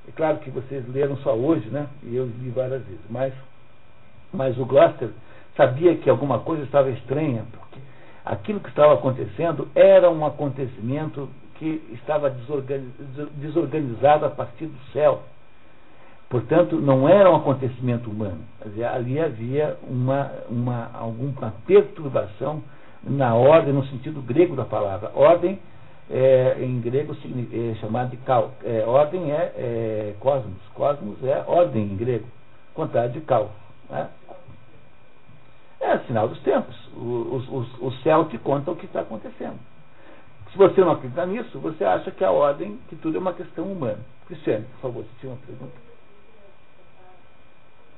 Speaker 1: é claro que vocês leram só hoje, né, e eu li várias vezes, mas o Gloucester sabia que alguma coisa estava estranha, porque aquilo que estava acontecendo era um acontecimento que estava desorganizado a partir do céu. Portanto, não era um acontecimento humano. Ali havia alguma perturbação na ordem, no sentido grego da palavra. Ordem, em grego, é chamado de caos. Ordem é cosmos. Cosmos é ordem em grego. Contrário de caos. Né? É sinal dos tempos. O céu te conta o que está acontecendo. Se você não acredita nisso, você acha que a ordem, que tudo é uma questão humana. Cristiane, por favor, você tinha uma pergunta?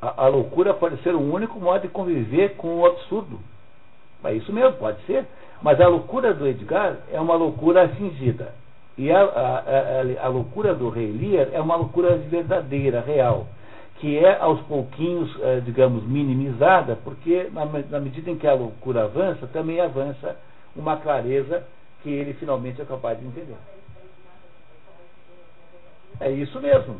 Speaker 1: A loucura pode ser o único modo de conviver com o absurdo. É isso mesmo, pode ser. Mas a loucura do Edgar é uma loucura fingida. E a loucura do Rei Lear é uma loucura verdadeira, real. Que é aos pouquinhos, digamos, minimizada, porque na medida em que a loucura avança, também avança uma clareza que ele finalmente é capaz de entender. É isso mesmo.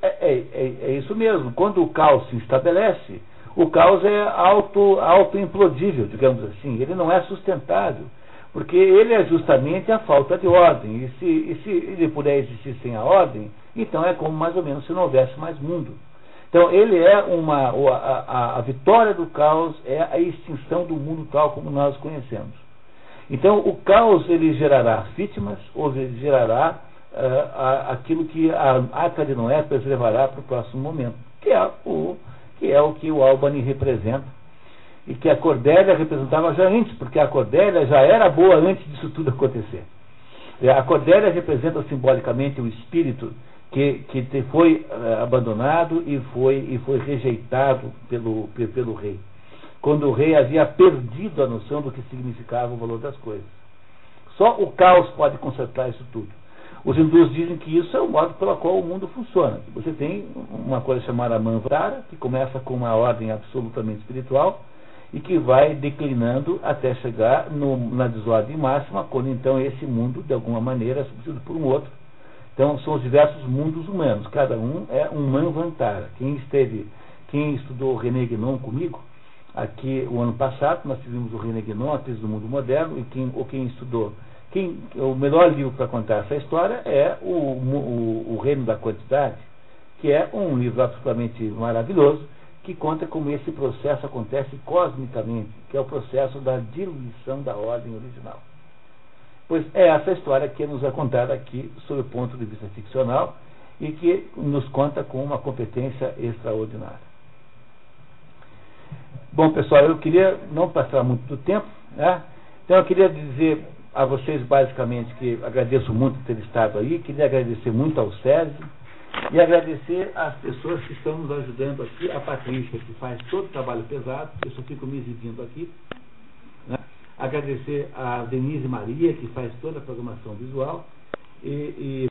Speaker 1: É isso mesmo. Quando o caos se estabelece, o caos é auto-implodível, digamos assim. Ele não é sustentável, porque ele é justamente a falta de ordem. E se ele puder existir sem a ordem, então é como mais ou menos se não houvesse mais mundo. Então ele é a vitória do caos é a extinção do mundo tal como nós conhecemos. Então o caos ele gerará vítimas, ou ele gerará aquilo que a Arca de Noé preservará para o próximo momento, que é o que o Albany representa, e que a Cordélia representava já antes, porque a Cordélia já era boa antes disso tudo acontecer. A Cordélia representa simbolicamente o espírito que foi abandonado e foi rejeitado pelo rei, quando o rei havia perdido a noção do que significava o valor das coisas. Só o caos pode consertar isso tudo. Os hindus dizem que isso é o modo pelo qual o mundo funciona. Você tem uma coisa chamada Manvara, que começa com uma ordem absolutamente espiritual, e que vai declinando até chegar na desordem máxima, quando então esse mundo, de alguma maneira, é substituído por um outro. Então são os diversos mundos humanos, cada um é um Manvantara. Quem estudou René Guénon comigo, aqui o ano passado, nós tivemos o René Guénon, a crise do mundo moderno, e quem estudou, o melhor livro para contar essa história é o Reino da Quantidade, que é um livro absolutamente maravilhoso, que conta como esse processo acontece cosmicamente, que é o processo da diluição da ordem original. Pois é essa história que nos é contada aqui, sob o ponto de vista ficcional, e que nos conta com uma competência extraordinária. Bom, pessoal, eu queria não passar muito do tempo, né? Então eu queria dizer a vocês basicamente que agradeço muito por ter estado aí, queria agradecer muito ao Sérgio e agradecer às pessoas que estão nos ajudando aqui, a Patrícia, que faz todo o trabalho pesado, eu só fico me exibindo aqui, né? Agradecer a Denise Maria, que faz toda a programação visual, e